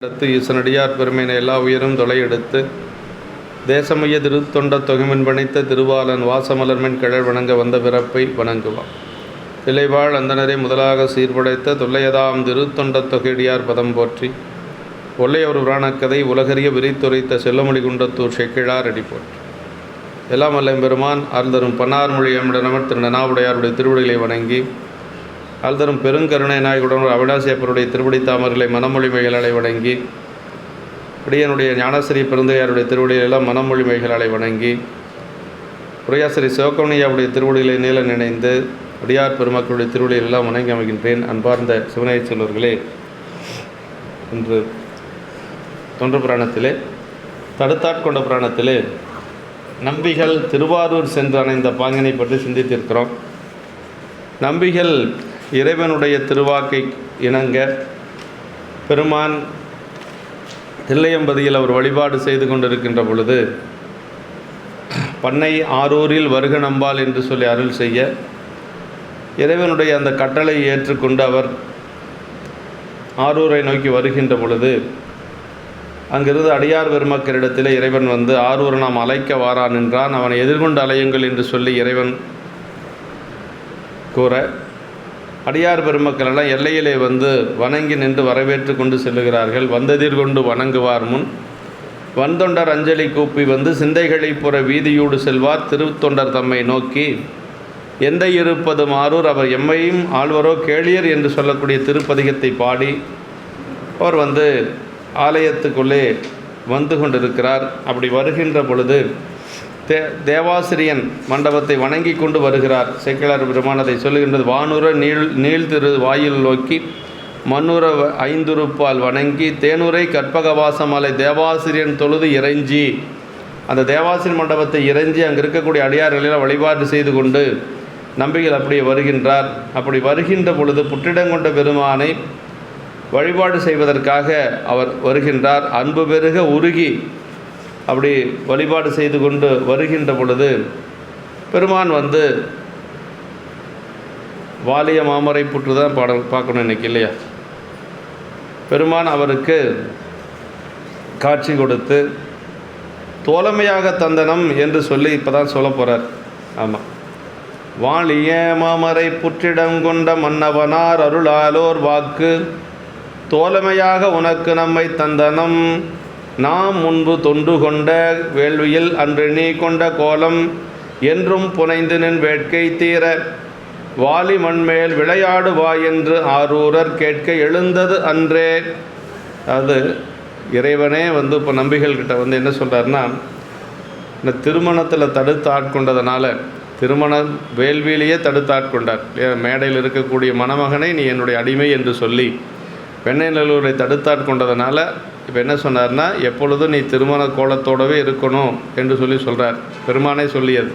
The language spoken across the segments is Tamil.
அடுத்து ஈசனடியார் பெருமையினை எல்லா உயரும் தொலையெடுத்து தேசமைய திருத்தொண்ட தொகைமின் பணித்த திருவாளன் வாசமலர்மென் கிழல் வணங்க வந்த பிறப்பை வணங்குவான். திளைவாழ் அந்தனரை முதலாக சீர்படைத்த தொல்லையதாம் திருத்தொண்ட தொகையடியார் பதம் போற்றி ஒல்லையொரு புராணக்கதை உலகறிய விரித்துரைத்த செல்லமொழி குண்டத்தூர் செக்கிழார் அடி போற்றி. எல்லாம் அல்லம்பெருமான் அருள்தரும் பன்னார் மொழி எம்மிடனமர் திரு நனாவுடையாருடைய திருவிடைகளை வணங்கி அல்தரும் பெருங்கருணை நாயகுடன் அவிடாசியப்பருடைய திருவடி தாமர்களை மனமொழி மைகளாலை வணங்கி அடியனுடைய ஞானஸ்ரீ பெருந்தையாருடைய திருவடிகளெல்லாம் மனமொழி மைகளாலை வணங்கி உரையாசிரி சிவகவுனியாவுடைய திருவடிகளை நீல நினைந்து அடியார் பெருமக்களுடைய திருவடிகளெல்லாம் வணங்கி அமைகின்றேன். அன்பார்ந்த சிவனைய செல்வர்களே, இன்று தொன்று புராணத்திலே தடுத்தாட்கொண்ட புராணத்திலே நம்பிகள் திருவாரூர் சென்று அணைந்த பாங்கினை பற்றி சிந்தித்திருக்கிறோம். நம்பிகள் இறைவனுடைய திருவாக்கை இணங்க பெருமான் தில்லையம்பதியில் அவர் வழிபாடு செய்து கொண்டிருக்கின்ற பொழுது பண்ணை ஆரூரில் வருக நம்பால் என்று சொல்லி அருள் செய்ய இறைவனுடைய அந்த கட்டளை ஏற்றுக்கொண்டு அவர் ஆரூரை நோக்கி வருகின்ற பொழுது அங்கிருந்து அடியார் பெருமக்களிடத்தில் இறைவன் வந்து ஆரூரை நாம் அழைக்க வாரான் என்றான். அவனை எதிர்கொண்டு அலையுங்கள் என்று சொல்லி இறைவன் கூற அடியார் பெருமக்கள் எல்லாம் எல்லையிலே வந்து வணங்கி நின்று வரவேற்று கொண்டு செல்லுகிறார்கள். வந்ததிர் கொண்டு வணங்குவார் முன் வந்தொண்டர் அஞ்சலி கூப்பி வந்து சிந்தைகளை புற வீதியோடு செல்வார் திருத்தொண்டர் தம்மை நோக்கி எந்த இருப்பது மாறூர் அவர் எம்மையும் ஆழ்வரோ கேளியர் என்று சொல்லக்கூடிய திருப்பதிகத்தை பாடி அவர் வந்து ஆலயத்துக்குள்ளே வந்து கொண்டிருக்கிறார். அப்படி வருகின்ற பொழுது தேவாசிரியன் மண்டபத்தை வணங்கி கொண்டு வருகிறார். சேக்கிழார் பெருமான் அதை சொல்லுகின்றது. வானுர நீள் திரு வாயில் நோக்கி மண்ணுற ஐந்துருப்பால் வணங்கி தேனுரை கற்பகவாசமலை தேவாசிரியன் தொழுது இறைஞ்சி அந்த தேவாசிரியன் மண்டபத்தை இறைஞ்சி அங்கே இருக்கக்கூடிய அடியார்களெல்லாம் வழிபாடு செய்து கொண்டு நம்பிகள் அப்படியே வருகின்றார். அப்படி வருகின்ற பொழுது புற்றிடங்கொண்ட பெருமானை வழிபாடு செய்வதற்காக அவர் வருகின்றார். அன்பு பெருக உருகி அப்படி வழிபாடு செய்து கொண்டு வருகின்ற பொழுது பெருமான் வந்து வாலிய மாமரை புற்று தான் பார்க்கணும் இன்றைக்கி இல்லையா. பெருமான் அவருக்கு காட்சி கொடுத்து தோழமையாக தந்தனம் என்று சொல்லி இப்போ தான் சொல்ல போகிறார். ஆமாம், வாலிய மாமரை புற்றிடம் கொண்ட மன்னவனார் அருளாலோர் வாக்கு தோழமையாக உனக்கு நம்மை தந்தனம் நாம் முன்பு தொண்டு கொண்ட வேள்வியில் அன்று நீ கொண்ட கோலம் என்றும் புனைந்து நின் வேட்கை தீர வாலி மண்மேல் விளையாடுவா என்று ஆரூரர் கேட்க எழுந்தது அன்றே. அது இறைவனே வந்து இப்போ நம்பிகள்கிட்ட வந்து என்ன சொல்கிறாருன்னா, இந்த திருமணத்தில் தடுத்து ஆட்கொண்டதுனால திருமண வேள்வியிலேயே தடுத்து ஆட்கொண்டார். மேடையில் இருக்கக்கூடிய மணமகனை நீ என்னுடைய அடிமை என்று சொல்லி பெண்ணை நல்லூரை தடுத்தாட்கொண்டதுனால இப்போ என்ன சொன்னார்னா, எப்பொழுதும் நீ திருமண கோலத்தோடவே இருக்கணும் என்று சொல்லி சொல்கிறார். பெருமானே சொல்லியது.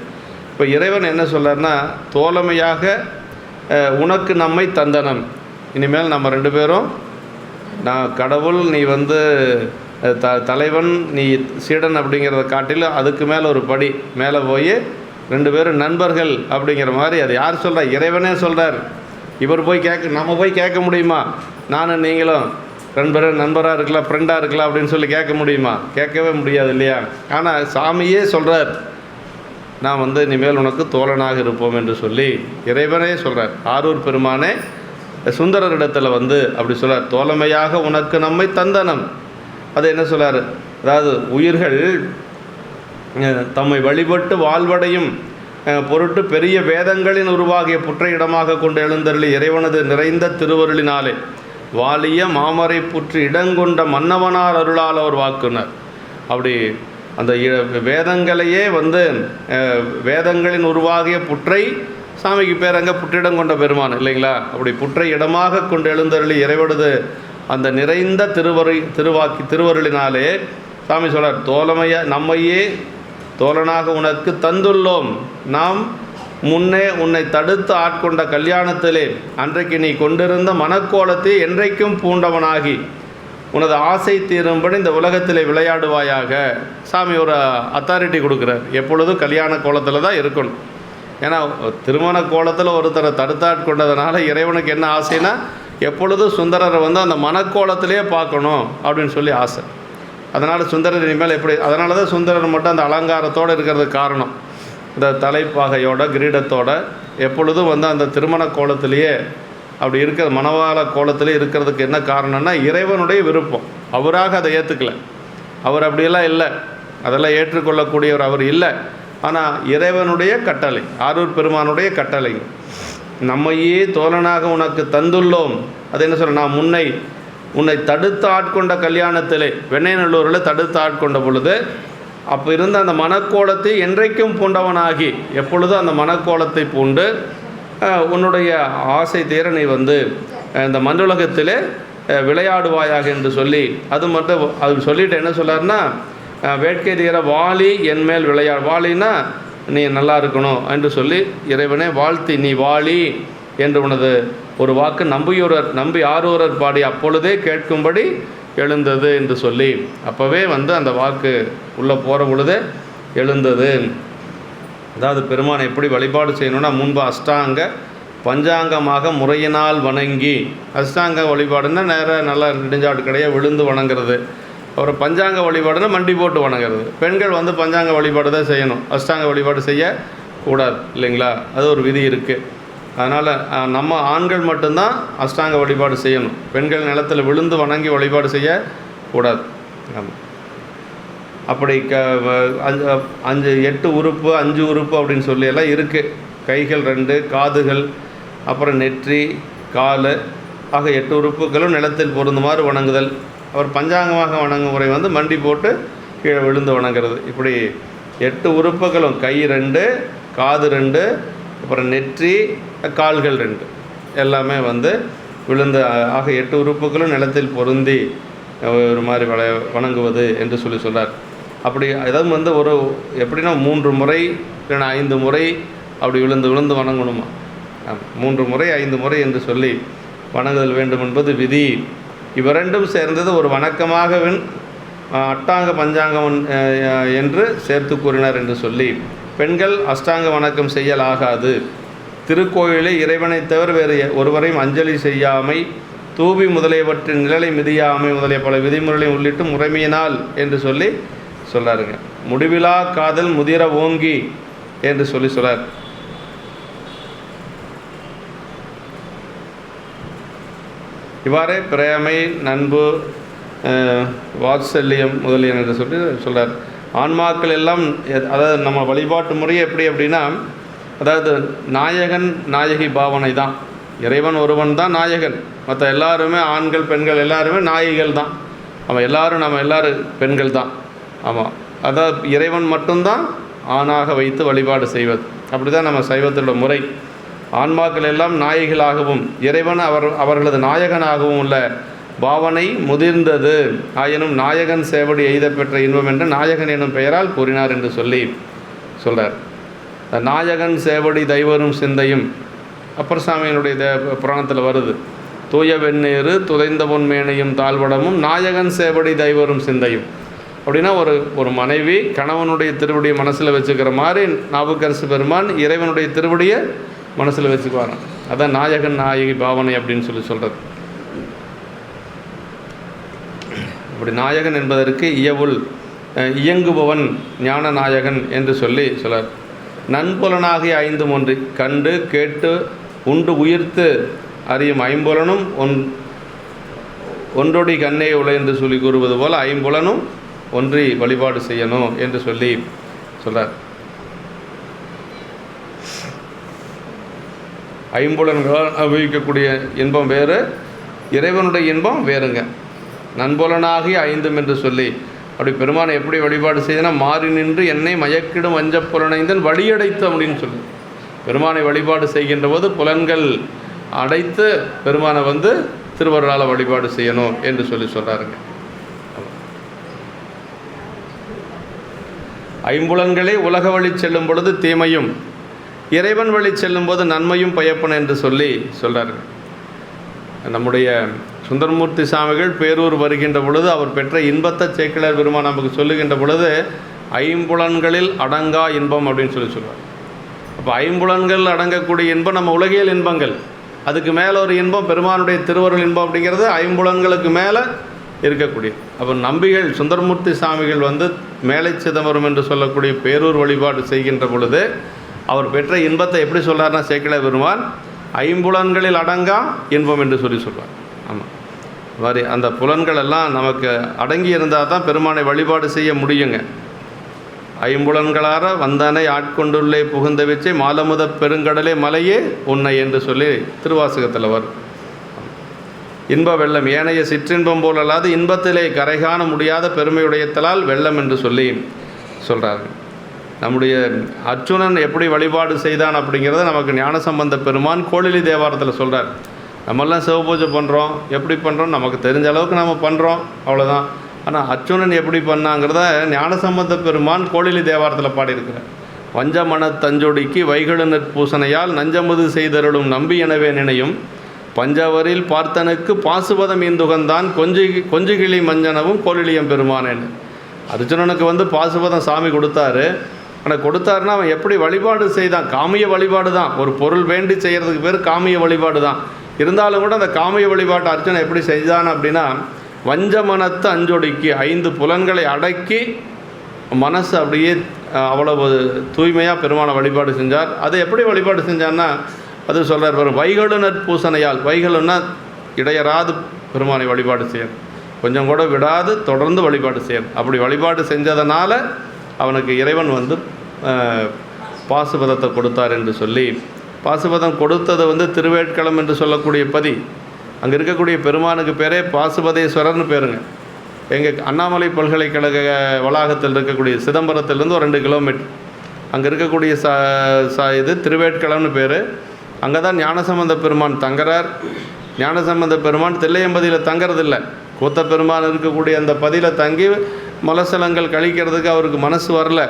இப்போ இறைவன் என்ன சொல்கிறார்னா, தோழமையாக உனக்கு நம்மை தந்தனம். இனிமேல் நம்ம ரெண்டு பேரும் நான் கடவுள், நீ வந்து தலைவன், நீ சீடன் அப்படிங்கிறத காட்டிலும் அதுக்கு மேலே ஒரு படி மேலே போய் ரெண்டு பேரும் நண்பர்கள் அப்படிங்கிற மாதிரி. அது யார் சொல்கிறா? இறைவனே சொல்கிறார். இவர் போய் நம்ம போய் கேட்க முடியுமா? நானும் நீங்களும் நண்பராக இருக்கலாம், ஃப்ரெண்டாக இருக்கலாம் அப்படின்னு சொல்லி கேட்க முடியுமா? கேட்கவே முடியாது இல்லையா. ஆனால் சாமியே சொல்கிறார், நான் வந்து இனிமேல் உனக்கு தோழனாக இருப்போம் என்று சொல்லி இறைவனே சொல்கிறார். ஆரூர் பெருமானே சுந்தரரிடத்தில் வந்து அப்படி சொல்கிறார், தோழமையாக உனக்கு நம்மை தந்தனம். அது என்ன சொல்கிறார்? அதாவது உயிர்கள் தம்மை வழிபட்டு வாழ்வடையும் பொருட்டு பெரிய வேதங்களின் உருவாகிய புற்றை இடமாக கொண்டு எழுந்தருளி இறைவனது நிறைந்த திருவருளினாலே வாலிய மாமரை புற்று இடங்கொண்ட மன்னவனார் அருளால் அவர் வாக்குனர். அப்படி அந்த வேதங்களையே வந்து வேதங்களின் உருவாகிய புற்றை, சாமிக்கு பேர் அங்கே புற்றிடம் கொண்ட பெருமான் இல்லைங்களா. அப்படி புற்றை இடமாக கொண்டு எழுந்தருளி இறைவனது அந்த நிறைந்த திருவருளினாலே சாமி சொல்றார், நம்மையே தோழனாக உனக்கு தந்துள்ளோம். நாம் முன்னே உன்னை தடுத்து ஆட்கொண்ட கல்யாணத்திலே அன்றைக்கு நீ கொண்டிருந்த மனக்கோலத்தை என்றைக்கும் பூண்டவனாகி உனது ஆசை தீரும்படி இந்த உலகத்தில் விளையாடுவாயாக. சாமி ஒரு அத்தாரிட்டி கொடுக்குறார், எப்பொழுதும் கல்யாண கோலத்தில் தான் இருக்கணும். ஏன்னா திருமண கோலத்தில் ஒருத்தரை தடுத்தாட்கொண்டதுனால இறைவனுக்கு என்ன ஆசைனா, எப்பொழுதும் சுந்தரரை வந்து அந்த மனக்கோலத்திலே பார்க்கணும் அப்படின்னு சொல்லி ஆசை. அதனால் சுந்தரர் இனிமேல் எப்படி, அதனால தான் சுந்தரர் மட்டும் அந்த அலங்காரத்தோடு இருக்கிறதுக்கு காரணம். இந்த தலைப்பாகையோட கிரீடத்தோட எப்பொழுதும் வந்து அந்த திருமண கோலத்திலேயே அப்படி இருக்கிற மணவாள கோலத்திலே இருக்கிறதுக்கு என்ன காரணம்னா இறைவனுடைய விருப்பம். அவராக அதை ஏற்றுக்கல, அவர் அப்படியெல்லாம் இல்லை, அதெல்லாம் ஏற்றுக்கொள்ளக்கூடியவர் அவர் இல்லை. ஆனால் இறைவனுடைய கட்டளை, ஆரூர் பெருமானுடைய கட்டளை, நம்மையே தோழனாக உனக்கு தந்துள்ளோம். அது என்ன சொல்ல, நான் உன்னை தடுத்து ஆட்கொண்ட கல்யாணத்திலே வெண்ணைநல்லூரில் தடுத்து ஆட்கொண்ட பொழுது அப்போ இருந்த அந்த மனக்கோலத்தை என்றைக்கும் பூண்டவனாகி எப்பொழுதும் அந்த மனக்கோலத்தை பூண்டு உன்னுடைய ஆசை தீர நீ வந்து இந்த மண்ணுலகத்திலே விளையாடுவாயாக என்று சொல்லி, அது மட்டும் அது சொல்லிட்டு என்ன சொல்லார்னா, வேட்கை தீர வாலி என்மேல் வாலினா நீ நல்லா இருக்கணும் என்று சொல்லி இறைவனே வாழ்த்தி நீ வாலி என்று உனது ஒரு வாக்கு நம்பி ஆரூரர் பாடி அப்பொழுதே கேட்கும்படி எழுந்தது என்று சொல்லி, அப்போவே வந்து அந்த வாக்கு உள்ளே போகிற பொழுதே எழுந்தது. அதாவது பெருமானை எப்படி வழிபாடு செய்யணும்னா, முன்பு அஷ்டாங்க பஞ்சாங்கமாக முறையினால் வணங்கி, அஷ்டாங்க வழிபாடுன்னா நேராக நல்லா நெடுஞ்சாட்டு கடையாக விழுந்து வணங்குறது. அப்புறம் பஞ்சாங்க வழிபாடுன்னா மண்டி போட்டு வணங்குறது. பெண்கள் வந்து பஞ்சாங்க வழிபாடு தான் செய்யணும், அஷ்டாங்க வழிபாடு செய்யக்கூடாது இல்லைங்களா, அது ஒரு விதி இருக்குது. அதனால் நம்ம ஆண்கள் மட்டும்தான் அஷ்டாங்க வழிபாடு செய்யணும், பெண்கள் நிலத்தில் விழுந்து வணங்கி வழிபாடு செய்யக்கூடாது. ஆமாம், அப்படி 8 உறுப்பு 5 உறுப்பு அப்படின்னு சொல்லி எல்லாம் இருக்குது. கைகள் 2, காதுகள், அப்புறம் நெற்றி, கால் ஆக 8 உறுப்புகளும் நிலத்தில் பொருந்துமாறு வணங்குதல். அவர் பஞ்சாங்கமாக வணங்கும் முறை வந்து மண்டி போட்டு கீழே விழுந்து வணங்குறது. இப்படி 8 உறுப்புகளும் கை 2, காது 2, அப்புறம் நெற்றி, கால்கள் 2 எல்லாமே வந்து விழுந்து ஆக 8 உறுப்புகளும் நிலத்தில் பொருந்தி ஒரு மாதிரி வணங்குவது என்று சொல்கிறார். அப்படி ஏதாவது வந்து ஒரு எப்படின்னா 3 முறை இல்லைன்னா 5 முறை அப்படி விழுந்து வணங்கணுமா, 3 முறை 5 முறை என்று சொல்லி வணங்குதல் வேண்டும் என்பது விதி. இவ்விரண்டும் சேர்ந்தது ஒரு வணக்கமாக அட்டாங்க பஞ்சாங்கம் என்று சேர்த்து கூறினார் என்று சொல்லி, பெண்கள் அஷ்டாங்க வணக்கம் செய்யலாகாது. திருக்கோயிலே இறைவனை தவிர வேறு ஒருவரையும் அஞ்சலி செய்யாமை, தூவி முதலியவற்றின் நிழலை மிதியாமை முதலிய பல விதிமுறைகளையும் உள்ளிட்டு முறைமையினால் என்று சொல்லி சொல்லாருங்க. முடிவிலா காதல் முதிர ஓங்கி என்று சொல்லார். இவ்வாறே பிரேமை, நண்பு, வாத்சல்யம் முதலியன என்று சொல்கிறார். ஆன்மாக்கள் எல்லாம், அதாவது நம்ம வழிபாட்டு முறை எப்படி அப்படின்னா, அதாவது நாயகன் நாயகி பாவனை தான். இறைவன் ஒருவன் தான் நாயகன், மற்ற எல்லாருமே ஆண்கள் பெண்கள் எல்லாருமே நாயகிகள் தான். நம்ம எல்லோரும் பெண்கள் தான். ஆமாம், அதாவது இறைவன் மட்டும்தான் ஆணாக வைத்து வழிபாடு செய்வது. அப்படி தான் நம்ம சைவத்தோட முறை. ஆன்மாக்கள் எல்லாம் நாயகிகளாகவும் இறைவன் அவர்களது நாயகனாகவும் உள்ள பாவனை முதிர்ந்தது. ஆயினும் நாயகன் சேவடி எய்த பெற்ற இன்பம் என்று நாயகன் எனும் பெயரால் கூறினார் என்று சொல்கிறார். நாயகன் சேவடி தைவரும் சிந்தையும் அப்பர் சாமியினுடைய புராணத்தில் வருது. தூய வெந்நீர் துதைந்த பொன்மேனையும் தாழ்வடமும் நாயகன் சேவடி தைவரும் சிந்தையும். அப்படின்னா ஒரு மனைவி கணவனுடைய திருவடியை மனசில் வச்சுக்கிற மாதிரி நாவுக்கரசு பெருமான் இறைவனுடைய திருவடியை மனசில் வச்சுக்குவாரான். அதான் நாயகன் நாயகி பாவனை அப்படின்னு சொல்கிறது. அப்படி நாயகன் என்பதற்கு இயங்குபவன் ஞான நாயகன் என்று சொல்றார். நன்புலனாகிய 5 ஒன்று கண்டு கேட்டு உண்டு உயிர்த்து அறியும் 5 புலனும் ஒன்றொடி கண்ணே உலை என்று சொல்லி கூறுவது போல் 5 புலனும் ஒன்றி வழிபாடு செய்யணும் என்று சொல்கிறார். 5 புலன்களால் அனுபவிக்கக்கூடிய இன்பம் வேறு, இறைவனுடைய இன்பம் வேறுங்க. நன்புலனாகிய 5 என்று சொல்லி அப்படி பெருமானை எப்படி வழிபாடு செய்தனா, மாறி நின்று என்னை மயக்கிடும் வஞ்சப்புலனைந்தன் வழியடைத்து அப்படின்னு சொல்லி பெருமானை வழிபாடு செய்கின்ற போது புலன்கள் அடைத்து பெருமானை வந்து திருவருளால் வழிபாடு செய்யணும் என்று சொல்கிறாருங்க. 5 புலன்களே உலக வழி செல்லும் பொழுது தீமையும், இறைவன் வழி செல்லும்போது நன்மையும் பயப்பன என்று சொல்கிறார். நம்முடைய சுந்தரமூர்த்தி சாமிகள் பேரூர் வருகின்ற பொழுது அவர் பெற்ற இன்பத்தை சேக்கிழார் பெருமான் நமக்கு சொல்லுகின்ற பொழுது 5 புலன்களில் அடங்கா இன்பம் அப்படின்னு சொல்லுவார். அப்போ 5 புலன்கள் அடங்கக்கூடிய இன்பம் நம்ம உலகியல் இன்பங்கள். அதுக்கு மேலே ஒரு இன்பம் பெருமானுடைய திருவருள் இன்பம் அப்படிங்கிறது ஐம்புலன்களுக்கு மேலே இருக்கக்கூடிய. அப்போ நம்பிகள் சுந்தரமூர்த்தி சாமிகள் வந்து மேலை சிதம்பரம் என்று சொல்லக்கூடிய பேரூர் வழிபாடு செய்கின்ற பொழுது அவர் பெற்ற இன்பத்தை எப்படி சொல்கிறார்னா, சேக்கிழார் பெருமான் ஐம்புலன்களில் அடங்கா இன்பம் என்று சொல்லுவார். ஆமாம், மாதிரி அந்த புலன்கள் எல்லாம் நமக்கு அடங்கி இருந்தால் தான் பெருமானை வழிபாடு செய்ய முடியுங்க. ஐம்புலன்களார வந்தனை ஆட்கொண்டுள்ளே புகுந்த வச்சே மாலமுத பெருங்கடலே மலையே உன்னை என்று சொல்லி திருவாசகத்தில் வரும். இன்ப வெள்ளம் ஏனைய சிற்றின்பம் போல் அல்லாது இன்பத்திலே கரை காண முடியாத பெருமையுடையத்தலால் வெள்ளம் என்று சொல்லி சொல்கிறார்கள். நம்முடைய அர்ச்சுனன் எப்படி வழிபாடு செய்தான் அப்படிங்கிறத நமக்கு ஞானசம்பந்த பெருமான் கோளிலி தேவாரத்தில் சொல்கிறார். நம்மெல்லாம் சிவபூஜை பண்ணுறோம், எப்படி பண்ணுறோம் நமக்கு தெரிஞ்ச அளவுக்கு நம்ம பண்ணுறோம், அவ்வளோதான். ஆனால் அர்ச்சுனன் எப்படி பண்ணாங்கிறத ஞானசம்பந்த பெருமான் கோளிலி தேவாரத்தில் பாடியிருக்கிறார். வஞ்ச மன தஞ்சொடிக்கு வைகழுநற் பூசணையால் நஞ்சமுது செய்தருளும் நம்பி எனவே நினையும் பஞ்சவரில் பார்த்தனுக்கு பாசுபதம் இந்துகந்தான் கொஞ்சிகிளி மஞ்சனவும் கோலிலியம் பெருமானேன்னு. அர்ஜுனனுக்கு வந்து பாசுபதம் சாமி கொடுத்தாரு. ஆனால் கொடுத்தாருன்னா அவன் எப்படி வழிபாடு செய்தான்? காமிய வழிபாடு தான். ஒரு பொருள் வேண்டி செய்கிறதுக்கு பேர் காமிய வழிபாடு தான். இருந்தாலும் கூட அந்த காமிய வழிபாட்டை அர்ஜுனன் எப்படி செய்தான் அப்படின்னா, வஞ்ச மனத்து அஞ்சொடிக்கு 5 புலன்களை அடக்கி மனசு அப்படியே அவ்வளவு தூய்மையாக பெருமான வழிபாடு செஞ்சார். அது எப்படி வழிபாடு செஞ்சான்னா, அது சொல்கிறார் பாரு, வைகழுநற் பூசணையால். வைகழுன்னா இடையராது பெருமானை வழிபாடு செய்யணும், கொஞ்சம் கூட விடாது தொடர்ந்து வழிபாடு செய்யணும். அப்படி வழிபாடு செஞ்சதனால அவனுக்கு இறைவன் வந்து பாசுபதத்தை கொடுத்தார் என்று சொல்லி, பாசுபதம் கொடுத்தது வந்து திருவேட்களம் என்று சொல்லக்கூடிய பதி. அங்கே இருக்கக்கூடிய பெருமானுக்கு பேரே பாசுபதேஸ்வரர்னு பேருங்க. எங்கள் அண்ணாமலை பல்கலைக்கழக வளாகத்தில் இருக்கக்கூடிய சிதம்பரத்திலேருந்து ஒரு 2 கிலோமீட்டர் அங்கே இருக்கக்கூடிய இது திருவேட்களம்னு பேர். அங்கே தான் ஞானசம்பந்த பெருமான் தங்குறார். ஞானசம்பந்த பெருமான் தில்லையம்பதியில் தங்கிறதில்ல, கூத்த பெருமான் இருக்கக்கூடிய அந்த பதியில் தங்கி மலசலங்கள் கழிக்கிறதுக்கு அவருக்கு மனசு வரல.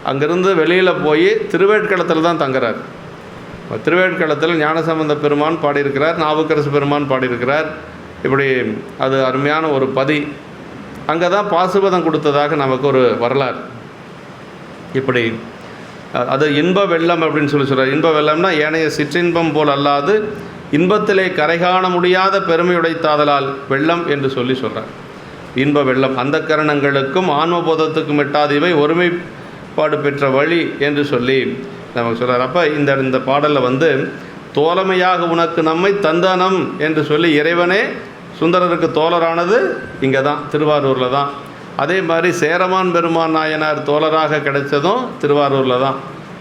அங்கேருந்து வெளியில் போய் திருவேட்களத்தில் தான் தங்குறார். திருவேட்களத்தில் ஞானசம்பந்த பெருமான் பாடியிருக்கிறார், நாவுக்கரசு பெருமான் பாடியிருக்கிறார். இப்படி அது அருமையான ஒரு பதி. அங்கே தான் பாசுபதம் கொடுத்ததாக நமக்கு ஒரு வரலாறு. இப்படி அது இன்ப வெள்ளம் அப்படின்னு சொல்லி சொல்கிறார். இன்ப வெள்ளம்னா ஏனைய சிற்றின்பம் போல் அல்லாது இன்பத்திலே கரை காண முடியாத பெருமையுடைத்தாதலால் வெள்ளம் என்று சொல்லி சொல்கிறார். இன்ப வெள்ளம் அந்த கரணங்களுக்கும் ஆன்மபோதத்துக்கும் எட்டாதவை ஒருமைப்பாடு பெற்ற வழி என்று சொல்லி நமக்கு சொல்கிறார். அப்போ இந்த பாடலில் வந்து தோழமையாக உனக்கு நம்மை தந்தனம் என்று சொல்லி இறைவனே சுந்தரருக்கு தோழரானது இங்கே தான், திருவாரூரில் தான். அதே மாதிரி சேரமான் பெருமான் நாயனார் தோழராக கிடைச்சதும் திருவாரூரில் தான்.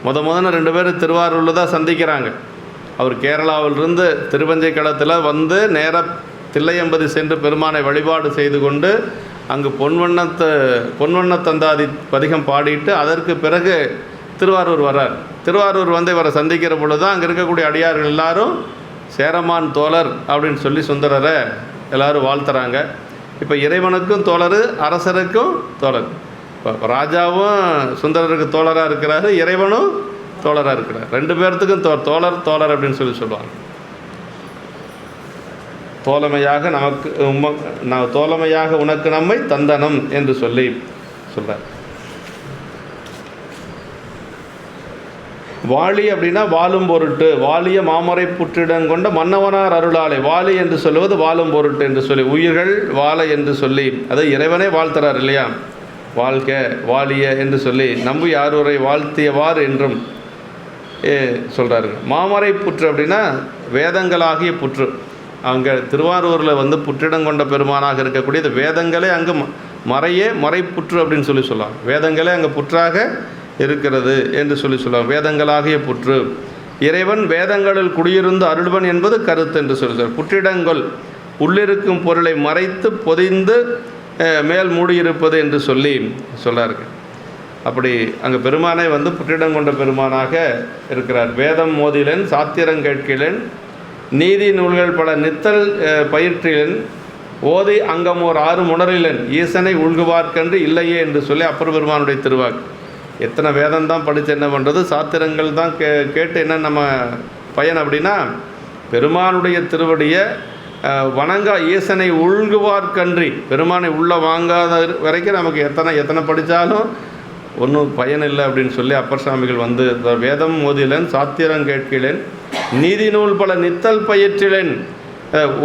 முதல்ல 2 பேரும் திருவாரூரில் தான் சந்திக்கிறாங்க. அவர் கேரளாவிலிருந்து திருவஞ்சைக்களத்தில் வந்து நேராக தில்லையம்பதி சென்று பெருமானை வழிபாடு செய்து கொண்டு அங்கு பொன்வண்ணத்தந்தாதி பதிகம் பாடிட்டு அதற்கு பிறகு திருவாரூர் வர்றார். திருவாரூர் வந்து இவரை சந்திக்கிற பொழுது தான் அங்கே இருக்கக்கூடிய அடியார்கள் எல்லாரும் சேரமான் தோழர் அப்படின்னு சொல்லி சுந்தரரை எல்லோரும் வாழ்த்துறாங்க. இப்போ இறைவனுக்கும் தோழர், அரசருக்கும் தோழர். இப்போ ராஜாவும் சுந்தரருக்கு தோழராக இருக்கிறாரு, இறைவனும் தோழராக இருக்கிறார். 2 பேர்த்துக்கும் தோழர் அப்படின்னு சொல்லி சொல்லுவாங்க. தோழமையாக உனக்கு நம்மை தந்தனம் என்று சொல்லி சொல்கிறார். வாளி அப்படின்னா வாழும் பொருட்டு, வாலிய மாமரை புற்றிடங்கொண்ட மன்னவனார் அருளாலே. வாலி என்று சொல்லுவது வாழும் பொருட்டு என்று சொல்லி, உயிர்கள் வாழ என்று சொல்லி, அதை இறைவனே வாழ்த்துறார் இல்லையா? வாழ்க வாலிய என்று சொல்லி நம்பி யாரூரை வாழ்த்தியவார் என்றும் சொல்கிறாருங்க. மாமரை புற்று அப்படின்னா வேதங்களாகிய புற்று. அங்கே திருவாரூரில் வந்து புற்றிடங்கொண்ட பெருமானாக இருக்கக்கூடியது வேதங்களே அங்கே மறைப்புற்று அப்படின்னு சொல்லி சொல்லலாம். வேதங்களே அங்கே புற்றாக இருக்கிறது என்று சொல்லி சொல்லலாம். வேதங்களாகிய புற்று இறைவன் வேதங்களில் குடியிருந்து அருள்வன் என்பது கருத்து என்று சொல்கிறார். புற்றிடங்கள் உள்ளிருக்கும் பொருளை மறைத்து பொதிந்து மேல் மூடியிருப்பது என்று சொல்லி சொல்லார்கள். அப்படி அங்கே பெருமானே வந்து புற்றிடம் கொண்ட பெருமானாக இருக்கிறார். வேதம் மோதிலன், சாத்திரம் கேட்கிலன், நீதி நூல்கள் பல நித்தல் பயிற்றிலன், ஓதி அங்கமோர் 6 உணரிலன், ஈசனை உள்குவார்க்கன்று இல்லையே என்று சொல்லி அப்பர் பெருமானுடைய திருவாக்கு. எத்தனை வேதம் தான் படித்து என்ன பண்ணுறது, சாத்திரங்கள் தான் கேட்டு என்ன நம்ம பயன் அப்படின்னா, பெருமானுடைய திருவடியை வணங்கா ஈசனை உள்குவார்க்கன்றி, பெருமானை உள்ளே வாங்காத வரைக்கும் நமக்கு எத்தனை படித்தாலும் ஒன்றும் பயன் இல்லை அப்படின்னு சொல்லி அப்பர் சாமிகள் வந்து வேதம் மோதிலேன் சாத்திரம் கேட்கிலேன் நீதி நூல் பல நித்தல் பயிற்றிலேன்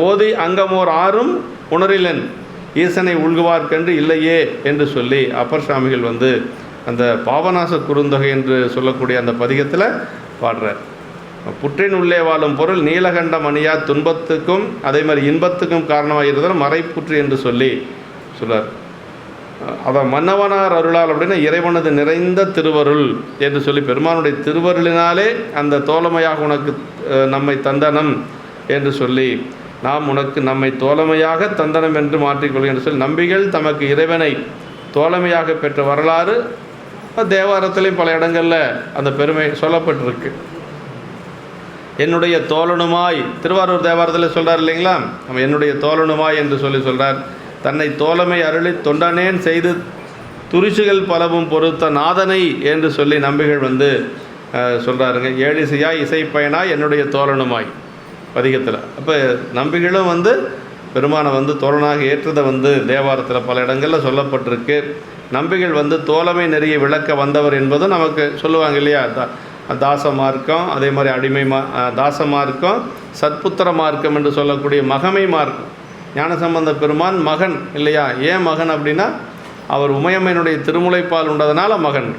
ஓதி அங்கமோர் ஆறும் உணரிலேன் ஈசனை உள்குவார்க்கென்று இல்லையே என்று சொல்லி அப்பர் சாமிகள் வந்து அந்த பாவநாச குறுந்தொகை என்று சொல்லக்கூடிய அந்த பதிகத்தில் பாடுறார். புற்றின் உள்ளே வாழும் பொருள் நீலகண்ட மணியா துன்பத்துக்கும் அதே மாதிரி இன்பத்துக்கும் காரணமாக இருந்தால் மறைப்புற்று என்று சொல்லி சொல்றார். அதான் மன்னவனார் அருளால் அப்படின்னா இறைவனது நிறைந்த திருவருள் என்று சொல்லி பெருமானுடைய திருவருளினாலே அந்த தோழமையாக உனக்கு நம்மை தந்தனம் என்று சொல்லி நாம் உனக்கு நம்மை தோழமையாக தந்தனம் என்று மாற்றிக்கொள்க என்று சொல்லி நம்பிகள் தமக்கு இறைவனை தோழமையாக பெற்ற வரலாறு தேவாரத்திலையும் பல இடங்களில் அந்த பெருமை சொல்லப்பட்டிருக்கு. என்னுடைய தோழனுமாய் திருவாரூர் தேவாரத்தில் சொல்கிறார் இல்லைங்களா, நம்ம என்னுடைய தோழனுமாய் என்று சொல்லி சொல்கிறார். தன்னை தோழமை அருளி தொண்டனேன் செய்து துரிசுகள் பலவும் பொறுத்த நாதனை என்று சொல்லி நம்பிகள் வந்து சொல்கிறாருங்க. ஏழிசையாய் இசைப்பயனாய் என்னுடைய தோழனுமாய் பதிகத்தில். அப்போ நம்பிகளும் வந்து பெருமானை வந்து தோழனாக ஏற்றதை வந்து தேவாரத்தில் பல இடங்களில் சொல்லப்பட்டிருக்கு. நம்பிகள் வந்து தோழமை நெறிய விளக்க வந்தவர் என்பதும் நமக்கு சொல்லுவாங்க இல்லையா. தாச மார்க்கம், அதே மாதிரி அடிமை தாச மார்க்கம், சத்புத்திர மார்க்கம் என்று சொல்லக்கூடிய மகமை மார்க்கம். ஞானசம்பந்த பெருமான் மகன் இல்லையா. ஏன் மகன் அப்படின்னா அவர் உமையம்மனுடைய திருமுலைப்பால் உண்டதனால மகன்.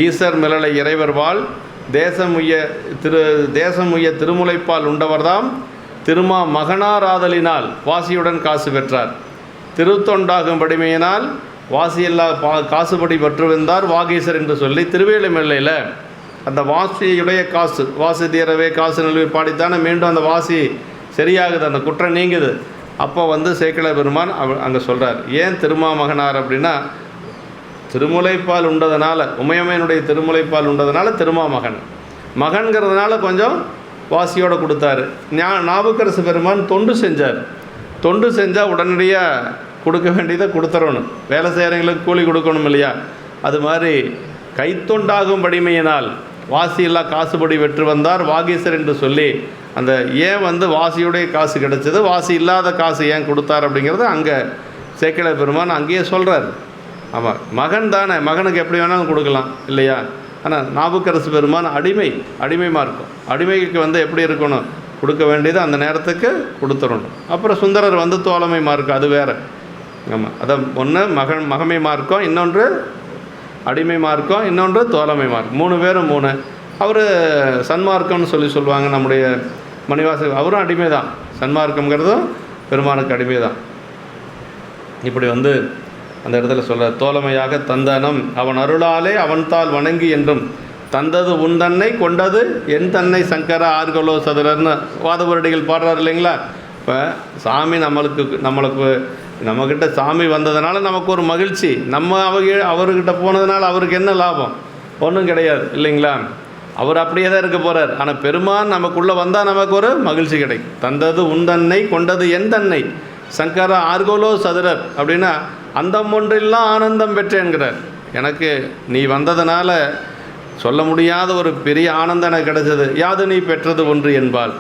ஈசர் மிளலை இறைவர் வாழ் தேசமுய்ய திருமுலைப்பால் உண்டவர்தாம் திருமா மகனாராதலினால் வாசியுடன் காசு பெற்றார். திருத்தொண்டாகும் படிமையினால் வாசியல்லா காசுபடி பற்று வந்தார் வாகீசர் என்று சொல்லி திருவேலுமெல்லையில் அந்த வாசியுடைய காசு வாசி தீரவே காசு நிலவி பாடித்தானே மீண்டும் அந்த வாசி சரியாகுது, அந்த குற்றம் நீங்குது. அப்போ வந்து சேக்கிழ பெருமான் அங்கே சொல்கிறார். ஏன் திருமா மகனார் அப்படின்னா திருமுலைப்பால் உண்டதுனால, உமையம்மையினுடைய திருமுலைப்பால் உண்டதுனால திருமா மகன். மகன்கிறதுனால கொஞ்சம் வாசியோடு கொடுத்தாரு. நாவுக்கரசு பெருமான் தொண்டு செஞ்சார். தொண்டு செஞ்சால் உடனடியாக கொடுக்க வேண்டியதை கொடுத்துடணும். வேலை செய்கிறவங்களுக்கு கூலி கொடுக்கணும் இல்லையா. அது மாதிரி கைத்தொண்டாகும் படிமையினால் வாசியில்லா காசுபடி வெற்று வந்தார் வாகீசர் என்று சொல்லி அந்த ஏன் வந்து வாசியுடைய காசு கிடைச்சது, வாசி இல்லாத காசு ஏன் கொடுத்தார் அப்படிங்கிறது அங்கே சேக்கிழ பெருமான் அங்கேயே சொல்கிறார். ஆமாம், மகன் தானே, மகனுக்கு எப்படி வேணாலும் கொடுக்கலாம் இல்லையா. ஆனால் நாவுக்கரசு பெருமான் அடிமை மார்க்கம். அடிமைக்கு வந்து எப்படி இருக்கணும், கொடுக்க வேண்டியது அந்த நேரத்துக்கு கொடுத்துடணும். அப்புறம் சுந்தரர் வந்து தோழமை மார்க்கம், அது வேறு. ஆமாம், அதான் ஒன்று மகமை மார்க்கம், இன்னொன்று அடிமை மார்க்கம், இன்னொன்று தோழமை மார்க்கம். 3 பேரும் 3. அவர் சன்மார்க்கம்னு சொல்லுவாங்க. நம்முடைய மணிவாசகர் அவரும் அடிமை தான். சன்மார்க்கம்ங்கிறதும் பெருமானுக்கு அடிமை தான். இப்படி வந்து அந்த இடத்துல சொல்ல தோழமையாக தந்தனம் அவன் அருளாலே அவன்தால் வணங்கி என்றும் தந்தது உன் தன்னை கொண்டது என் தன்னை சங்கர ஆர்களோ சதுரர்னு வாதபுரடிகள் பாடுறாரு இல்லைங்களா. இப்போ சாமி நம்மக்கிட்ட சாமி வந்ததுனால நமக்கு ஒரு மகிழ்ச்சி. நம்ம அவர்கிட்ட போனதுனால அவருக்கு என்ன லாபம்? ஒன்றும் கிடையாது இல்லைங்களா. அவர் அப்படியே தான் இருக்க போகிறார். ஆனால் பெருமான் நமக்குள்ளே வந்தால் நமக்கு ஒரு மகிழ்ச்சி கிடைக்கும். தந்தது உன் தன்னை கொண்டது என் தன்னை சங்கர ஆர்கோலோ சதுரர் அப்படின்னா அந்தம் ஒன்றெல்லாம் ஆனந்தம் பெற்றேன்கிறார். எனக்கு நீ வந்ததுனால சொல்ல முடியாத ஒரு பெரிய ஆனந்தம் எனக்கு கிடைச்சது. யாது நீ பெற்றது ஒன்று என்பால்.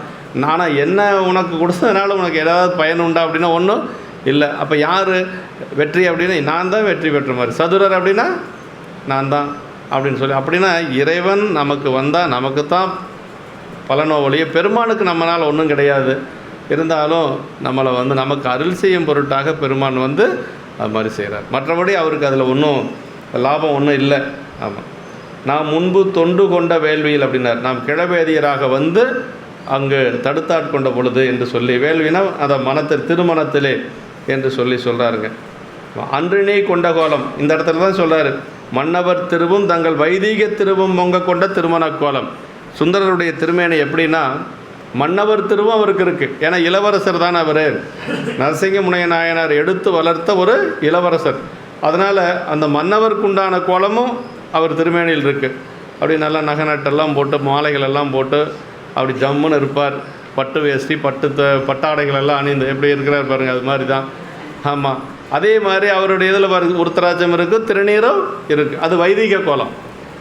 நானாக என்ன உனக்கு கொடுத்ததுனால உனக்கு ஏதாவது பயன் உண்டா அப்படின்னா ஒன்றும் இல்லை. அப்போ யார் வெற்றி அப்படின்னா நான் தான் வெற்றி பெற்ற மாதிரி. சதுரர் அப்படின்னா நான் தான் அப்படின்னு சொல்லி அப்படின்னா இறைவன் நமக்கு வந்தால் நமக்கு தான் பலனோ ஒழிய பெருமானுக்கு நம்மளால் ஒன்றும் கிடையாது. இருந்தாலும் நம்மளை வந்து நமக்கு அருள் செய்யும் பொருட்டாக பெருமான் வந்து அது மாதிரி செய்கிறார். மற்றபடி அவருக்கு அதில் ஒன்றும் லாபம் ஒன்றும் இல்லை. ஆமாம், நாம் முன்பு தொண்டு கொண்ட வேள்வியில் அப்படின்னார். நாம் கிழவேதியராக வந்து அங்கு தடுத்தாட்கொண்ட பொழுது என்று சொல்லி வேள்வினா அதை திருமணத்திலே என்று சொல்கிறாருங்க. அன்றினை கொண்ட கோலம் இந்த இடத்துல தான் சொல்கிறாரு. மன்னவர் திருவும் தங்கள் வைதீக திருவும் பொங்க கொண்ட திருமண கோலம். சுந்தரருடைய திருமேனி எப்படின்னா மன்னவர் திருவும் அவருக்கு இருக்குது. ஏன்னா இளவரசர் தானே அவர். நரசிங்க முனைய நாயனார் எடுத்து வளர்த்த ஒரு இளவரசர். அதனால் அந்த மன்னவருக்குண்டான கோலமும் அவர் திருமேனியில் இருக்குது. அப்படி நல்லா நகை நட்டெல்லாம் போட்டு மாலைகள் எல்லாம் போட்டு அப்படி ஜம்முன்னு இருப்பார். பட்டு வேஷ்டி பட்டாடைகள் எல்லாம் அணிந்து எப்படி இருக்கிறார் பாருங்கள். அது மாதிரி தான். ஆமாம், அதே மாதிரி அவருடைய இதில் பாருங்கள் உருத்தராட்சம் இருக்குது, திருநீரும் இருக்குது. அது வைதிக கோலம்.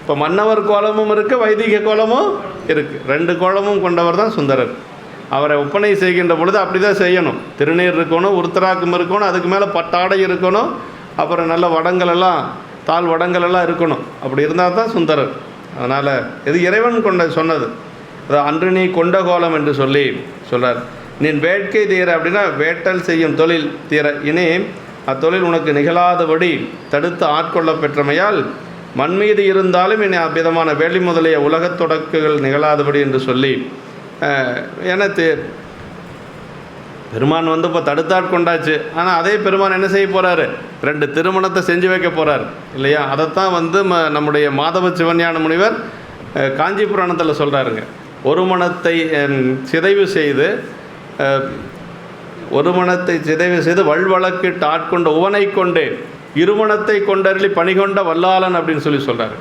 இப்போ மன்னவர் கோலமும் இருக்குது, வைதிக கோலமும் இருக்குது. 2 கோலமும் கொண்டவர் தான் சுந்தரர். அவரை ஒப்பனை செய்கின்ற பொழுது அப்படி தான் செய்யணும். திருநீர் இருக்கணும், உருத்தராக்கம் இருக்கணும், அதுக்கு மேலே பட்டாடை இருக்கணும், அப்புறம் நல்ல வடங்களெல்லாம் தாழ் வடங்கள் எல்லாம் இருக்கணும். அப்படி இருந்தால் தான் சுந்தரர். அதனால் இது இறைவன் சொன்னது. அது அன்று நீ கொண்ட கோலம் என்று சொல்லி சொல்கிறார். நீ வேட்கை தீர அப்படின்னா வேட்டல் செய்யும் தொழில் தீர, இனி அத்தொழில் உனக்கு நிகழாதபடி தடுத்து ஆட்கொள்ள பெற்றமையால் மண் மீது இருந்தாலும் இனி அவ்விதமான வேலி முதலிய உலகத் தொடக்குகள் நிகழாதபடி என்று சொல்லி எனக்கு பெருமான் இப்போ தடுத்தாட்கொண்டாச்சு. ஆனால் அதே பெருமான் என்ன செய்ய போகிறாரு? 2 திருமணத்தை செஞ்சு வைக்க போகிறார் இல்லையா? அதைத்தான் நம்முடைய மாதவ சிவஞான முனிவர் காஞ்சி புராணத்தில் சொல்கிறாருங்க. ஒரு மனத்தை சிதைவு செய்து வல்வழக்கிட்டு ஆட்கொண்ட உவனை கொண்டு இருமணத்தை கொண்டருளி பணிகொண்ட வல்லாளன் அப்படின்னு சொல்லி சொல்கிறாரு.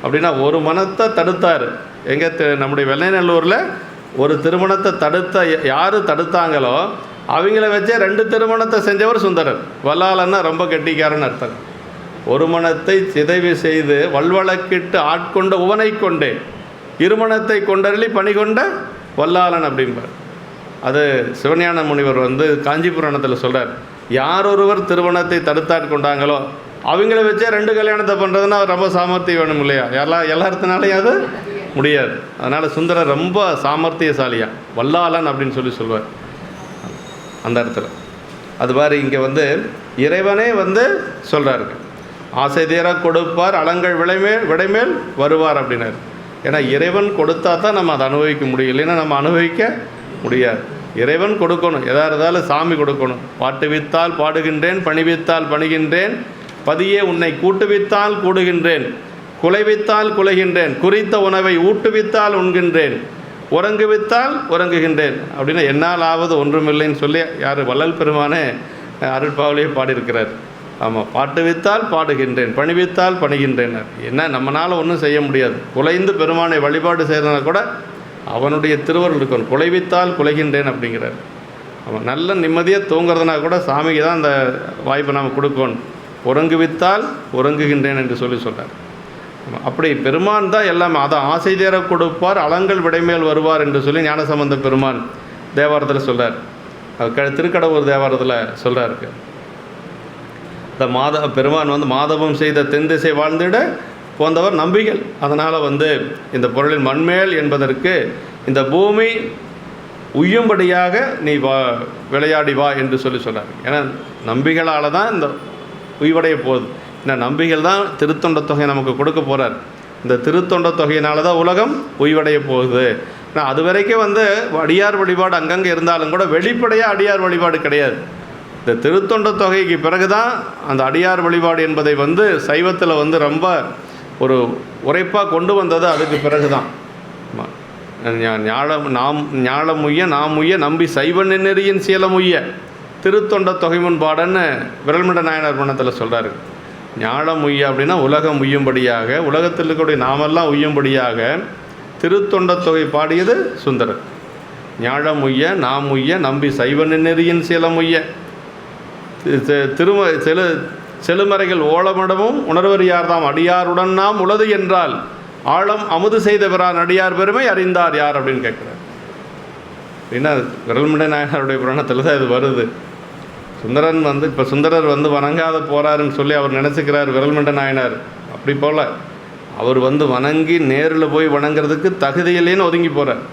அப்படின்னா ஒரு மனத்தை தடுத்தார். எங்கே? நம்முடைய வெள்ளைநல்லூரில் ஒரு திருமணத்தை யார் தடுத்தாங்களோ அவங்கள வச்சே 2 திருமணத்தை செஞ்சவர் சுந்தரர். வல்லாளன்னா ரொம்ப கெட்டிக்காரன்னு அர்த்தம். ஒரு மனத்தை சிதைவு செய்து வல்வழக்கிட்டு ஆட்கொண்ட உவனை கொண்டு இருமணத்தை கொண்டருளி பணிகொண்ட வல்லாளன் அப்படிம்பார். அது சிவஞான முனிவர் காஞ்சி புராணத்தில் சொல்கிறார். யார் ஒருவர் திருமணத்தை தடுத்தாட்கொண்டாங்களோ அவங்கள வச்சே 2 கல்யாணத்தை பண்ணுறதுன்னா ரொம்ப சாமர்த்தியம் வேணும் இல்லையா? எல்லாத்தினாலையும் அது முடியாது. அதனால் சுந்தரர் ரொம்ப சாமர்த்தியசாலியா வல்லாளன் அப்படின்னு சொல்லுவார் அந்த இடத்துல. அது மாதிரி இங்கே இறைவனே சொல்கிறாருங்க. ஆசை தீர கொடுப்பார் அலங்கள் விடைமேல் வருவார் அப்படின்னாரு. ஏன்னா இறைவன் கொடுத்தா தான் நம்ம அதை அனுபவிக்க முடியும், இல்லைன்னா நம்ம அனுபவிக்க முடியாது. இறைவன் கொடுக்கணும், எதாக இருந்தாலும் சாமி கொடுக்கணும். பாட்டுவித்தால் பாடுகின்றேன், பணிவித்தால் பணிகின்றேன், பதியே உன்னை கூட்டுவித்தால் கூடுகின்றேன், குலைவித்தால் குலைகின்றேன், குறித்த உணவை ஊட்டுவித்தால் உண்கின்றேன், உறங்குவித்தால் உறங்குகின்றேன் அப்படின்னா என்னால் ஆவது ஒன்றுமில்லைன்னு சொல்லி யார்? வள்ளல் பெருமானே அருட்பாவிலேயே பாடியிருக்கிறார். ஆமாம், பாட்டுவித்தால் பாடுகின்றேன், பணிவித்தால் பணிகின்றேன். என்ன நம்மளால் ஒன்றும் செய்ய முடியாது. குலைந்து பெருமானை வழிபாடு செய்கிறதுனா கூட அவனுடைய திருவருள் இருக்கணும். குலைவித்தால் குலைகின்றேன் அப்படிங்கிறார். ஆமாம், நல்ல நிம்மதியாக தூங்குறதுனா கூட சாமிக்கு தான் அந்த வாய்ப்பை நாம் கொடுக்கணும். உறங்குவித்தால் உறங்குகின்றேன் என்று சொல்கிறார். அப்படி பெருமான் தான் எல்லாமே. அதை ஆசை தேர கொடுப்பார் அலங்கள் விடைமேல் வருவார் என்று சொல்லி ஞானசம்பந்த பெருமான் தேவாரத்தில் சொல்கிறார். திருக்கடவுர் தேவாரத்தில் சொல்கிறாருக்கு. இந்த பெருமான் மாதவம் செய்த தென் திசை வாழ்ந்திட போந்தவர் நம்பிகள். அதனால் இந்த பொருளின் மண்மேல் என்பதற்கு இந்த பூமி உய்யும்படியாக நீ விளையாடி வா என்று சொல்கிறார். ஏன்னா நம்பிகளால் தான் இந்த உய்வடைய போகுது. ஏன்னா நம்பிகள் தான் திருத்தொண்ட தொகை நமக்கு கொடுக்க போகிறார். இந்த திருத்தொண்ட தொகையினால தான் உலகம் உய்வடைய போகுது. ஆனால் அது வரைக்கும் அடியார் வழிபாடு அங்கங்கே இருந்தாலும் கூட வெளிப்படையாக அடியார் வழிபாடு கிடையாது. இந்த திருத்தொண்ட தொகைக்கு பிறகு தான் அந்த அடியார் வழிபாடு என்பதை சைவத்தில் ரொம்ப ஒரு உரைப்பாக கொண்டு வந்தது. அதுக்கு பிறகு தான் ஞாழமுய்ய நாமுய்ய நம்பி சைவ நெறியின் சீலமுய்ய திருத்தொண்ட தொகை முன்பாடன்னு விரல்மண்ட நாயனார் மன்னத்தில் சொல்கிறாரு. ஞாழமுய்ய அப்படின்னா உலகம் உய்யும்படியாக, உலகத்தில் இருக்கக்கூடிய நாமெல்லாம் உய்யும்படியாக திருத்தொண்ட தொகை பாடியது சுந்தரர். ஞாழமுய்ய நாமுய்ய நம்பி சைவ நெறியின் சீலமுய்ய செழுமறைகள் ஓலமிடமும் உணர்வர் யார்தாம் அடியாருடன் நாம் உளது என்றால் ஆழம் அமுது செய்த பிறான் அடியார் பெருமை அறிந்தார் யார் அப்படின்னு கேட்குறார். அப்படின்னா விரல்மண்ட நாயனாருடைய புராணத்தில் தான் இது வருது. சுந்தரன் இப்போ சுந்தரர் வணங்காத போகிறாருன்னு சொல்லி அவர் நினச்சிக்கிறார் விரல்மண்ட நாயனார். அப்படி போல் அவர் வணங்கி நேரில் போய் வணங்குறதுக்கு தகுதியிலேன்னு ஒதுங்கி போகிறார்.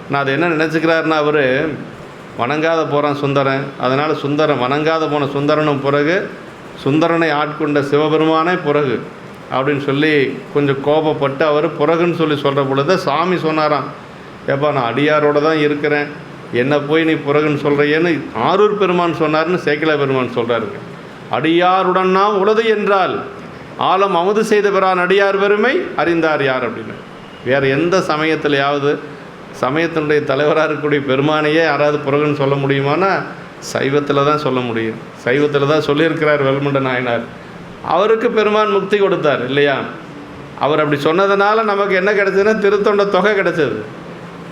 நான் அது என்ன நினச்சிக்கிறாருன்னா, அவர் வணங்காத போகிறான் சுந்தரன், அதனால் சுந்தரன் வணங்காத போன சுந்தரனும் பிறகு சுந்தரனை ஆட்கொண்ட சிவபெருமானே பிறகு அப்படின்னு சொல்லி கொஞ்சம் கோபப்பட்டு அவர் பிறகுன்னு சொல்லி சொல்கிற பொழுது சாமி சொன்னாராம், ஏப்பா நான் அடியாரோடு தான் இருக்கிறேன், என்னை போய் நீ பிறகுன்னு சொல்கிறையேன்னு ஆரூர் பெருமான் சொன்னார்னு சேக்கிழ பெருமான் சொல்கிறாருங்க. அடியாருடன் நாம் உளது என்றால் ஆழம் அமுது செய்த பிறான் அடியார் பெருமை அறிந்தார் யார் அப்படின்னு. வேறு எந்த சமயத்திலையாவது சமயத்தினுடைய தலைவராக இருக்கக்கூடிய பெருமானையே யாராவது பிறகுன்னு சொல்ல முடியுமானா சைவத்தில் தான் சொல்ல முடியும். சைவத்தில் தான் சொல்லியிருக்கிறார் விரல்மண்ட நாயனார். அவருக்கு பெருமான் முக்தி கொடுத்தார் இல்லையா? அவர் அப்படி சொன்னதுனால நமக்கு என்ன கிடைச்சதுன்னா திருத்தொண்ட தொகை கிடைச்சது.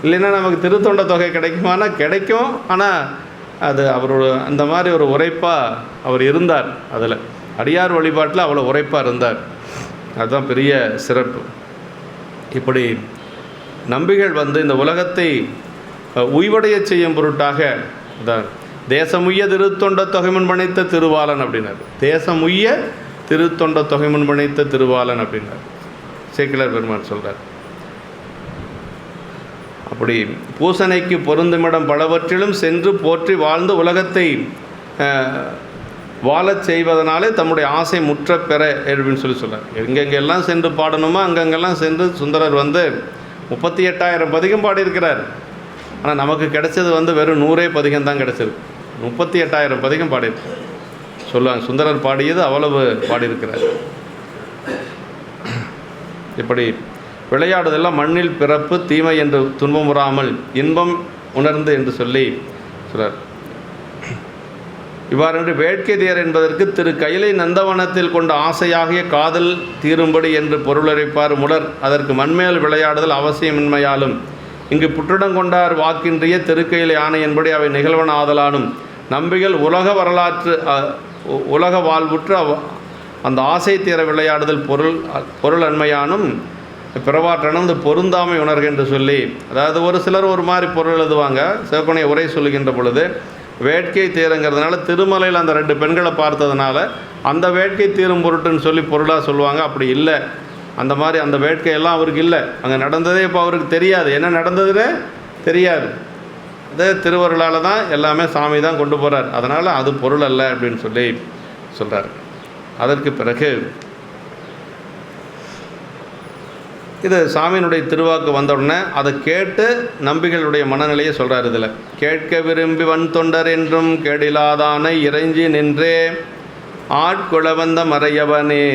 இல்லைன்னா நமக்கு திருத்தொண்ட தொகை கிடைக்குமானா கிடைக்கும். ஆனால் அது அவரோட அந்த மாதிரி ஒரு உரைப்பாக அவர் இருந்தார். அதில் அடியார் வழிபாட்டில் அவ்வளோ உரைப்பாக இருந்தார். அதுதான் பெரிய சிறப்பு. இப்படி நம்பிகள் இந்த உலகத்தை உய்வடைய செய்யும் பொருட்டாக தான் தேசமுய்ய திருத்தொண்ட தொகைமன் பணித்த திருவாளன் அப்படின்னார். தேசமுய்ய திருத்தொண்ட தொகை முன்பணித்த திருவாளன் அப்படின்னார் சேக்கிழார் பெருமான் சொல்கிறார். அப்படி பூசனைக்கு பொருந்துமிடம் பலவற்றிலும் சென்று போற்றி வாழ்ந்து உலகத்தை வாழச் செய்வதனாலே தம்முடைய ஆசை முற்ற பெற அப்படின்னு சொல்கிறார். எங்கெங்கெல்லாம் சென்று பாடணுமோ அங்கங்கெல்லாம் சென்று சுந்தரர் 38,000 பதிகம் பாடியிருக்கிறார். ஆனால் நமக்கு கிடைச்சது வெறும் 100 பதிகம் தான் கிடைச்சது. 38,000 பதிகம் பாடியிருக்கார். சொல்லுவாங்க சுந்தரர் பாடியது அவ்வளவு பாடியிருக்கிறார். இப்படி விளையாடுதெல்லாம் மண்ணில் பிறப்பு தீமை என்று துன்பமுறாமல் இன்பம் உணர்ந்து என்று சொல்லி சொல்கிறார். இவ்வாறு வேட்கை தேர் என்பதற்கு திரு கைலை நந்தவனத்தில் கொண்ட ஆசையாகிய காதல் தீரும்படி என்று பொருளரைப்பார் முலர். அதற்கு மண்மேல் விளையாடுதல் அவசியமின்மையாலும் இங்கு புற்றிடம் கொண்டார் வாக்கின்றிய திருக்கையிலை ஆணை என்படி அவை நிகழ்வன ஆதலானும் நம்பிகள் உலக வாழ்வுற்று அந்த ஆசை தீர விளையாடுதல் பொருள் அண்மையானும் பிறவாற்றனும் இந்த பொருந்தாமை உணர்க என்று சொல்லி, அதாவது ஒரு சிலர் ஒரு மாதிரி பொருள் எழுதுவாங்க. சிவக்கோணை உரை சொல்லுகின்ற பொழுது வேட்கை தீருங்கிறதுனால திருமலையில் அந்த 2 பெண்களை பார்த்ததுனால அந்த வேட்கை தீரும் பொருட்டுன்னு சொல்லி பொருளாக சொல்லுவாங்க. அப்படி இல்லை, அந்த மாதிரி அந்த வேட்கையெல்லாம் அவருக்கு இல்லை. அங்கே நடந்ததே இப்போ அவருக்கு தெரியாது, என்ன நடந்ததுன்னு தெரியாது. அதே திருவருளால் தான் எல்லாமே சாமி தான் கொண்டு போகிறார். அதனால் அது பொருள் அல்ல அப்படின்னு சொல்லி சொல்கிறார். அதற்கு பிறகு இது சாமியினுடைய திருவாக்கு வந்தவுடனே அதை கேட்டு நம்பிகளுடைய மனநிலையை சொல்கிறார். இதில் கேட்க விரும்பி வன் தொண்டர் என்றும் கேடிலாதானை இறைஞ்சி நின்றே ஆட்கொள வந்த மறையவனே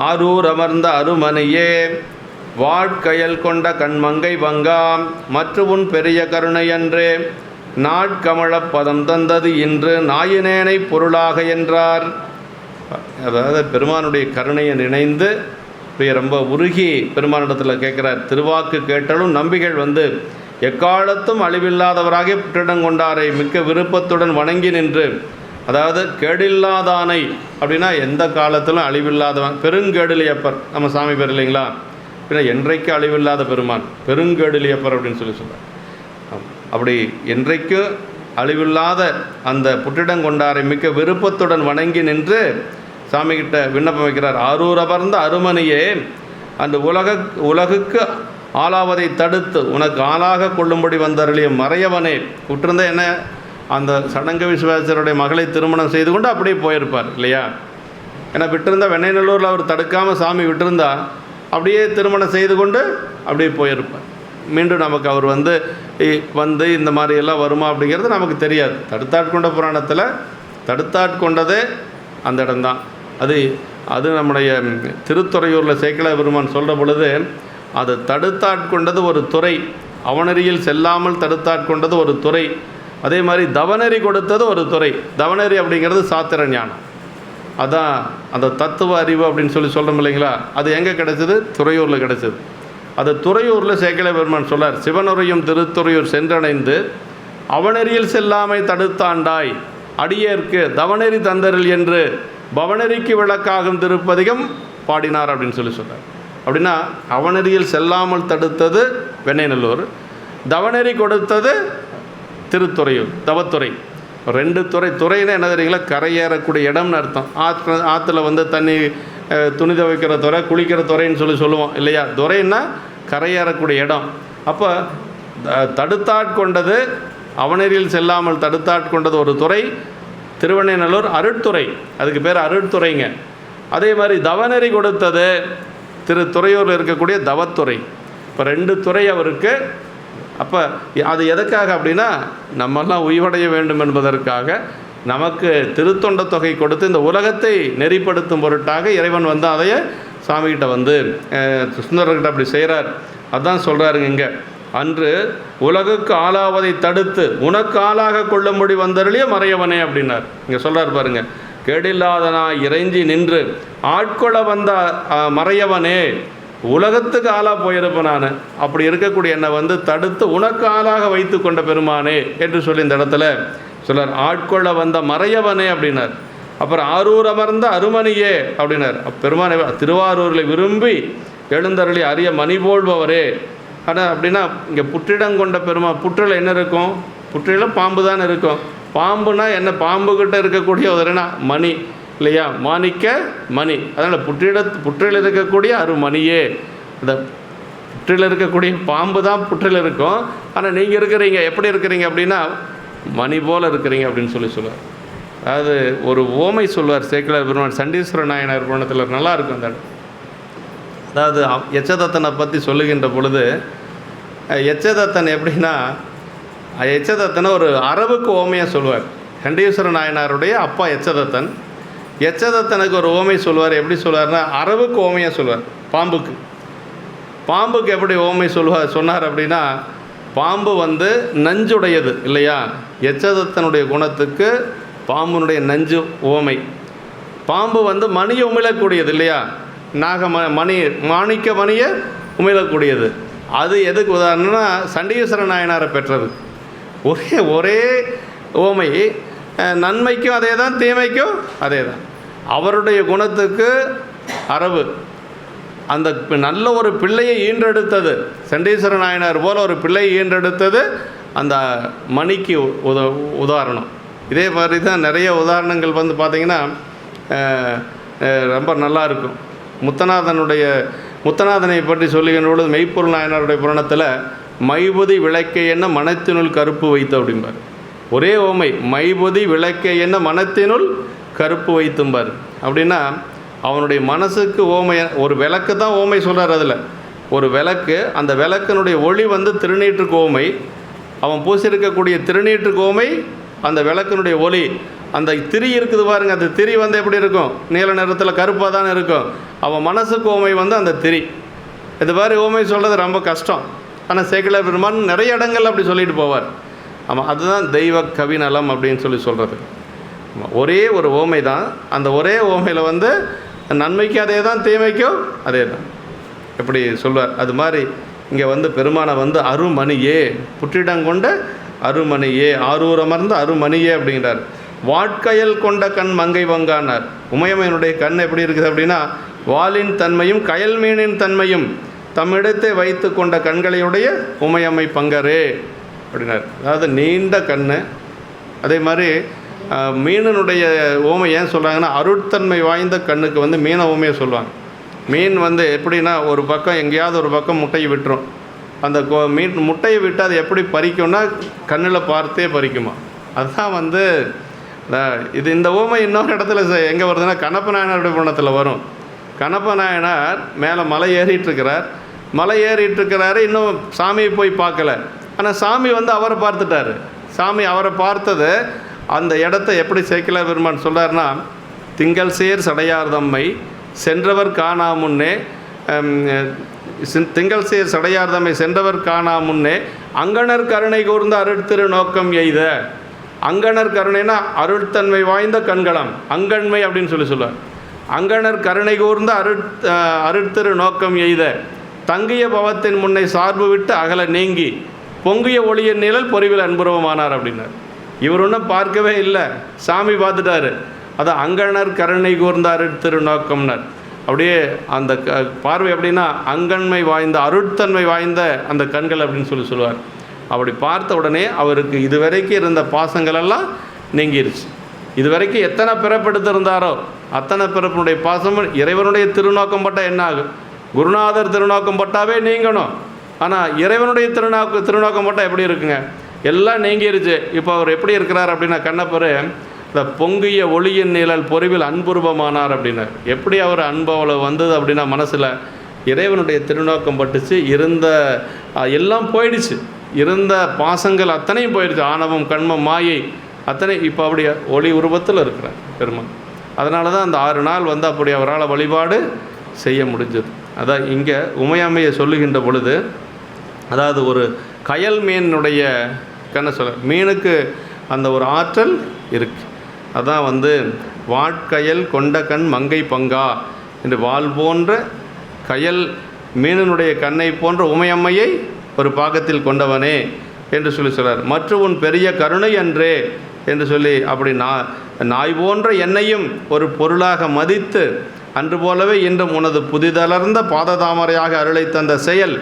ஆரூர் அமர்ந்த அருமனையே வாட்கயல் கொண்ட கண்மங்கை வங்காம் மற்ற உன் பெரிய கருணை அன்றே நாட்கமழப் பதம் தந்தது இன்று நாயினேனை பொருளாக என்றார். அதாவது பெருமானுடைய கருணையை நினைந்து ரொம்ப உருகி பெருமானிடத்தில் கேட்குறார். திருவாக்கு கேட்டாலும் நம்பிகள் எக்காலத்தும் அழிவில்லாதவராக புற்றிடம் கொண்டாரை மிக்க விருப்பத்துடன் வணங்கி நின்று, அதாவது கேடில்லாதானை அப்படின்னா எந்த காலத்திலும் அழிவில்லாதவன் பெருங்கேடிலியப்பர். நம்ம சாமி பேர் இல்லைங்களா, அப்படின்னா என்றைக்கு அழிவில்லாத பெருமான் பெருங்கேடிலியப்பர் அப்படின்னு சொல்லி சொல்கிறார். அப்படி என்றைக்கு அழிவில்லாத அந்த புற்றிடம் கொண்டாரை மிக்க விருப்பத்துடன் வணங்கி நின்று சாமிகிட்ட விண்ணப்பம் வைக்கிறார். ஆரூர் அமர்ந்த அருமனையே அந்த உலகுக்கு ஆளாவதை தடுத்து உனக்கு ஆளாக கொள்ளும்படி வந்தருளிய மறையவனே. விட்டிருந்த என்ன, அந்த சடங்கு விஸ்வாசருடைய மகளை திருமணம் செய்து கொண்டு அப்படியே போயிருப்பார் இல்லையா. ஏன்னா விட்டிருந்தா வெண்ணைநல்லூரில் அவர் தடுக்காமல் சாமி விட்டிருந்தா அப்படியே திருமணம் செய்து கொண்டு அப்படியே போயிருப்பார். மீண்டும் நமக்கு அவர் இந்த மாதிரியெல்லாம் வருமா அப்படிங்கிறது நமக்கு தெரியாது. தடுத்தாட்கொண்ட புராணத்தில் தடுத்தாட்கொண்டதே அந்த இடம்தான். அது நம்முடைய திருத்துறையூரில் சேக்கிழார் பெருமான் சொல்கிற பொழுது அது தடுத்தாட்கொண்டது ஒரு துறை, அவனறியில் செல்லாமல் தடுத்தாட்கொண்டது ஒரு துறை. அதே மாதிரி தவநெறி கொடுத்தது ஒரு துறை. தவநெறி அப்படிங்கிறது சாத்திர ஞானம், அதான் அந்த தத்துவ அறிவு அப்படின்னு சொல்கிறோம் இல்லைங்களா. அது எங்கே கிடைச்சது? துறையூரில் கிடைச்சது. அது துறையூரில் சேக்கிழார் பெருமான் சொல்லார். சிவனுரையும் திருத்துறையூர் சென்றடைந்து அவனறியில் செல்லாமை தடுத்தாண்டாய் அடியேற்கு தவநெறி தந்தரில் என்று பவனெறிக்கு விளக்காகும் திருப்பதிகம் பாடினார் அப்படின்னு சொல்கிறார். அப்படின்னா அவனறியில் செல்லாமல் தடுத்தது வெண்ணைநல்லூர், தவநெறி கொடுத்தது திருத்துறையூர் தவத்துறை. 2 துறை. துறைன்னா என்ன தெரியுங்களா, கரையேறக்கூடிய இடம்னு அர்த்தம். ஆற்றுல தண்ணி துணி துவைக்கிற துறை, குளிக்கிற துறைன்னு சொல்லுவோம் இல்லையா. துறைன்னா கரையேறக்கூடிய இடம். அப்போ தடுத்தாட்கொண்டது அவனறியில் செல்லாமல் தடுத்தாட்கொண்டது ஒரு துறை திருவெண்ணைநல்லூர் அருட்துறை, அதுக்கு பேர் அருட்துறைங்க. அதே மாதிரி தவநெறி கொடுத்தது துறையூரில் இருக்கக்கூடிய தவத்துறை. இப்போ 2 துறை அவருக்கு. அப்போ அது எதுக்காக அப்படின்னா நம்மெல்லாம் உய்வடைய வேண்டும் என்பதற்காக நமக்கு திருத்தொண்ட தொகை கொடுத்து இந்த உலகத்தை நெறிப்படுத்தும் பொருட்டாக இறைவன் அதைய சாமிகிட்ட சுந்தரர்கிட்ட அப்படி செய்கிறார். அதுதான் சொல்கிறாருங்க இங்கே. அன்று உலகுக்கு ஆளாவதை தடுத்து உனக்கு ஆளாக கொள்ளும்படி வந்தருளிய மறையவனே அப்படின்னார். இங்கே சொல்கிறார் பாருங்க. கேடில்லாதனா இறைஞ்சி நின்று ஆட்கொள்ள வந்த மறையவனே, உலகத்துக்கு ஆளாக போயிருப்பேன் நான், அப்படி இருக்கக்கூடிய என்னை தடுத்து உனக்கு ஆளாக வைத்து கொண்ட பெருமானே என்று சொல்லி இந்த இடத்துல சொல்கிறார். ஆட்கொள்ள வந்த மறையவனே அப்படின்னார். அப்புறம் ஆரூர் அமர்ந்த அருமனையே அப்படின்னார். பெருமானை திருவாரூரில் விரும்பி எழுந்தருளி அரிய மணி போல்பவரே. ஆனால் அப்படின்னா இங்கே புற்றிடம் கொண்ட புற்றில் என்ன இருக்கும்? புற்றிலும் பாம்பு தான் இருக்கும். பாம்புனா என்ன? பாம்புக்கிட்ட இருக்கக்கூடிய ஒரு மணி இல்லையா, மாணிக்க மணி. அதனால் புற்றில் இருக்கக்கூடிய அருமணியே, அந்த புற்றில் இருக்கக்கூடிய பாம்பு தான் புற்றில் இருக்கும், ஆனால் நீங்கள் இருக்கிறீங்க எப்படி இருக்கிறீங்க அப்படின்னா மணி போல் இருக்கிறீங்க அப்படின்னு சொல்லுவார். அதாவது ஒரு ஓமை சொல்வார் சேக்கிழார் பெருமான் சண்டீஸ்வர நாயனார் புராணத்தில், நல்லா இருக்கும் அந்த இடம். அதாவது எச்சதத்தனை பற்றி சொல்லுகின்ற பொழுது, எச்சதத்தன் எப்படின்னா, எச்சதத்தனை ஒரு அரபுக்கு ஓமையாக சொல்வார். சண்டீஸ்வர நாயனாருடைய அப்பா எச்சதத்தன். எச்சதத்தனுக்கு ஒரு ஓமை சொல்வார். எப்படி சொல்வார்னா அரபுக்கு ஓமையாக சொல்வார். பாம்புக்கு எப்படி ஓமை சொன்னார் அப்படின்னா, பாம்பு வந்து நஞ்சுடையது இல்லையா, எச்சதத்தனுடைய குணத்துக்கு பாம்புனுடைய நஞ்சு ஓமை. பாம்பு வந்து மணியை உமிழக்கூடியது இல்லையா, மணி மாணிக்க மணியை உமிழக்கூடியது. அது எதுக்கு உதாரணம்னா சண்டீஸ்வர நாயனாரை பெற்றது. ஒரே ஓமை, நன்மைக்கும் அதே தான், தீமைக்கும் அதே தான். அவருடைய குணத்துக்கு அரபு அந்த நல்ல ஒரு பிள்ளையை ஈன்றெடுத்தது, சண்டீஸ்வர நாயனார் போல் ஒரு பிள்ளையை ஈன்றெடுத்தது அந்த மணிக்கு உதாரணம். இதே மாதிரி தான் நிறைய உதாரணங்கள் வந்து பார்த்திங்கன்னா ரொம்ப நல்லா இருக்கும். முத்தநாதனை பற்றி சொல்லுகின்ற பொழுது மெய்ப்பொருள் நாயனாருடைய புராணத்தில் மைபொதி விளக்கை என்ன மனத்தினுள் கருப்பு வைத்து அப்படிம்பார். ஒரே ஓமை, மைபொதி விளக்கை என்ன மனத்தினுள் கருப்பு வைத்தும்பார். அப்படின்னா அவனுடைய மனசுக்கு ஓமை, ஒரு விளக்கு தான் ஓமை சொல்கிறார். அதில் ஒரு விளக்கு, அந்த விளக்கினுடைய ஒளி வந்து திருநீற்றுக்கு ஓமை, அவன் பூசியிருக்கக்கூடிய திருநீற்றுக்கு ஓமை அந்த விளக்கினுடைய ஒளி. அந்த திரி இருக்குது பாருங்கள், அந்த திரி வந்து எப்படி இருக்கும், நீல நிறத்தில் கருப்பாக தானே இருக்கும். அவன் மனசுக்கு ஓமை வந்து அந்த திரி. இது மாதிரி ஓமை சொல்கிறது ரொம்ப கஷ்டம். ஆனால் சேக்கிழார் பெருமான் நிறைய இடங்கள் அப்படி சொல்லிட்டு போவார். ஆமாம், அதுதான் தெய்வ கவிநலம் அப்படின்னு சொல்கிறது. ஒரே ஒரு ஓமை தான், அந்த ஒரே ஓமையில் வந்து நன்மைக்கு அதே தான், தீமைக்கும் அதே தான் எப்படி சொல்வார். அது மாதிரி இங்கே வந்து பெருமானை வந்து அருமணியே, புற்றிடங்கொண்ட அருமணியே, ஆரூர் அமர்ந்த அருமணியே அப்படிங்கிறார். வாட்கயல் கொண்ட கண் மங்கை வங்கானார். உமையம்மையினுடைய கண் எப்படி இருக்குது அப்படின்னா, வாலின் தன்மையும் கயல் மீனின் தன்மையும் தம்மிடத்தை வைத்து கொண்ட கண்களையுடைய உமையம்மை பங்கரே அப்படின்னார். அதாவது நீண்ட கண். அதே மாதிரி மீனனுடைய ஓமை ஏன் சொல்கிறாங்கன்னா, அருட்தன்மை வாய்ந்த கண்ணுக்கு வந்து மீன ஓமையை சொல்லுவாங்க. மீன் வந்து எப்படின்னா, ஒரு பக்கம் எங்கேயாவது ஒரு பக்கம் முட்டையை விட்டுரும். அந்த மீன் முட்டையை விட்டு அது எப்படி பறிக்கும்னா கண்ணில் பார்த்தே பறிக்குமா. அதுதான் வந்து இது. இந்த ஓமை இன்னொரு இடத்துல எங்கே வருதுன்னா, கண்ணப்ப நாயனாருடைய புராணத்தில் வரும். கண்ணப்ப நாயனார் மேலே மலை ஏறிட்டுருக்கிறாரு, இன்னும் சாமியை போய் பார்க்கல. ஆனால் சாமி வந்து அவரை பார்த்துட்டாரு. சாமி அவரை பார்த்தது அந்த இடத்த எப்படி சேக்கிழார் பெருமான் சொல்கிறார்னா, திங்கள் சேர் சடையார் தம்மை சென்றவர் காணா முன்னே, திங்கள் சேர் சடையார் தம்மை சென்றவர் காணா முன்னே அங்கணர் கருணை கூர்ந்த அருட்திரு நோக்கம் எய்த. அங்கணர் கருணைனா அருட்தன்மை வாய்ந்த கண்களாம், அங்கண்மை அப்படின்னு சொல்லுவார். அங்கணர் கருணை கூர்ந்த அருட்திரு நோக்கம் எய்த தங்கிய பவத்தின் முன்னை சார்பு விட்டு அகல நீங்கி பொங்கிய ஒளியின் நிழல் பொறிவில் அன்புருவமானார் அப்படின்னார். இவர் ஒன்றும் பார்க்கவே இல்லை, சாமி பார்த்துட்டாரு. அதான் அங்கணர் கருணை கூர்ந்த அருட்திரு நோக்கம்னார். அப்படியே அந்த பார்வை எப்படின்னா, அங்கண்மை வாய்ந்த அருட்தன்மை வாய்ந்த அந்த கண்கள் அப்படின்னு சொல்லுவார். அப்படி பார்த்த உடனே அவருக்கு இதுவரைக்கும் இருந்த பாசங்களெல்லாம் நீங்கிருச்சு. இதுவரைக்கும் எத்தனை பிறப்பெடுத்திருந்தாரோ அத்தனை பிறப்பினுடைய பாசமும் இறைவனுடைய திருநோக்கம் பட்டால் என்ன ஆகும்? குருநாதர் திருநோக்கம் பட்டாவே நீங்கணும். ஆனால் இறைவனுடைய திருநோக்கம் பட்டால் எப்படி இருக்குங்க? எல்லாம் நீங்கிருச்சு. இப்போ அவர் எப்படி இருக்கிறார் அப்படின்னா, கண்ணப்பர் இந்த பொங்கிய ஒளியின் நிழல் பொறிவில் அன்புருபமானார் அப்படின்னார். எப்படி அவர் அன்பு வந்தது அப்படின்னா, மனசில் இறைவனுடைய திருநோக்கம் பட்டுச்சு. இருந்த எல்லாம் போயிடுச்சு, இருந்த பாசங்கள் அத்தனையும் போயிடுச்சு, ஆணவம் கண்மம் மாயை அத்தனை. இப்போ அப்படி ஒளி உருவத்தில் இருக்கிறார் பெருமான். அதனால தான் அந்த 6 நாள் வந்து அப்படி அவரால் வழிபாடு செய்ய முடிஞ்சது. அதான் இங்கே உமையம்மையை சொல்லுகின்ற பொழுது, அதாவது ஒரு கயல் மீனுடைய மீனுக்கு அந்த ஒரு ஆற்றல் இருக்குது. அதான் வந்து வாட்கயல் கொண்ட கண் மங்கை பங்கா என்று வால் போன்ற கயல் மீனினுடைய கண்ணை போன்ற உமையம்மையை ஒரு பாகத்தில் கொண்டவனே என்று சொல்கிறார். மற்ற உன் பெரிய கருணை அன்றே என்று சொல்லி அப்படி நாய் போன்ற என்னையும் ஒரு பொருளாக மதித்து அன்று போலவே இன்றும் உனது புதிதளர்ந்த பாததாமரையாக அருளை தந்த செயல்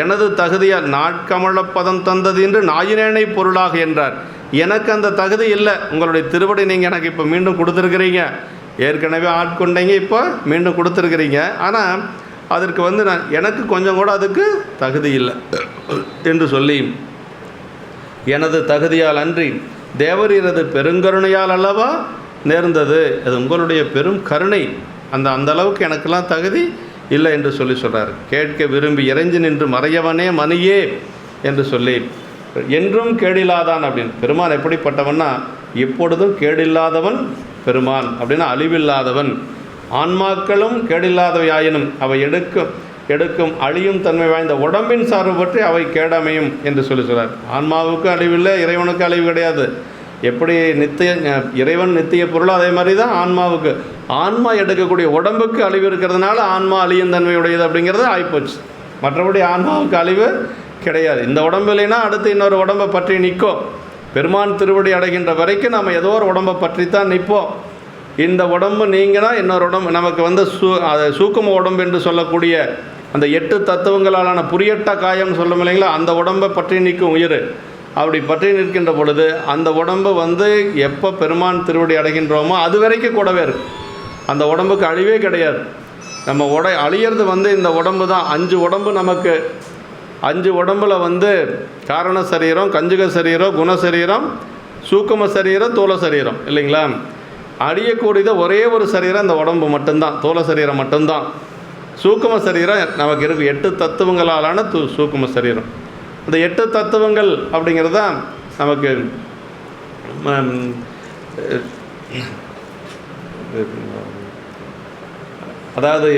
எனது தகுதியால் நாட்கமலப்பதம் தந்தது என்று நாயினேனை பொருளாக என்றார். எனக்கு அந்த தகுதி இல்லை, உங்களுடைய திருவடி நீங்கள் எனக்கு இப்போ மீண்டும் கொடுத்துருக்கிறீங்க, ஏற்கனவே ஆட்கொண்டீங்க, இப்போ மீண்டும் கொடுத்துருக்கிறீங்க. ஆனால் அதற்கு வந்து எனக்கு கொஞ்சம் கூட அதுக்கு தகுதி இல்லை என்று சொல்லி, எனது தகுதியால் அன்றி தேவரீரது பெருங்கருணையால் அல்லவா நேர்ந்தது, அது உங்களுடைய பெரும் கருணை, அந்த அளவுக்கு எனக்கெல்லாம் தகுதி இல்லை என்று சொல்கிறார். கேட்க விரும்பி இறைஞ்சி நின்று மறையவனே மணியே என்று சொல்லி, என்றும் கேடில்லாதான் அப்படின்னு. பெருமான் எப்படிப்பட்டவன்னா எப்பொழுதும் கேடில்லாதவன் பெருமான் அப்படின்னா அழிவில்லாதவன். ஆன்மாக்களும் கேடில்லாதவையாயினும் அவை எடுக்கும் அழியும் தன்மை வாய்ந்த உடம்பின் சார்பு பற்றி அவை கேடமையும் என்று சொல்கிறார். ஆன்மாவுக்கு அழிவில்லை, இறைவனுக்கு அழிவு கிடையாது. எப்படி இறைவன் நித்திய பொருளோ அதே மாதிரி தான் ஆன்மாவுக்கு. ஆன்மா எடுக்கக்கூடிய உடம்புக்கு அழிவு இருக்கிறதுனால ஆன்மா அழியும் தன்மையுடையது அப்படிங்கிறது ஆகிப்போச்சு. மற்றபடி ஆன்மாவுக்கு அழிவு கிடையாது. இந்த உடம்பு இல்லைன்னா அடுத்து இன்னொரு உடம்பை பற்றி நிற்கும். பெருமான் திருவடி அடைகின்ற வரைக்கும் நம்ம ஏதோ ஒரு உடம்பை பற்றி தான் நிற்போம். இந்த உடம்பு நீங்கினா இன்னொரு உடம்பு நமக்கு வந்து சூக்கும உடம்பு என்று சொல்லக்கூடிய அந்த 8 தத்துவங்களாலான புரியட்ட காயம்னு சொல்லும் இல்லைங்களா, அந்த உடம்பை பற்றி நிற்கும் உயிர். அப்படி பற்றி நிற்கின்ற பொழுது அந்த உடம்பு வந்து எப்போ பெருமான் திருவடி அடைகின்றோமோ அது வரைக்கும் கூடவே இருக்கும். அந்த உடம்புக்கு அழிவே கிடையாது. நம்ம அழியிறது வந்து இந்த உடம்பு தான். 5 உடம்பு நமக்கு. 5 உடம்பில் வந்து காரண சரீரம், கஞ்சுக சரீரம், குணசரீரம், சூக்கும சரீரம், தோல சரீரம் இல்லைங்களா. அழியக்கூடியது ஒரே ஒரு சரீரம் இந்த உடம்பு மட்டும்தான், தோல சரீரம் மட்டும்தான். சூக்கும சரீரம் நமக்கு இருக்குது. 8 தத்துவங்களாலான சூக்கும சரீரம். இந்த 8 தத்துவங்கள் அப்படிங்கிறது தான் நமக்கு அதாவது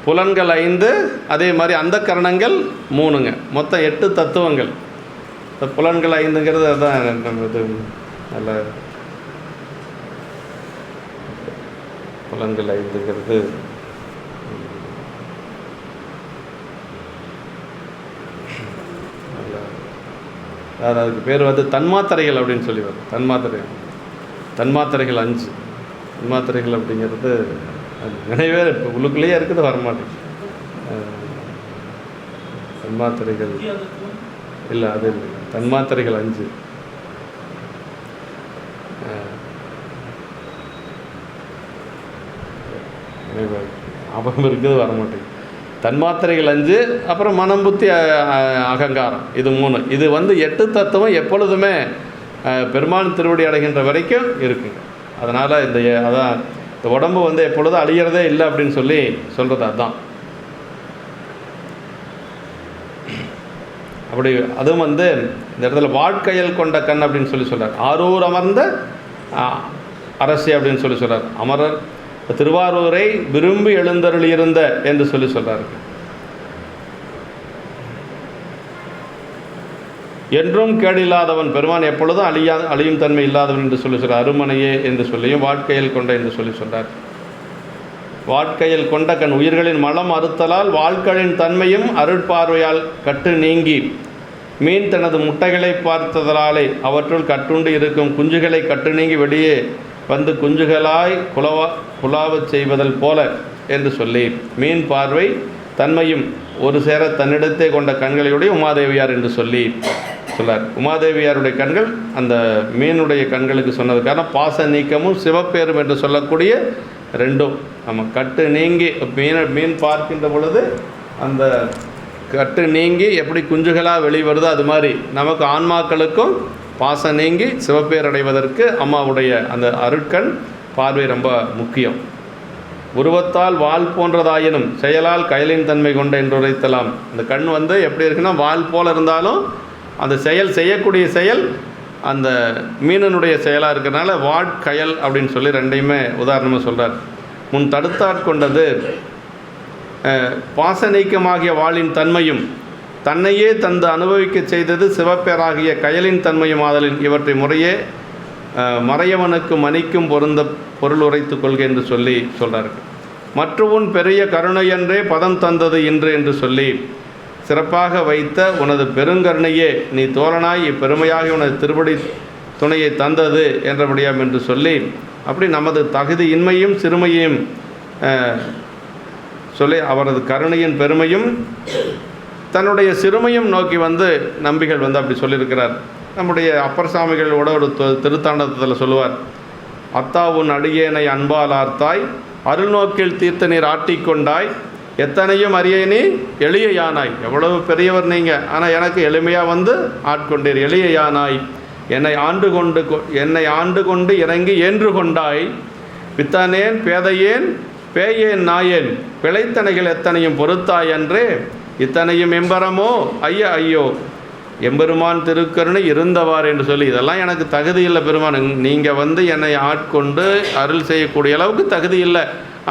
புலன்கள் 5, அதே மாதிரி அந்த கரணங்கள் 3ங்க. மொத்தம் 8 தத்துவங்கள். இந்த புலன்கள் 5ங்கிறது அதுதான் நம்ம இது நல்ல புலன்கள் 5ங்கிறது அதாவது அதுக்கு பேர் வந்து தன்மாத்திரைகள் அப்படின்னு சொல்லி வரும். தன்மாத்திரைகள் 5 தன்மாத்திரைகள் அப்படிங்கிறது நினைவே இப்போ உள்ளுக்குள்ளேயே இருக்குது, வரமாட்டேங்குது. தன்மாத்திரைகள் இல்லை, அது இல்லை. தன்மாத்திரைகள் 5 ஞாபகம் இருக்குது, வரமாட்டேங்குது. தன்மாத்திரைகள் 5, அப்புறம் மனம், புத்தி, அகங்காரம், இது 3. இது வந்து 8 தத்துவம் எப்பொழுதுமே பெருமான் திருவடி அடைகின்ற வரைக்கும் இருக்குங்க. அதனால் அதான் இந்த உடம்பு வந்து எப்பொழுதும் அழிகிறதே இல்லை அப்படின்னு சொல்லி சொல்கிறது அதுதான். அப்படி அதுவும் வந்து இந்த இடத்துல வாழ்க்கையில் கொண்ட கண் அப்படின்னு சொல்லி சொல்கிறார். ஆரூர் அமர்ந்த அரசி அப்படின்னு சொல்லி சொல்கிறார். அமரர் திருவாரூரை விரும்பி எழுந்தருளியிருந்த என்று சொல்லி சொல்கிறார்கள். என்றும் கேடில்லாதவன் பெருமான் எப்பொழுதும் அழியும் தன்மை இல்லாதவன் என்று சொல்லி சொல்கிறார். அருமனையே என்று சொல்லியும் வாழ்க்கையில் கொண்ட என்று சொல்லி சொல்கிறார். வாழ்க்கையில் கொண்ட கண் உயிர்களின் மலம் அறுத்தலால் வாழ்க்கையின் தன்மையும் அருட்பார்வையால் கட்டு நீங்கி மீன் தனது முட்டைகளை பார்த்ததலாலே அவற்றுள் கட்டுண்டு இருக்கும் குஞ்சுகளை கட்டு நீங்கி வெளியே வந்து குஞ்சுகளாய் குலாவச் செய்வதல் போல என்று சொல்லி மீன் பார்வை தன்மையும் ஒரு சேர தன்னிடத்தே கொண்ட கண்களையுடைய உமாதேவியார் என்று சொல்லி சொல்லார். உமாதேவியாருடைய கண்கள் அந்த மீனுடைய கண்களுக்கு சொன்னதுக்கான பாச நீக்கமும் சிவப்பேரும் என்று சொல்லக்கூடிய 2ம் நம்ம கட்டு நீங்கி மீன் பார்க்கின்ற பொழுது அந்த கட்டு நீங்கி எப்படி குஞ்சுகளாக வெளிவருதோ அது மாதிரி நமக்கு ஆன்மாக்களுக்கும் பாசம் நீங்கி சிவப்பேர் அடைவதற்கு அம்மாவுடைய அந்த அருட்கண் பார்வை ரொம்ப முக்கியம். உருவத்தால் வால் போன்றதாயினும் செயலால் கயலின் தன்மை கொண்ட என்று உரைத்தலாம். அந்த கண் வந்து எப்படி இருக்குன்னா வால் போல் இருந்தாலும் அந்த செய்யக்கூடிய செயல் அந்த மீனனுடைய செயலாக இருக்கிறதுனால வாட்கயல் அப்படின்னு சொல்லி 2யுமே உதாரணமாக சொல்கிறார். முன் தடுத்தாட்கொண்டது பாச நீக்கமாகிய வாளின் தன்மையும் தன்னையே தந்து அனுபவிக்க செய்தது சிவப்பேராகிய கயலின் தன்மையும் ஆதலின் இவற்றை முறையே மறையவனுக்கு மணிக்கும் பொருள் உரைத்து கொள்க என்று சொல்லி சொல்கிறார்கள். மற்றவன் பெரிய கருணையன்றே பதம் தந்தது இன்று என்று சொல்லி சிறப்பாக வைத்த உனது பெருங்கருணையே நீ தோழனாய் இப்பெருமையாகி உனது திருப்படி துணையை தந்தது என்றபடியாம் என்று சொல்லி அப்படி நமது தகுதியின்மையும் சிறுமையையும் சொல்லி அவரது கருணையின் பெருமையும் தன்னுடைய சிறுமையும் நோக்கி வந்து நம்பிகள் வந்து அப்படி சொல்லியிருக்கிறார். நம்முடைய அப்பர் சாமிகளோட ஒரு திருத்தாண்டத்தில் சொல்லுவார், அத்தா உன் அடியேனை அன்பால் ஆர்த்தாய், அருள்நோக்கில் தீர்த்த நீர் ஆட்டிக்கொண்டாய், எத்தனையும் அறியேனே எளிய யானாய். எவ்வளவு பெரியவர் நீங்கள், ஆனால் எனக்கு எளிமையாக வந்து ஆட்கொண்டீர். எளிய யானாய் என்னை ஆண்டு கொண்டு இறங்கி ஏன்று கொண்டாய், பித்தானேன் பேதையேன் பேயேன் நாயேன், பிழைத்தனைகள் எத்தனையும் பொறுத்தாய் அன்றே, இத்தனையும் எம்பரமோ ஐயா ஐயோ, எம்பெருமான் திருக்கருணை இருந்தவார் என்று சொல்லி, இதெல்லாம் எனக்கு தகுதி இல்லை பெருமான், நீங்கள் வந்து என்னை ஆட்கொண்டு அருள் செய்யக்கூடிய அளவுக்கு தகுதி இல்லை.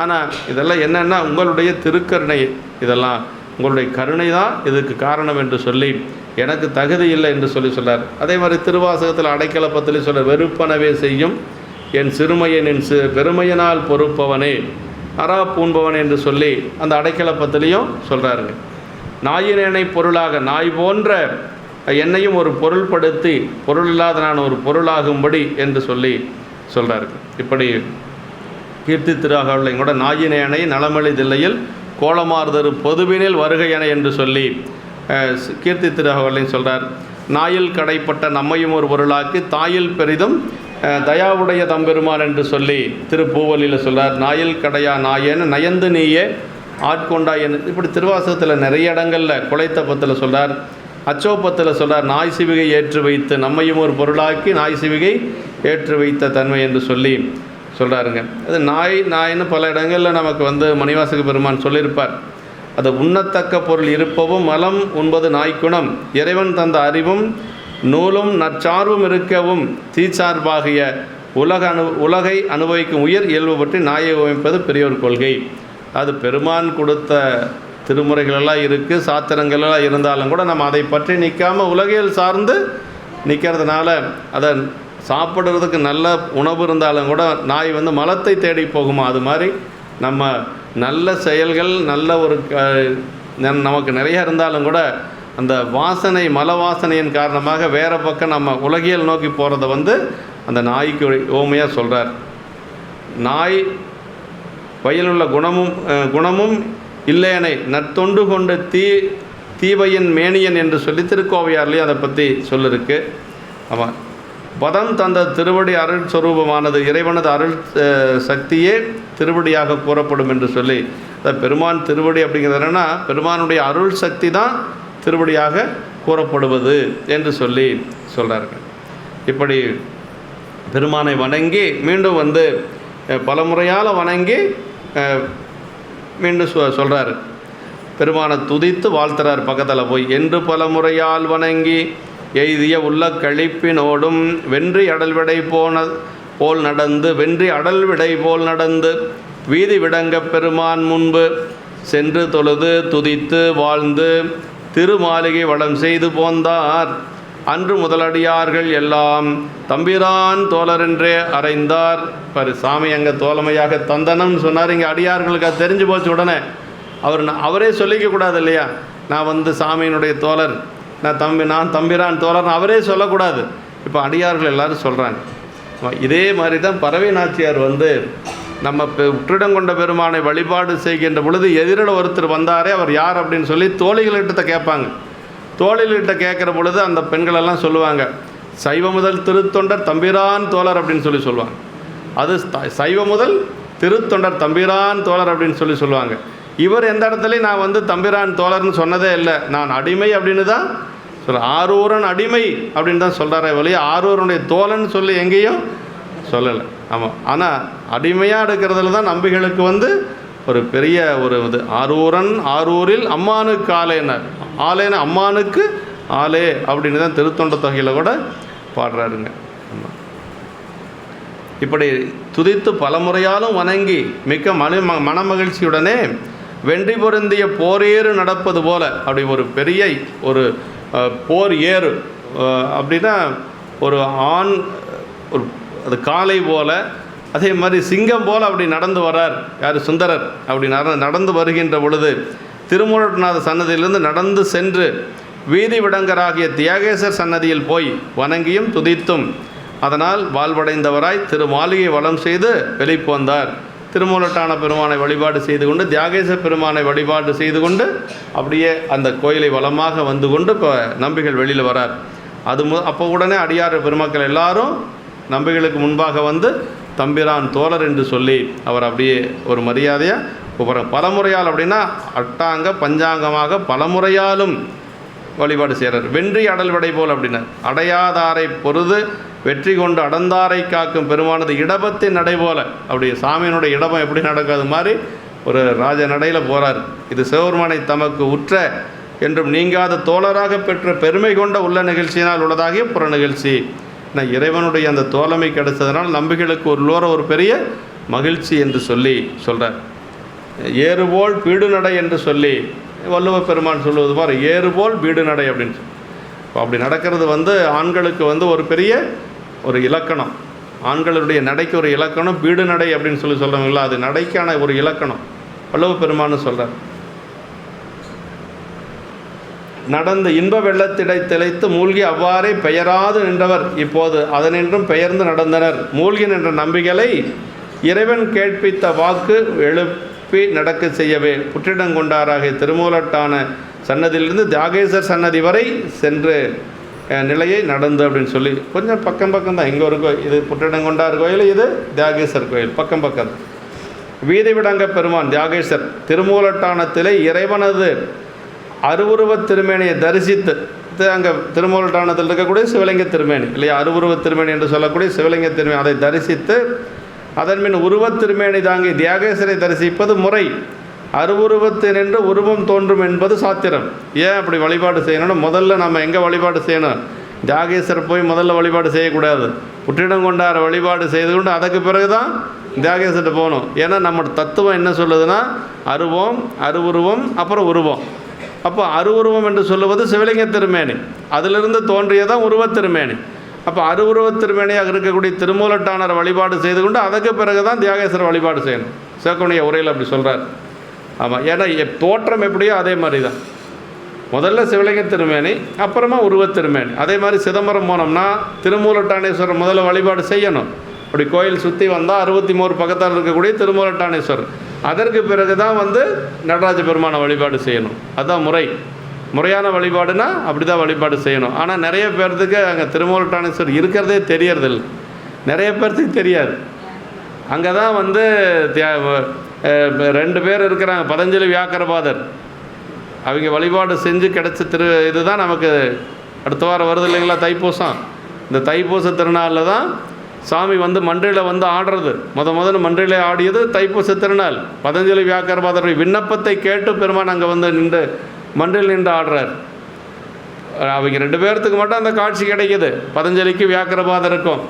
ஆனால் இதெல்லாம் என்னென்னா உங்களுடைய திருக்கருணை, இதெல்லாம் உங்களுடைய கருணை தான் இதுக்கு காரணம் என்று சொல்லி எனக்கு தகுதி இல்லை என்று சொல்கிறார். அதே மாதிரி திருவாசகத்தில் அடைக்கலப்பத்தில் சொல்ல, வெறுப்பனவே செய்யும் என் சிறுமையை நின் பெருமையினால் பொறுப்பவனே அரா பூண்பவன் என்று சொல்லி அந்த அடைக்கலப்பத்திலையும் சொல்கிறாருங்க. நாயினேனை பொருளாக, நாய் போன்ற என்னையும் ஒரு பொருள்படுத்தி பொருள் இல்லாத நான் ஒரு பொருளாகும்படி என்று சொல்லி சொல்கிறாரு. இப்படி கீர்த்தி திருவாகவலையும் கூட நாயினேனை நலமளிதில்லையில் கோலமார்தரு பொதுவினில் வருகையன என்று சொல்லி கீர்த்தி திருவாகவலையும் சொல்கிறார். நாயில் கடைப்பட்ட நம்மையும் ஒரு பொருளாக்கி தாயில் பெரிதும் தயாவுடைய தம்பெருமான் என்று சொல்லி திருப்பூவலியில் சொல்கிறார். நாயில் கடையா நாயேன்னு நயந்து நீயே ஆட்கொண்டாய் என்று. இப்படி திருவாசகத்தில் நிறைய இடங்களில் குலைத்தப்பத்தில் சொல்கிறார். அச்சோப்பத்தில் சொல்கிறார், நாய் சிவிகை ஏற்று வைத்து நம்மையும் ஒரு பொருளாக்கி நாய் சிவிகை ஏற்று வைத்த தன்மை என்று சொல்லி சொல்கிறாருங்க. அது நாய்ன்னு பல இடங்களில் நமக்கு வந்து மணிவாசக பெருமான் சொல்லியிருப்பார். அது உண்ணத்தக்க பொருள் இருப்பவும் மலம் உண்பது நாய்க்குணம், இறைவன் தந்த அறிவும் நூலும் நற்சார்பும் இருக்கவும் தீச்சார்பாகிய உலகை அனுபவிக்கும் உயிர் இயல்பு பற்றி நாயை உமைப்பது பெரியோர் கொள்கை. அது பெருமான் கொடுத்த திருமுறைகளெல்லாம் இருக்குது, சாத்திரங்களெல்லாம் இருந்தாலும் கூட நம்ம அதை பற்றி நிற்காமல் உலகியல் சார்ந்து நிற்கிறதுனால, அதை சாப்பிட்றதுக்கு நல்ல உணவு இருந்தாலும் கூட நாய் வந்து மலத்தை தேடி போகுமா, அது மாதிரி நம்ம நல்ல செயல்கள் நல்ல ஒரு நமக்கு நிறைய இருந்தாலும் கூட அந்த வாசனை மல வாசனையின் காரணமாக வேறு பக்கம் நம்ம உலகியல் நோக்கி போகிறத வந்து அந்த நாய்க்கு ஓமையாக சொல்கிறார். நாய் வயலுள்ள குணமும் இல்லையனை நற்தொண்டு கொண்டு தீவையின் மேனியன் என்று சொல்லி திருக்கோவையார்லேயும் அதை பற்றி சொல்லிருக்கு. ஆமாம், பதம் தந்த திருவடி அருள் சொரூபமானது இறைவனது அருள் சக்தியே திருவடியாக கூறப்படும் என்று சொல்லி, பெருமான் திருவடி அப்படிங்கிறது என்னென்னா பெருமானுடைய அருள் சக்தி தான் திருவடியாக கூறப்படுவது என்று சொல்லி சொல்கிறார்கள். இப்படி பெருமானை வணங்கி மீண்டும் வந்து பல முறையால் வணங்கி மீண்டும் சொல்கிறார். பெருமானை துதித்து வாழ்த்துறார் பக்கத்தில் போய், என்று பல முறையால் வணங்கி எய்திய உள்ள கழிப்பினோடும் வென்றி அடல்விடை போல் நடந்து வீதி விடங்க பெருமான் முன்பு சென்று தொழுது துதித்து வாழ்ந்து திருமாளிகை வளம் செய்து போந்தார். அன்று முதலடியார்கள் எல்லாம் தம்பிரான் தோழரென்றே அறைந்தார். சாமி அங்கே தோழமையாக தந்தனம்னு சொன்னார். இங்கே அடியார்களுக்கு அது தெரிஞ்சு போச்சு. உடனே அவரே சொல்லிக்க கூடாது இல்லையா, நான் வந்து சாமியினுடைய தோழர், நான் தம்பிரான் தோழர்னு அவரே சொல்லக்கூடாது. இப்போ அடியார்கள் எல்லாரும் சொல்கிறாங்க. இதே மாதிரி தான் பறவை நாச்சியார் வந்து நம்ம உற்றிடங்கொண்ட பெருமானை வழிபாடு செய்கின்ற பொழுது எதிரில் ஒருத்தர் வந்தாரே, அவர் யார் அப்படின்னு சொல்லி தோழிகள்கிட்ட கேட்பாங்க. தோழிகள்கிட்ட கேட்குற பொழுது அந்த பெண்களெல்லாம் சொல்லுவாங்க, சைவ முதல் திருத்தொண்டர் தம்பிரான் தோழர் அப்படின்னு சொல்லுவாங்க. அது சைவ முதல் திருத்தொண்டர் தம்பிரான் தோழர் அப்படின்னு சொல்லுவாங்க. இவர் எந்த இடத்துலையும் நான் வந்து தம்பிரான் தோழர்னு சொன்னதே இல்லை, நான் அடிமை அப்படின்னு தான் ஆரூரன் அடிமை அப்படின்னு தான் சொல்கிறாரே வழியே ஆரூரனுடைய தோழன்னு சொல்லி எங்கேயும் சொல்லலை. ஆமாம், ஆனால் அடிமையாக எடுக்கிறதுல தான் நம்பிகளுக்கு வந்து ஒரு பெரிய ஒரு இது. ஆரூரில் அம்மானுக்கு ஆலேன அம்மானுக்கு ஆலே அப்படின்னு தான் திருத்தொண்ட தொகையில் கூட பாடுறாருங்க. இப்படி துதித்து பலமுறையாலும் வணங்கி மிக்க மனமகிழ்ச்சியுடனே வென்றி பொருந்திய போரேறு நடப்பது போல, அப்படி ஒரு பெரிய ஒரு போர் ஏறு அப்படின்னா ஒரு ஆண் ஒரு அது காளை போல, அதே மாதிரி சிங்கம் போல் அப்படி நடந்து வரார் யார், சுந்தரர். அப்படி நடந்து வருகின்ற பொழுது திருமூலநாத சன்னதியிலிருந்து நடந்து சென்று வீதி விடங்கராகிய தியாகேசர் சன்னதியில் போய் வணங்கியும் துதித்தும் அதனால் வாழ்வடைந்தவராய் திருமாளிகை வளம் செய்து வெளிப்போந்தார். திருமூலட்டான பெருமானை வழிபாடு செய்து கொண்டு தியாகேச பெருமானை வழிபாடு செய்து கொண்டு அப்படியே அந்த கோயிலை வளமாக வந்து கொண்டு இப்போ நம்பிகள் வெளியில் வரார். அப்போ உடனே அடியார் பெருமக்கள் எல்லாரும் நம்பிகளுக்கு முன்பாக வந்து தம்பிரான் தோழர் என்று சொல்லி அவர் அப்படியே ஒரு மரியாதையாக கூப்பிட்றாங்க. பலமுறையால் அப்படின்னா அட்டாங்க பஞ்சாங்கமாக பலமுறையாலும் வழிபாடு செய்கிறார். வென்றி அடல் விடை போல் அப்படின்னா அடையாதாரை பொருது வெற்றி கொண்டு அடந்தாரை காக்கும் பெருமானது இடபத்தின் நடை போல், அப்படி சாமியினுடைய இடபம் எப்படி நடக்காது மாதிரி ஒரு ராஜ நடையில் போகிறார். இது சிவபெருமானை தமக்கு உற்ற என்றும் நீங்காத தோழராக பெற்ற பெருமை கொண்ட உள்ள நிகழ்ச்சியினால் உள்ளதாகிய புற நிகழ்ச்சி. நான் இறைவனுடைய அந்த தோழமை கிடைச்சதுனால் நம்பிக்கைகளுக்கு ஒரு பெரிய மகிழ்ச்சி என்று சொல்லி சொல்கிறார். ஏறுபோல் பீடு நடை என்று சொல்லி வள்ளுவ பெருமான் சொல்லுவது பாரு, ஏறுபோல் பீடு நடை அப்படின்னு சொல்லி. அப்படி நடக்கிறது ஆண்களுக்கு ஒரு பெரிய ஒரு இலக்கணம், ஆண்களுடைய நடைக்கு ஒரு இலக்கணம் பீடு நடை அப்படின்னு சொல்லி சொல்கிறவங்களா, அது நடைக்கான ஒரு இலக்கணம் வள்ளுவ பெருமான்னு சொல்கிறார். நடந்து இன்ப வெள்ளத்திடை திளைத்து மூழ்கி அவ்வாறே பெயராது நின்றவர் இப்போது அதனின்றும் பெயர்ந்து நடந்தனர். மூழ்கி நின்ற நம்பிகளை இறைவன் கேட்பித்த வாக்கு எழுப்பி நடக்க செய்யவே புற்றிடங்கொண்டாராகிய திருமூலட்டான சன்னதியிலிருந்து தியாகேசர் சன்னதி வரை சென்று நிலையை நடந்து அப்படின்னு சொல்லி கொஞ்சம் பக்கம் தான். இங்கே ஒரு இது புற்றிடங்கொண்டார் கோயில், இது தியாகேசர் கோயில், பக்கம் வீதி விடங்க பெருமான் தியாகேசர் திருமூலட்டானத்திலே இறைவனது அருவுருவத் திருமேனியை தரிசித்து, அங்கே திருமூலட்டானத்தில் இருக்கக்கூடிய சிவலிங்க திருமேனி இல்லையா, அருவுருவத் திருமேனி என்று சொல்லக்கூடிய சிவலிங்க திருமேனி, அதை தரிசித்து அதன்பின் உருவத் திருமேனி தாங்கி தியாகேசரை தரிசிப்பது முறை. அருவுருவத்தினின்று உருவம் தோன்றும் என்பது சாத்திரம். ஏன் அப்படி வழிபாடு செய்யணும்னா, முதல்ல நம்ம எங்கே வழிபாடு செய்யணும், தியாகேசர் போய் முதல்ல வழிபாடு செய்யக்கூடாது, புற்றிடம் கொண்டார வழிபாடு செய்து கொண்டு அதுக்கு பிறகு தான் தியாகேசர்கிட்ட போகணும். ஏன்னா நம்ம தத்துவம் என்ன சொல்லுதுன்னா, அருவம் அருவுருவம் அப்புறம் உருவம். அப்போ அருவுருவம் என்று சொல்லுவது சிவலிங்க திருமேனி, அதிலிருந்து தோன்றியதான் உருவத் திருமேனி. அப்போ அருவுருவத் திருமேனியாக இருக்கக்கூடிய திருமூலட்டானர் வழிபாடு செய்து கொண்டு அதுக்கு பிறகு தான் தியாகேசர் வழிபாடு செய்யணும். சேக்கோனிய உரையில் அப்படி சொல்கிறார். ஆமாம், ஏன்னா தோற்றம் எப்படியோ அதே மாதிரி தான், முதல்ல சிவலிங்க திருமேனி அப்புறமா உருவத் திருமேனி. அதே மாதிரி சிதம்பரம் போனோம்னா திருமூலட்டானேஸ்வரர் முதல்ல வழிபாடு செய்யணும். அப்படி கோயில் சுற்றி வந்தால் 63 பக்கத்தால் இருக்கக்கூடிய திருமூலட்டானேஸ்வரர், அதற்கு பிறகு தான் நடராஜ பெருமானை வழிபாடு செய்யணும். அதுதான் முறையான வழிபாடுனா அப்படி தான் வழிபாடு செய்யணும். ஆனால் நிறைய பேர்த்துக்கு அங்கே திருமூலட்டானேஸ்வரர் இருக்கிறதே தெரியறதில்லை, நிறைய பேர்த்துக்கு தெரியாது. அங்கே தான் 2 பேர் இருக்கிறாங்க, பதஞ்சலி வியாக்கரபாதர், அவங்க வழிபாடு செஞ்சு கிடைச்ச இதுதான் நமக்கு அடுத்த வாரம் வருது இல்லைங்களா, தைப்பூசம். இந்த தைப்பூச திருநாளில் தான் சாமி மன்றில் ஆடுறது, முதல்ல மன்றிலே ஆடியது தைப்பூச திருநாள். பதஞ்சலி வியாக்கரபாதருடைய விண்ணப்பத்தை கேட்டு பெருமான் அங்கே நின்று மன்றில் நின்று ஆடுறார். அவங்க 2 பேர்த்துக்கு மட்டும் அந்த காட்சி கிடைக்கிது, பதஞ்சலிக்கு வியாக்கரபாதருக்கும்.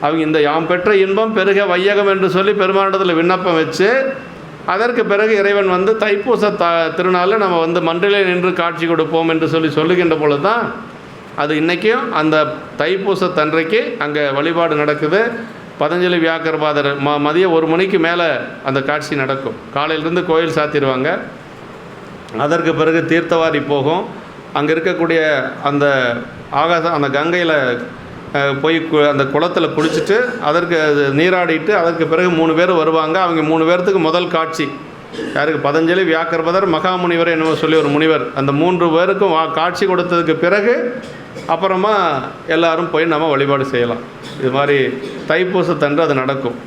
அவங்க இந்த யாம் பெற்ற இன்பம் பெருக வையகம் என்று சொல்லி பெருமானிடத்தில் விண்ணப்பம் வச்சு அதற்கு பிறகு இறைவன் தைப்பூச திருநாளில் நம்ம மன்றிலே நின்று காட்சி கொடுப்போம் என்று சொல்லுகின்ற பொழுது தான் அது இன்றைக்கும் அந்த தைப்பூசத்தன்றைக்கு அங்கே வழிபாடு நடக்குது. பதஞ்சலி வியாக்கரபாதர் மதியம் 1 மணிக்கு மேலே அந்த காட்சி நடக்கும். காலையிலேருந்து கோயில் சாத்திடுவாங்க. அதற்கு பிறகு தீர்த்தவாரி போகும். அங்கே இருக்கக்கூடிய அந்த அந்த கங்கையில் போய் அந்த குளத்தில் குளிச்சுட்டு அதற்கு நீராடிட்டு அதற்கு பிறகு 3 பேர் வருவாங்க. அவங்க 3 பேர்த்துக்கு முதல் காட்சி யாருக்கு, பதஞ்சலி வியாக்கரபாதர் மகாமுனிவர் என்னமோ சொல்லி ஒரு முனிவர், அந்த 3 பேருக்கும் காட்சி கொடுத்ததுக்கு பிறகு அப்புறமா எல்லாரும் போய் நம்ம வழிபாடு செய்யலாம். இது மாதிரி தைப்பூசத்தன்று அது நடக்கும்.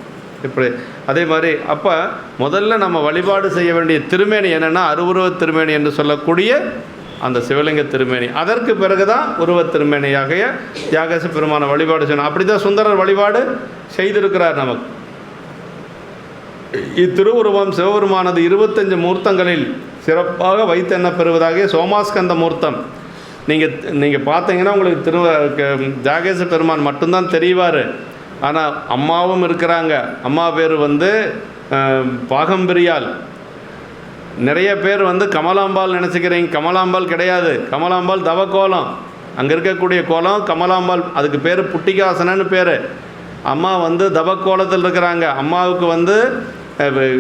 இப்படி அதே மாதிரி அப்போ முதல்ல நம்ம வழிபாடு செய்ய வேண்டிய திருமேனி என்னென்னா அருவுருவத் திருமேனி என்று சொல்லக்கூடிய அந்த சிவலிங்க திருமேனி. அதற்கு பிறகு தான் உருவத் திருமேனியாகிய தியாகேச பெருமான வழிபாடு செய்யணும். அப்படி தான் சுந்தரர் வழிபாடு செய்திருக்கிறார் நமக்கு. இத்திருவுருவம் சிவபெருமானது 25 மூர்த்தங்களில் சிறப்பாக வைத்து என்ன பெறுவதாக சோமாஸ்கந்த மூர்த்தம். நீங்கள் பார்த்தீங்கன்னா உங்களுக்கு தியாகேச பெருமான் மட்டும்தான் தெரிவார். ஆனால் அம்மாவும் இருக்கிறாங்க. அம்மா பேர் பாகம்பிரியால். நிறைய பேர் கமலாம்பாள் நினச்சிக்கிறீங்க, கமலாம்பாள் கிடையாது. கமலாம்பாள் தவக்கோலம், அங்கே இருக்கக்கூடிய கோலம் கமலாம்பாள், அதுக்கு பேர் புட்டிகாசனன்னு பேர். அம்மா தவக்கோலத்தில் இருக்கிறாங்க. அம்மாவுக்கு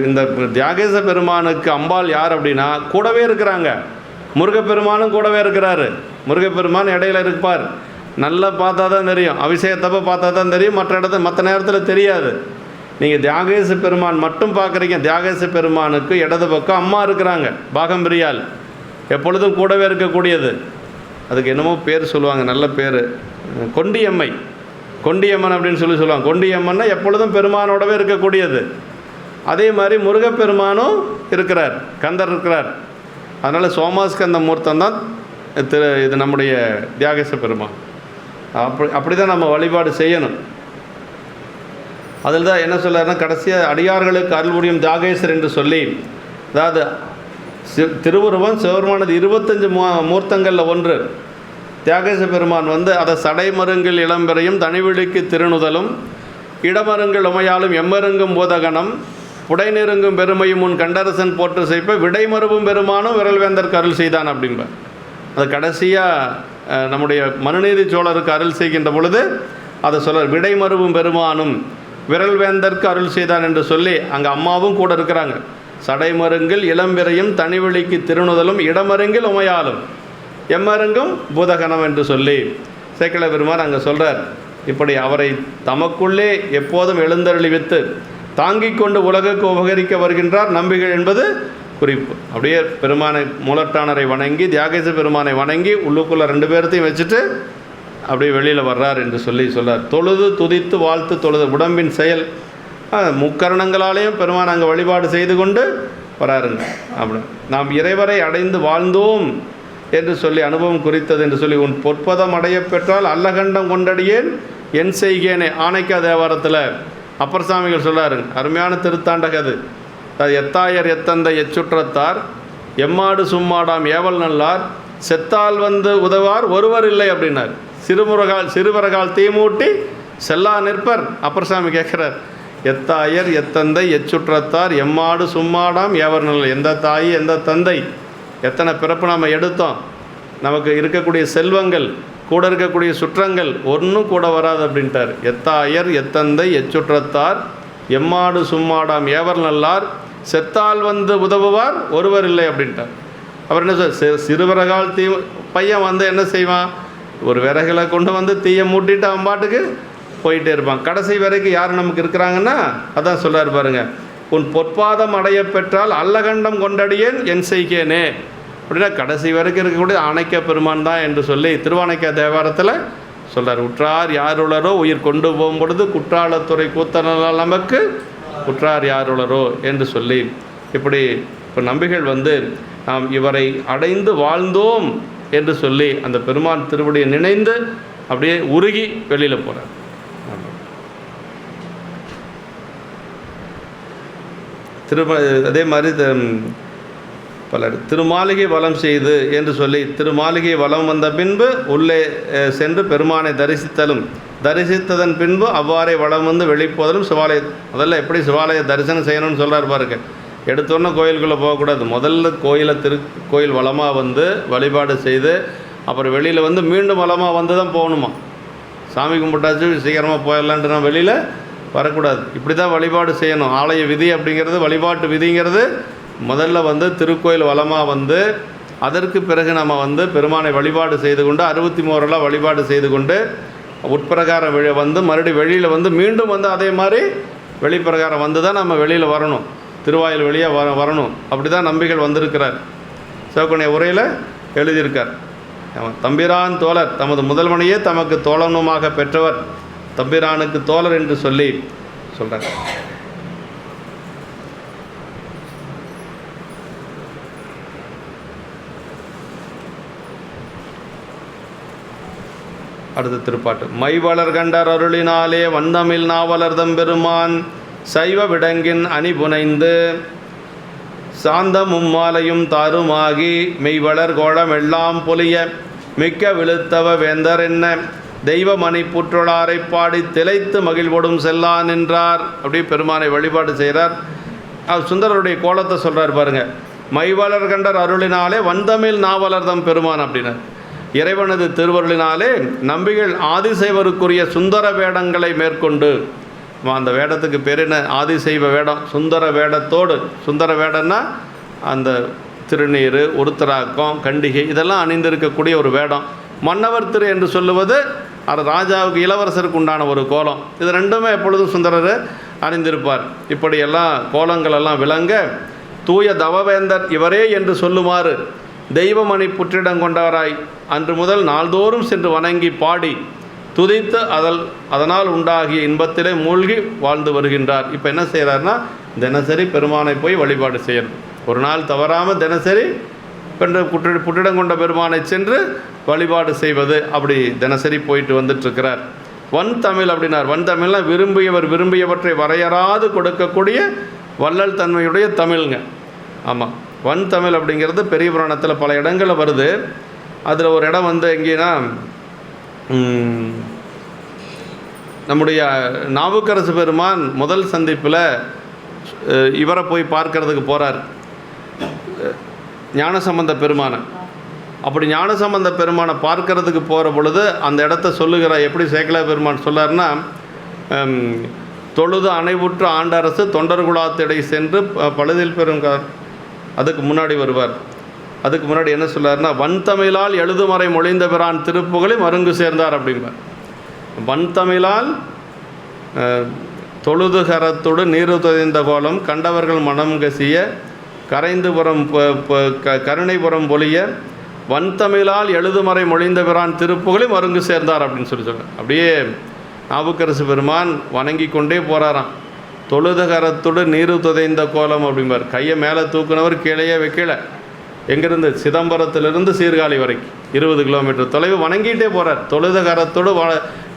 இந்த தியாகேச பெருமானுக்கு அம்பாள் யார் அப்படின்னா கூடவே இருக்கிறாங்க. முருகப்பெருமானும் கூடவே இருக்கிறாரு. முருகப்பெருமான் இடையில இருப்பார். நல்லா பார்த்தா தான் தெரியும், அபிஷேகத்தப்போ பார்த்தா தான் தெரியும், மற்ற நேரத்தில் தெரியாது. நீங்கள் தியாகேச பெருமான் மட்டும் பார்க்குறீங்க. தியாகேச பெருமானுக்கு இடது பக்கம் அம்மா இருக்கிறாங்க, பாகம்பிரியால், எப்பொழுதும் கூடவே இருக்கக்கூடியது. அதுக்கு என்னமோ பேர் சொல்லுவாங்க, நல்ல பேர், கொண்டியம்மை. கொண்டியம்மன் அப்படின்னு சொல்லுவாங்க. கொண்டியம்மன்னா எப்பொழுதும் பெருமானோடவே இருக்கக்கூடியது. அதே மாதிரி முருகப்பெருமானும் இருக்கிறார், கந்தர் இருக்கிறார். அதனால் சோமாஸ்கந்த மூர்த்தம் தான் இது நம்முடைய தியாகேச பெருமான். அப்படி தான் நம்ம வழிபாடு செய்யணும். அதில் தான் என்ன சொல்கிறாருன்னா, கடைசியாக அடியார்களுக்கு அருள் புரியும் தியாகேசர் என்று சொல்லி, அதாவது திருவுருவம் சிவபெருமானது 25 மூர்த்தங்களில் ஒன்று. தியாகேச பெருமான் அதை சடைமருங்கில் இளம்பெறையும் தனிவிழிக்கு திருநுதலும் இடமருங்கள் உமையாலும் எம்மருங்கும் பூதகணம் புடைநெருங்கும் பெருமையும் உன் கண்டரசன் போற்று செய்ப்ப விடைமருவும் பெருமானும் விரல்வேந்தற்கு அருள் செய்தான் அப்படின்ப. அது கடைசியாக நம்முடைய மனுநீதி சோழருக்கு அருள் செய்கின்ற பொழுது அதை சொல்ல, விடைமருவும் பெருமானும் விரல்வேந்தற்கு அருள் செய்தான் என்று சொல்லி அங்கே அம்மாவும் கூட இருக்கிறாங்க. சடைமருங்கில் இளம்பிறையும் தனிவெளிக்கு திருநுதலும் இடமருங்கில் உமையாலும் எம்மருங்கும் பூதகணம் என்று சொல்லி சேக்கிழ பெருமான் அங்கே சொல்கிறார். இப்படி அவரை தமக்குள்ளே எப்போதும் எழுந்தருளிவித்து தாங்கிக் கொண்டு உலகுக்கு உபகரிக்க வருகின்றார் நம்பிகள் என்பது குறிப்பு. அப்படியே பெருமானை மூலட்டானரை வணங்கி தியாகேச பெருமானை வணங்கி உள்ளுக்குள்ளே 2 பேர்த்தையும் வச்சுட்டு அப்படியே வெளியில் வர்றார் என்று சொல்கிறார். தொழுது துதித்து வாழ்த்து தொழுது உடம்பின் செயல் முக்கரணங்களாலேயும் பெருமான் அங்கே வழிபாடு செய்து கொண்டு வராருங்க. அப்படி நாம் இறைவரை அடைந்து வாழ்ந்தோம் என்று சொல்லி அனுபவம் குறித்தது என்று சொல்லி, உன் பொற்பதம் அடைய பெற்றால் அல்லகண்டம் கொண்டடியேன் என் செய்கேனே ஆனைக்கா தேவாரத்தில் அப்பர் சாமிகள் சொல்கிறாருங்க. அருமையான திருத்தாண்டக அது. எத்தாயர் எத்தந்த எச்சுற்றத்தார் எம்மாடு சும்மாடாம் ஏவல் நல்லார் செத்தால் உதவார் ஒருவர் இல்லை அப்படின்னார். சிறுவரகால் தீமூட்டி செல்லா நிற்பர். அப்பர் சாமி கேட்குறார், எத்தாயர் எத்தந்தை எச்சுற்றத்தார் எம்மாடு சும்மாடாம் ஏவர் நல்ல. எந்த தாய் எந்த தந்தை, எத்தனை பிறப்பு நம்ம எடுத்தோம், நமக்கு இருக்கக்கூடிய செல்வங்கள் கூட இருக்கக்கூடிய சுற்றங்கள் ஒன்றும் கூட வராது அப்படின்ட்டார். எத்தாயர் எத்தந்தை எச்சுற்றத்தார் எம்மாடு சும்மாடாம் ஏவர் நல்லார் செத்தால் உதவுவார் ஒருவர் இல்லை அப்படின்ட்டார். அவர் என்ன சொல், சிறுவரகால் பையன் என்ன செய்வான், ஒரு விறகுல கொண்டு தீயை மூட்டிட்டு அவன் பாட்டுக்கு போயிட்டே இருப்பான். கடைசி வரைக்கும் யார் நமக்கு இருக்கிறாங்கன்னா அதான் சொல்கிறார் பாருங்க, உன் பொற்பாதம் அடைய பெற்றால் அல்லகண்டம் கொண்டடியேன் என் செய்கேனே அப்படின்னா கடைசி வரைக்கும் இருக்கக்கூடிய ஆனைக்க பெருமான் தான் என்று சொல்லி திருவானைக்கா தேவாரத்தில் சொல்கிறார். உற்றார் யாருளரோ உயிர் கொண்டு போகும் பொழுது குற்றாலத்துறை கூத்தனால் நமக்கு உற்றார் யாருளரோ என்று சொல்லி இப்படி இப்போ நம்பிகள் நாம் இவரை அடைந்து வாழ்ந்தோம் என்று சொல்லி அந்த பெருமான் திருவடியை நினைந்து அப்படியே உருகி வெளியில் போகிறார். அதே மாதிரி பலர் திருமாளிகை வலம் செய்து என்று சொல்லி திருமாளிகை வலம் வந்த பின்பு உள்ளே சென்று பெருமானை தரிசித்ததன் பின்பு அவ்வாறே வலம் வெளிப்போதலும் சிவாலய முதல்ல எப்படி சிவாலய தரிசனம் செய்யணும்னு சொல்கிறார் பாருங்க. எடுத்தோன்னே கோயிலுக்குள்ளே போகக்கூடாது. முதல்ல கோயில் வளமாக வழிபாடு செய்து அப்புறம் வெளியில் மீண்டும் வளமாக தான் போகணுமா. சாமி கும்பிட்டாச்சு சீக்கிரமாக போயிடலான்ட்டு நான் வெளியில் வரக்கூடாது. இப்படி தான் வழிபாடு செய்யணும். ஆலய விதி அப்படிங்கிறது, வழிபாட்டு விதிங்கிறது முதல்ல திருக்கோயில் வளமாக அதற்கு பிறகு நம்ம பெருமானை வழிபாடு செய்து கொண்டு 63 வழிபாடு செய்து கொண்டு உட்பிரகாரம் மறுபடியும் வெளியில் மீண்டும் அதே மாதிரி வெளிப்பிரகாரம் தான் நம்ம வெளியில் வரணும். திருவாயில் வெளியாக வரணும். அப்படி தான் நம்பிகள் வந்திருக்கிறார். சிவகுணைய உரையில் எழுதியிருக்கார். தம்பிரான் தோழர் தமது முதல்வனையே தமக்கு தோழனுமாக பெற்றவர் தம்பிரானுக்கு தோழர் என்று சொல்லி சொல்கிறார். அடுத்த திருப்பாட்டு. மைவளர் கண்டர் அருளினாலே வந்தமிழ் நாவலர்தம் பெருமான் சைவ விடங்கின் அணி புனைந்து சாந்தமும் மாலையும் தாருமாகி மெய்வளர் கோலம் எல்லாம் பொலிய மிக்க விழுத்தவ வேந்தர் என்ன தெய்வமணி புற்றொழாரை பாடி திளைத்து மகிழ்வோடும் செல்லா நின்றார். அப்படியே பெருமானை வழிபாடு செய்கிறார். சுந்தரருடைய கோலத்தை சொல்கிறார் பாருங்க. மைவளர் கண்டர் அருளினாலே வந்தமிழ் நாவலர்தம் பெருமான் அப்படின்னார். இறைவனது திருவருளினாலே நம்பிகள் ஆதிசைவருக்குரிய சுந்தர வேடங்களை மேற்கொண்டு, அந்த வேடத்துக்கு பேர் என்ன, ஆதிசைவ வேடம். சுந்தர வேடத்தோடு, சுந்தர வேடம்னா அந்த திருநீர் உருத்தராக்கம் கண்டிகை இதெல்லாம் அணிந்திருக்கக்கூடிய ஒரு வேடம். மன்னவர் திரு என்று சொல்லுவது அது ராஜாவுக்கு இளவரசருக்கு உண்டான ஒரு கோலம். இது ரெண்டுமே எப்பொழுதும் சுந்தரர் அணிந்திருப்பார். இப்படியெல்லாம் கோலங்களெல்லாம் விளங்க தூய தவவேந்தர் இவரே என்று சொல்லுமாறு தெய்வமணி புற்றிடம் கொண்டவராய் அன்று முதல் நாள்தோறும் சென்று வணங்கி பாடி துதித்து அதனால் உண்டாகிய இன்பத்திலே மூழ்கி வாழ்ந்து வருகின்றார். இப்போ என்ன செய்கிறாருன்னா, தினசரி பெருமானை போய் வழிபாடு செய்யணும். ஒரு நாள் தவறாமல் தினசரி புற்றிடம் கொண்ட பெருமானை சென்று வழிபாடு செய்வது, அப்படி தினசரி போயிட்டு வந்துட்டுருக்கிறார். வன் தமிழ் அப்படின்னார். வன் தமிழ்னால் விரும்பியவற்றை வரையறாது கொடுக்கக்கூடிய வள்ளல் தன்மையுடைய தமிழ்ங்க. ஆமாம், வன் தமிழ் அப்படிங்கிறது பெரிய புராணத்தில் பல இடங்களில் வருது. அதில் ஒரு இடம் வந்து எங்கேன்னா, நம்முடைய நாவுக்கரசு பெருமான் முதல் சந்திப்பில் இவரை போய் பார்க்கறதுக்கு போகிறார், ஞானசம்பந்த பெருமானை. அப்படி ஞானசம்பந்த பெருமானை பார்க்கறதுக்கு போகிற பொழுது அந்த இடத்த சொல்லுகிறார். எப்படி சேக்கலா பெருமான் சொல்லார்னா, தொழுது அணைவுற்று ஆண்டரசு தொண்டர்குலாத்திடை சென்று பழுதில் பெருங்கார். அதுக்கு முன்னாடி வருவார். அதுக்கு முன்னாடி என்ன சொல்லார்னா, வன் தமிழால் எழுதுமறை மொழிந்த பிரான் திருப்புகழை மருங்கு சேர்ந்தார் அப்படிம்பார். வன் தமிழால் தொழுதுகரத்தோடு நீரு தொதைந்த கோலம் கண்டவர்கள் மனம் கசிய கரைந்துபுறம் கருணைபுறம் பொலிய வன் தமிழால் எழுதுமறை மொழிந்த பிரான் திருப்புகழை மருங்கு சேர்ந்தார் அப்படின்னு சொல்கிறார். அப்படியே நாவுக்கரசு பெருமான் வணங்கி கொண்டே போகிறாராம். தொழுதுகரத்தோடு நீரு துதைந்த கோலம் அப்படிம்பார். கையை மேலே தூக்குனவர் கீழேயே வைக்கல. எங்கேருந்து? சிதம்பரத்திலிருந்து சீர்காழி வரைக்கும் 20 கிலோமீட்டர் தொலைவு வணங்கிட்டே போகிறார். தொழுதுகரத்தோடு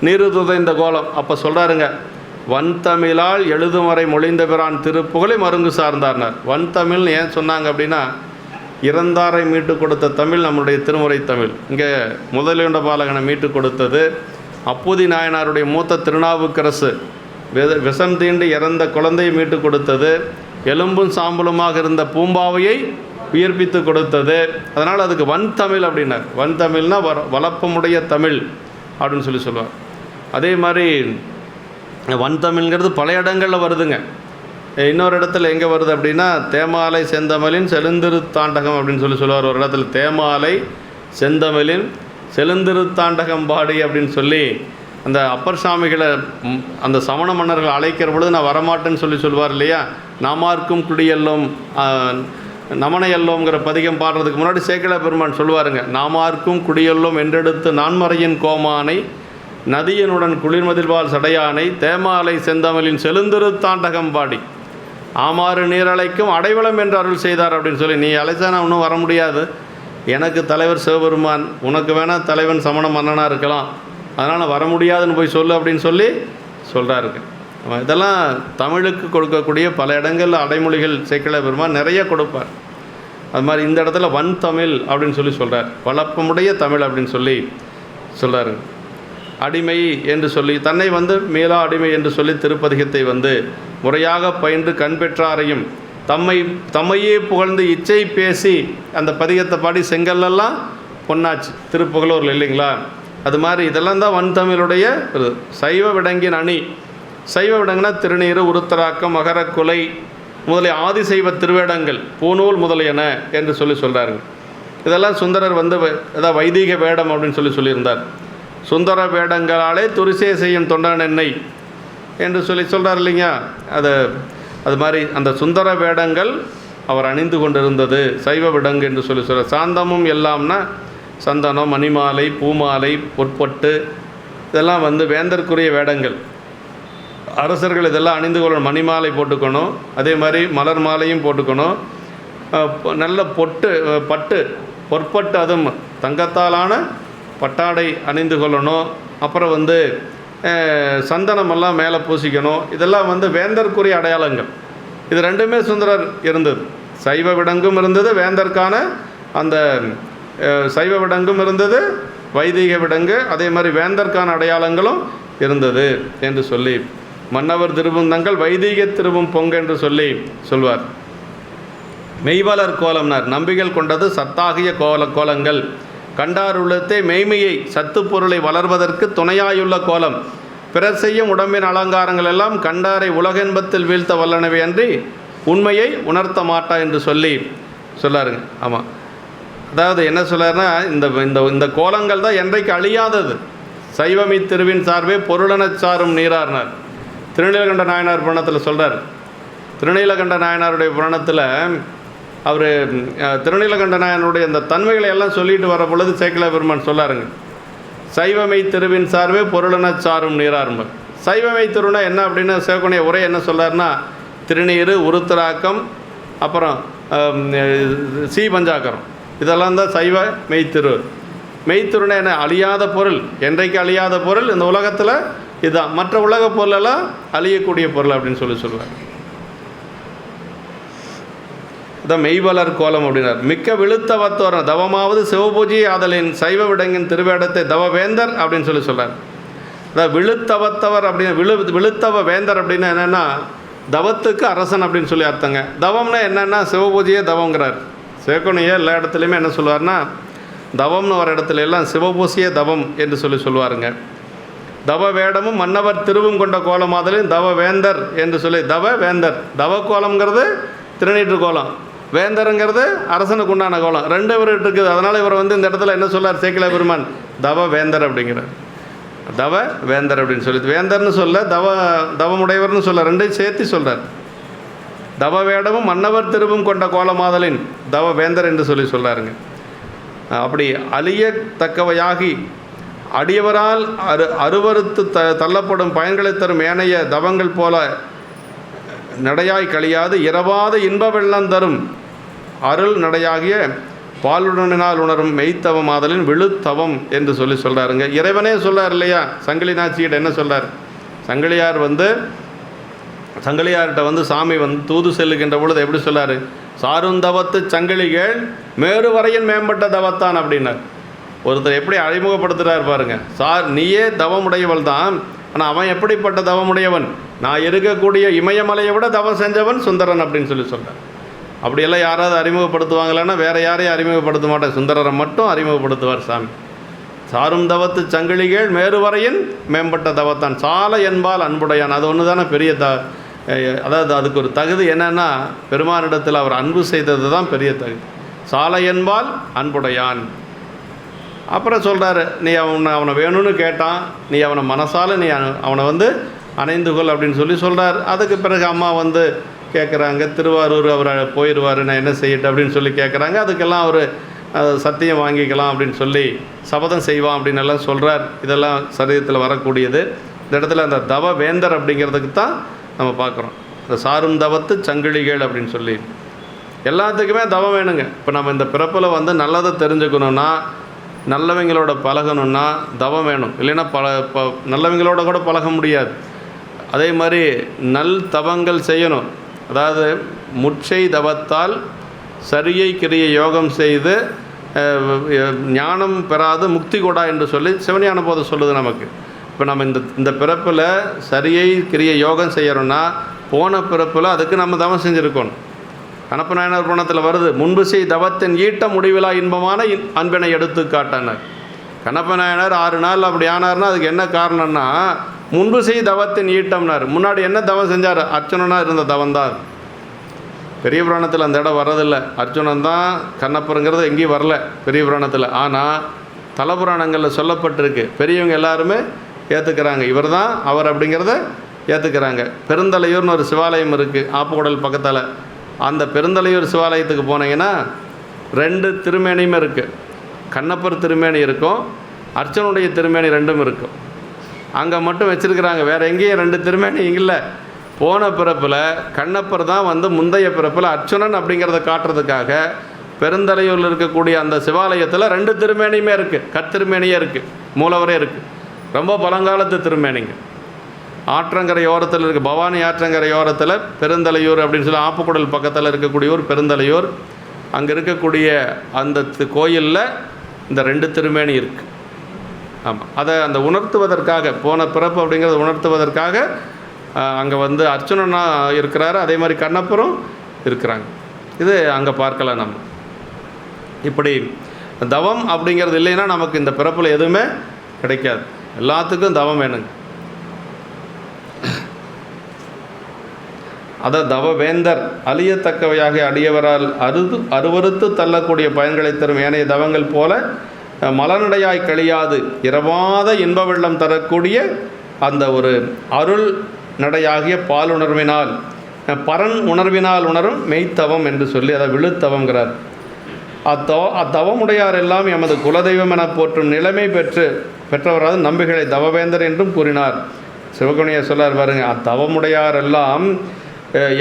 நீரு துதைந்த கோலம். அப்போ சொல்கிறாருங்க, வன் தமிழால் எழுதுமறை மொழிந்த பிரான் திருப்புகழை மருங்கு சார்ந்தார்னார். வன் தமிழ்னு ஏன் சொன்னாங்க அப்படின்னா, இறந்தாரை மீட்டு கொடுத்த தமிழ் நம்முடைய திருமுறை தமிழ். இங்கே முதலியுண்ட பாலகனை மீட்டு கொடுத்தது அப்பூதி நாயனாருடைய மூத்த திருநாவுக்கரசு. விஷம் தீண்டு இறந்த குழந்தையை மீட்டு கொடுத்தது. எலும்பும் சாம்பலுமாக இருந்த பூம்பாவையை உயிர்ப்பித்து கொடுத்தது. அதனால் அதுக்கு வன் தமிழ் அப்படின்னார். வன் தமிழ்னா வளப்பமுடைய தமிழ் அப்படின்னு சொல்லுவார். அதே மாதிரி வன் தமிழ்ங்கிறது பல இடங்களில் வருதுங்க. இன்னொரு இடத்துல எங்கே வருது அப்படின்னா, தேமாலை செந்தமிழின் செழுந்திருத்தாண்டகம் அப்படின்னு சொல்லுவார். ஒரு இடத்துல தேமாலை செந்தமிழின் செழுந்திருத்தாண்டகம் பாடி அப்படின்னு சொல்லி அந்த அப்பர் சாமிகளை அந்த சமண மன்னர்கள் அழைக்கிற பொழுது நான் வரமாட்டேன்னு சொல்லுவார் இல்லையா. நாமார்க்கும் குடியெல்லும் நமனையல்லோங்கிற பதிகம் பாடுறதுக்கு முன்னாடி சேக்கலா பெருமான் சொல்லுவாருங்க, நாமார்க்கும் குடியெல்லும் என்றெடுத்து நான்மறையின் கோமானை நதியனுடன் குளிர்மதில்வாள் சடையானை தேமாலை செந்தமிழின் செழுந்திருத்தாண்டகம் பாடி ஆமாறு நீரழைக்கும் அடைவளம் என்று அருள் செய்தார் அப்படின்னு சொல்லி, நீ அழைச்சா நான் ஒன்றும் வர முடியாது, எனக்கு தலைவர் சிவபெருமான், உனக்கு வேணால் தலைவன் சமண மன்னனாக இருக்கலாம், அதனால் நான் வர முடியாதுன்னு போய் சொல்லு அப்படின்னு சொல்லி சொல்கிறாருங்க. இதெல்லாம் தமிழுக்கு கொடுக்கக்கூடிய பல இடங்களில் அடைமொழிகள் சேக்கலா பெருமான் நிறைய கொடுப்பார். அது மாதிரி இந்த இடத்துல வன் தமிழ் அப்படின்னு சொல்லி சொல்கிறார். வளப்பமுடைய தமிழ் அப்படின்னு சொல்லி சொல்கிறாரு. அடிமை என்று சொல்லி தன்னை மேலா அடிமை என்று சொல்லி திருப்பதிகத்தை முறையாக பயின்று கண் பெற்றாரையும் தம்மையே புகழ்ந்து இச்சை பேசி அந்த பதிகத்தை பாடி செங்கல்லாம் பொன்னாச்சு திருப்புகழூரில் இல்லைங்களா. அது மாதிரி இதெல்லாம் தான் வன் தமிழுடைய சைவ விடங்கின் அணி. சைவ விடங்குனா திருநீறு, உருத்தராக்கம், மகரக்குலை முதலிய ஆதிசைவ திருவேடங்கள், பூநூல் முதலியன என்று சொல்கிறாருங்க. இதெல்லாம் சுந்தரர் ஏதாவது வைதீக வேடம் அப்படின்னு சொல்லியிருந்தார். சுந்தர வேடங்களாலே துரிசே செய்யும் தொண்டன் என்னை என்று சொல்கிறார் இல்லைங்க. அது மாதிரி அந்த சுந்தர வேடங்கள் அவர் அணிந்து கொண்டிருந்தது சைவ விடங்கு என்று சொல்கிறார். சாந்தமும் எல்லாம்னா சந்தனம், மணிமாலை, பூமாலை, பொற்பட்டு இதெல்லாம் வேந்தற்குரிய வேடங்கள். அரசர்கள் இதெல்லாம் அணிந்து கொள்ளணும். மணிமாலை போட்டுக்கணும், அதே மாதிரி மலர் மாலையும் போட்டுக்கணும், நல்ல பட்டு பொற்பட்டு அதுவும் தங்கத்தாலான பட்டாடை அணிந்து கொள்ளணும். அப்புறம் சந்தனமெல்லாம் மேலே பூசிக்கணும். இதெல்லாம் வேந்தற்குரிய அடையாளங்கள். இது ரெண்டுமே சுந்தரர் இருந்தது. சைவ விடங்கும் இருந்தது, வேந்தற்கான அந்த சைவ விடங்கும் இருந்தது, வைதிக விடங்கு, அதே மாதிரி வேந்தற்கான அடையாளங்களும் இருந்தது என்று சொல்லி மன்னவர் திருவுந்தங்கள் வைதிக திருவும் பொங்கு என்று சொல்வார். மெய்வளர் கோலம்னார். நம்பிகள் கொண்டது சத்தாகிய கோலங்கள் கண்டார் உள்ளத்தை மெய்மையை சத்து பொருளை வளர்வதற்கு துணையாயுள்ள கோலம் பிறர் செய்யும் உடம்பின் அலங்காரங்கள் எல்லாம் கண்டாரை உலகென்பத்தில் வீழ்த்த வல்லனவே அன்றி உண்மையை உணர்த்த மாட்டா என்று சொல்லாருங்க. ஆமாம், அதாவது என்ன சொல்லாருன்னா, இந்த கோலங்கள் தான் என்றைக்கு அழியாதது. சைவமி திருவின் சார்பே பொருளனச் சாரும் நீரார்னார். திருநீலகண்ட நாயனார் புராணத்தில் சொல்கிறார். திருநீலகண்ட நாயனாருடைய புராணத்தில் அவர் திருநீலகண்ட நாயனுடைய அந்த தன்மைகளை எல்லாம் சொல்லிட்டு வர பொழுது சேக்கலா பெருமான் சொல்லாருங்க. சைவமை திருவின் சார்பே பொருளென சாரும் நீரார்மர். சைவமை திருனா என்ன அப்படின்னு சேவகனுடைய உரை என்ன சொல்கிறாருன்னா, திருநீர், உருத்திராக்கம், அப்புறம் பஞ்சாக்கரம், இதெல்லாம் தான் சைவ மெய்த்திரு. மெய்த்திருனா என்ன? அழியாத பொருள், என்றைக்கு அழியாத பொருள் இந்த உலகத்தில் இதுதான். மற்ற உலக பொருளெல்லாம் அழியக்கூடிய பொருள் அப்படின்னு சொல்லுவார். இதான் மெய்வலர் கோலம் அப்படின்னார். மிக்க விழுத்தவத்தோரம் தவமாவது சிவபூஜை ஆதலின் சைவ விடங்கின் திருவேடத்தை தவவேந்தர் அப்படின்னு சொல்கிறார். அதாவது விழுத்தவத்தவர் அப்படின்னு விழுத்தவ வேந்தர் அப்படின்னா என்னென்னா தவத்துக்கு அரசன் அப்படின்னு சொல்லி அர்த்தங்க. தவம்னா என்னென்னா சிவபூஜையே தவங்கிறார். சேவகனுடைய எல்லா இடத்துலையுமே என்ன சொல்லுவார்னா, தவம்னு வர இடத்துல எல்லாம் சிவபூசியே தவம் என்று சொல்லுவாருங்க. தவ வேடமும் மன்னவர் திருவும் கொண்ட கோலமாதலையும் தவ வேந்தர் என்று சொல்லி தவ வேந்தர். தவ கோலம்ங்கிறது திருநீற்று கோலம், வேந்தருங்கிறது அரசனுக்கு உண்டான கோலம், ரெண்டு இவர்கிட்ட இருக்குது. அதனால் இவர் இந்த இடத்துல என்ன சொல்லார் சேக்கிழார் பெருமான்? தவ வேந்தர் அப்படிங்கிறார். தவ வேந்தர் அப்படின்னு சொல்லி வேந்தர்னு சொல்ல, தவமுடையவர்னு சொல்ல, ரெண்டையும் சேர்த்து சொல்கிறார். தவ வேடமும் மன்னவர் திருவும் கொண்ட கோலமாதலின் தவ வேந்தர் என்று சொல்கிறாருங்க. அப்படி அழியத்தக்கவையாகி அடியவரால் அருவறுத்து தள்ளப்படும் பயன்களை தரும் ஏனைய தவங்கள் போல நடையாய் கழியாது இரவாத இன்ப வெள்ளம் தரும் அருள் நடையாகிய பாலுடனால் உணரும் மெய்த்தவமாதலின் விழுத்தவம் என்று சொல்கிறாருங்க. இறைவனே சொல்கிறார் இல்லையா, சங்கிலி நாச்சியிட்ட என்ன சொல்கிறார்? சங்கிலியார்கிட்ட சாமி தூது செல்லுகின்ற பொழுது எப்படி சொல்லார்? சாருந்தவத்து சங்கிலிகள் மேறு வரையின் மேம்பட்ட தவத்தான் அப்படின்னார். ஒருத்தர் எப்படி அறிமுகப்படுத்துகிறார் பாருங்க. நீயே தவமுடையவள் தான், ஆனால் அவன் எப்படிப்பட்ட தவமுடையவன்? நான் இருக்கக்கூடிய இமயமலையை விட தவம் செஞ்சவன் சுந்தரன் அப்படின்னு சொல்கிறார். அப்படியெல்லாம் யாராவது அறிமுகப்படுத்துவாங்களான்னா வேறு யாரையும் அறிமுகப்படுத்த மாட்டேன், சுந்தரரை மட்டும் அறிமுகப்படுத்துவார் சாமி. சாரும் தவத்து சங்கிலிகள் மேறுவரையின் மேம்பட்ட தவத்தான் சால என்பால் அன்புடையான். அது ஒன்று தானே பெரிய அதாவது அதுக்கு ஒரு தகுதி என்னென்னா, பெருமானிடத்தில் அவர் அன்பு செய்தது தான் பெரிய தகுதி. சால என்பால் அன்புடையான். அப்புறம் சொல்கிறாரு, நீ அவனை வேணும்னு கேட்டான், நீ அவனை மனசால் நீ அவனை அணைந்து கொள் அப்படின்னு சொல்கிறார். அதுக்கு பிறகு அம்மா கேட்குறாங்க, திருவாரூர் அவர் போயிடுவார், நான் என்ன செய்யட்டு அப்படின்னு சொல்லி கேட்குறாங்க. அதுக்கெல்லாம் அவர் சத்தியம் வாங்கிக்கலாம் அப்படின்னு சொல்லி சபதம் செய்வான் அப்படின்னு எல்லாம் சொல்கிறார். இதெல்லாம் சரீரத்தில் வரக்கூடியது. இந்த இடத்துல அந்த தவ வேந்தர் அப்படிங்கிறதுக்கு தான் நம்ம பார்க்குறோம். இந்த சாரும் தவத்து சங்கிலிகள் அப்படின்னு சொல்லி எல்லாத்துக்குமே தவம் வேணுங்க. இப்போ நம்ம இந்த பிறப்பில் நல்லதை தெரிஞ்சுக்கணுன்னா, நல்லவங்களோட பழகணுன்னா தவம் வேணும். இல்லைன்னா நல்லவங்களோட கூட பழக முடியாது. அதே மாதிரி நல் தவங்கள் செய்யணும். அதாவது முற்செய் தவத்தால் சரியை கிரிய யோகம் செய்து ஞானம் பெறாது முக்தி கொடா என்று சொல்லி சிவஞான போதம் சொல்லுது நமக்கு. இப்போ நம்ம இந்த பிறப்பில் சரியை கிரிய யோகம் செய்யறோம்னா, போன பிறப்பில் அதுக்கு நம்ம தவம் செஞ்சுருக்கணும். கணப்ப நாயனார் புராணத்தில் வருது, முன்பு செய் தவத்தின் ஈட்ட முடிவிலா இன்பமான அன்பினை எடுத்து காட்டினார். கணப்ப நாயனார் 6 நாள் அப்படி ஆனார்னா அதுக்கு என்ன காரணம்னா, முன்பு செய் தவத்தின் ஈட்டம்னார். முன்னாடி என்ன தவம் செஞ்சார்? அர்ச்சுனனாக இருந்த தவம் தான். பெரிய புராணத்தில் அந்த இடம் வர்றதில்லை. அர்ச்சுனன் தான் கண்ணப்பருங்கிறது எங்கேயும் வரல பெரிய புராணத்தில். ஆனால் தல புராணங்களில் சொல்லப்பட்டிருக்கு. பெரியவங்க எல்லாருமே ஏற்றுக்கிறாங்க, இவர் தான் அவர் அப்படிங்கிறத ஏற்றுக்கிறாங்க. பெருந்தலையூர்னு ஒரு சிவாலயம் இருக்குது ஆப்பக்கூடல் பக்கத்தில். அந்த பெருந்தலையூர் சிவாலயத்துக்கு போனீங்கன்னா 2 திருமேனியுமே இருக்குது. கண்ணப்பர் திருமேனி இருக்கும், அர்ச்சனுடைய திருமேனி 2ம் இருக்கும். அங்கே மட்டும் வச்சுருக்கிறாங்க, வேறு எங்கேயும் 2 திருமேனி இல்லை. போன பிறப்பில் கண்ணப்பர் தான் முந்தைய பிறப்பில் அர்ச்சுனன் அப்படிங்கிறத காட்டுறதுக்காக பெருந்தலையூரில் இருக்கக்கூடிய அந்த சிவாலயத்தில் 2 திருமேனியுமே இருக்குது. கத்திருமேனியே இருக்குது, மூலவரே இருக்குது. ரொம்ப பழங்காலத்து திருமேனிங்க. ஆற்றங்கரை ஓரத்தில் இருக்குது, பவானி ஆற்றங்கரை ஓரத்தில் பெருந்தலையூர் அப்படின்னு சொல்லி ஆப்பக்கூடல் பக்கத்தில் இருக்கக்கூடிய ஊர் பெருந்தலையூர். அங்கே இருக்கக்கூடிய அந்த கோயிலில் இந்த 2 திருமேனி இருக்குது. ஆமாம், அதை அந்த உணர்த்துவதற்காக, போன பிறப்பு அப்படிங்கிறத உணர்த்துவதற்காக அங்கே அர்ச்சுனனாக இருக்கிறாரு. அதே மாதிரி கண்ணப்பரும் இருக்கிறாங்க. இது அங்கே பார்க்கலாம் நம்ம. இப்படி தவம் அப்படிங்கிறது இல்லைன்னா நமக்கு இந்த பிறப்பில் எதுவுமே கிடைக்காது. எல்லாத்துக்கும் தவம் வேணுங்க. அதை தவவேந்தர் அழியத்தக்கவையாக அடியவரால் அருவறுத்து தள்ளக்கூடிய பயன்களை தரும் ஏனைய தவங்கள் போல மலநடையாய் கழியாது இரவாத இன்ப வெள்ளம் தரக்கூடிய அந்த ஒரு அருள் நடையாகிய பாலுணர்வினால் பரன் உணர்வினால் உணரும் மெய்த்தவம் என்று சொல்லி அதை விழுத்தவங்கிறார். அத்தவமுடையார் எல்லாம் எமது குலதெய்வம் என போற்றும் நிலைமை பெற்று பெற்றவராது நம்பிகளை தவவேந்தர் என்றும் கூறினார். சிவகணியை சொல்லார் பாருங்க, அத்தவமுடையார் எல்லாம்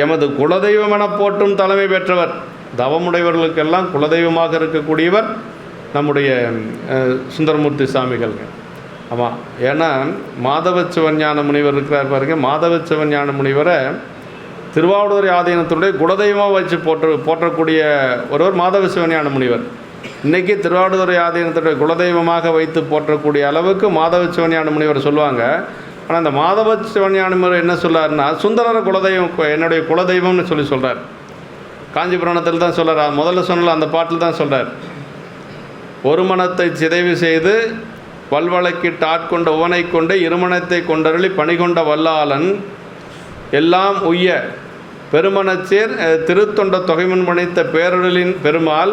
எமது குலதெய்வம் என போற்றும் தலைமை பெற்றவர். தவமுடையவர்களுக்கெல்லாம் குலதெய்வமாக இருக்கக்கூடியவர் நம்முடைய சுந்தரமூர்த்தி சாமிகள்ங்க. ஆமாம், ஏன்னா மாதவ சிவஞான முனிவர் இருக்கிறார் பாருங்க. மாதவ சிவஞான முனிவரை திருவாவடுதுறை ஆதீனத்தினுடைய குலதெய்வமாக வச்சு போற்றக்கூடிய ஒருவர் மாதவ சிவஞான முனிவர். இன்றைக்கி திருவாவடுதுறை ஆதீனத்துடைய குலதெய்வமாக வைத்து போற்றக்கூடிய அளவுக்கு மாதவ சிவஞான முனிவர் சொல்லுவாங்க. ஆனால் அந்த மாதவ சிவஞான முனிவர் என்ன சொல்லார்னா, சுந்தரர் குலதெய்வம் என்னுடைய குலதெய்வம்னு சொல்கிறார். காஞ்சிபுராணத்தில் தான் சொல்கிறார். முதல்ல சொன்ன அந்த பாட்டில் தான் சொல்கிறார். ஒரு மனத்தை சிதைவு செய்து வல்வழக்கிட்டு ஆட்கொண்ட உவனை கொண்டு இருமணத்தை கொண்டருளி பணிகொண்ட வல்லாளன் எல்லாம் உய்ய பெருமனச்சேர் திருத்தொண்ட தொகைமன் பணித்த பேரருளின் பெருமாள்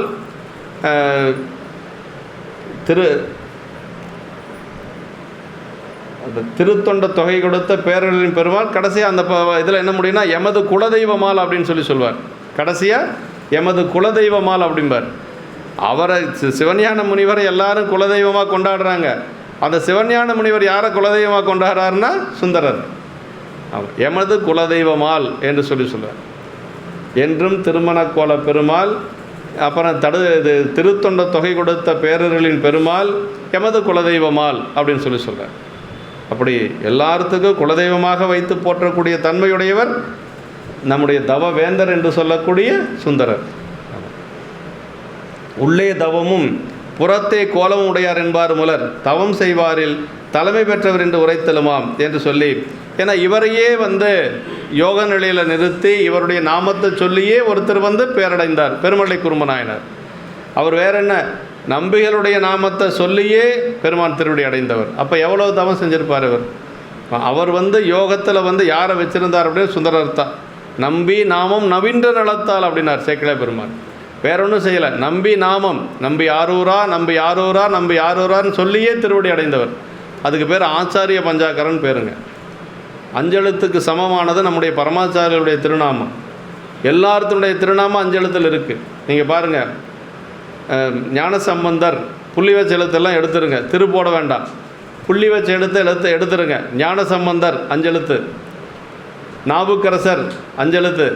திருத்தொண்ட தொகை கொடுத்த பேரருளின் பெருமாள். கடைசியாக அந்த இதில் என்ன முடியும்னா எமது குலதெய்வமால் அப்படின்னு சொல்லுவார். கடைசியாக எமது குலதெய்வமால் அப்படிம்பார். அவரை சிவஞான முனிவரை எல்லாரும் குலதெய்வமாக கொண்டாடுறாங்க. அந்த சிவஞான முனிவர் யாரை குலதெய்வமாக கொண்டாடுறாருன்னா சுந்தரர். எமது குலதெய்வமால் என்று சொல்லுவார். என்றும் திருமண கோல பெருமாள், அப்புறம் திருத்தொண்ட தொகை கொடுத்த பேரர்களின் பெருமாள், எமது குலதெய்வமால் அப்படின்னு சொல்கிறார். அப்படி எல்லாத்துக்கும் குலதெய்வமாக வைத்து போற்றக்கூடிய தன்மையுடையவர் நம்முடைய தவவேந்தர் என்று சொல்லக்கூடிய சுந்தரர். உள்ளே தவமும் புறத்தே கோலமும் உடையார் என்பார் முலர், தவம் செய்வாரில் தலைமை பெற்றவர் என்று உரைத்தலுமாம் என்று சொல்லி, ஏன்னா இவரையே யோக நிலையில் நிறுத்தி இவருடைய நாமத்தை சொல்லியே ஒருத்தர் பேரடைந்தார், பெருமலை குறும்பநாயனார். அவர் வேற என்ன, நம்பிகளுடைய நாமத்தை சொல்லியே பெருமான் திருவடி அடைந்தவர். அப்போ எவ்வளோ தவம் செஞ்சிருப்பார் இவர். அவர் யோகத்தில் யாரை வச்சுருந்தார் அப்படின்னு சுந்தரர் தான். நம்பி நாமம் நவீன்ற நலத்தால் அப்படின்னார் சேக்கிழார் பெருமான். வேற ஒன்றும் செய்யலை. நம்பி நாமம், நம்பி ஆரூரா நம்பி ஆரூரா நம்பி ஆரூரான்னு சொல்லியே திருவடி அடைந்தவர். அதுக்கு பேர் ஆச்சாரிய பஞ்சாக்கரன் பேருங்க. அஞ்செழுத்துக்கு சமமானது நம்முடைய பரமாச்சாரியருடைய திருநாமம். எல்லாத்தினுடைய திருநாமம் அஞ்செழுத்தில் இருக்குது. நீங்கள் பாருங்கள், ஞானசம்பந்தர் புள்ளி வச்ச எழுத்தெல்லாம் எடுத்துருங்க, திரு போட வேண்டாம். புள்ளி வச்ச எடுத்துருங்க. ஞானசம்பந்தர் அஞ்செழுத்து, நாவுக்கரசர் அஞ்செழுத்து,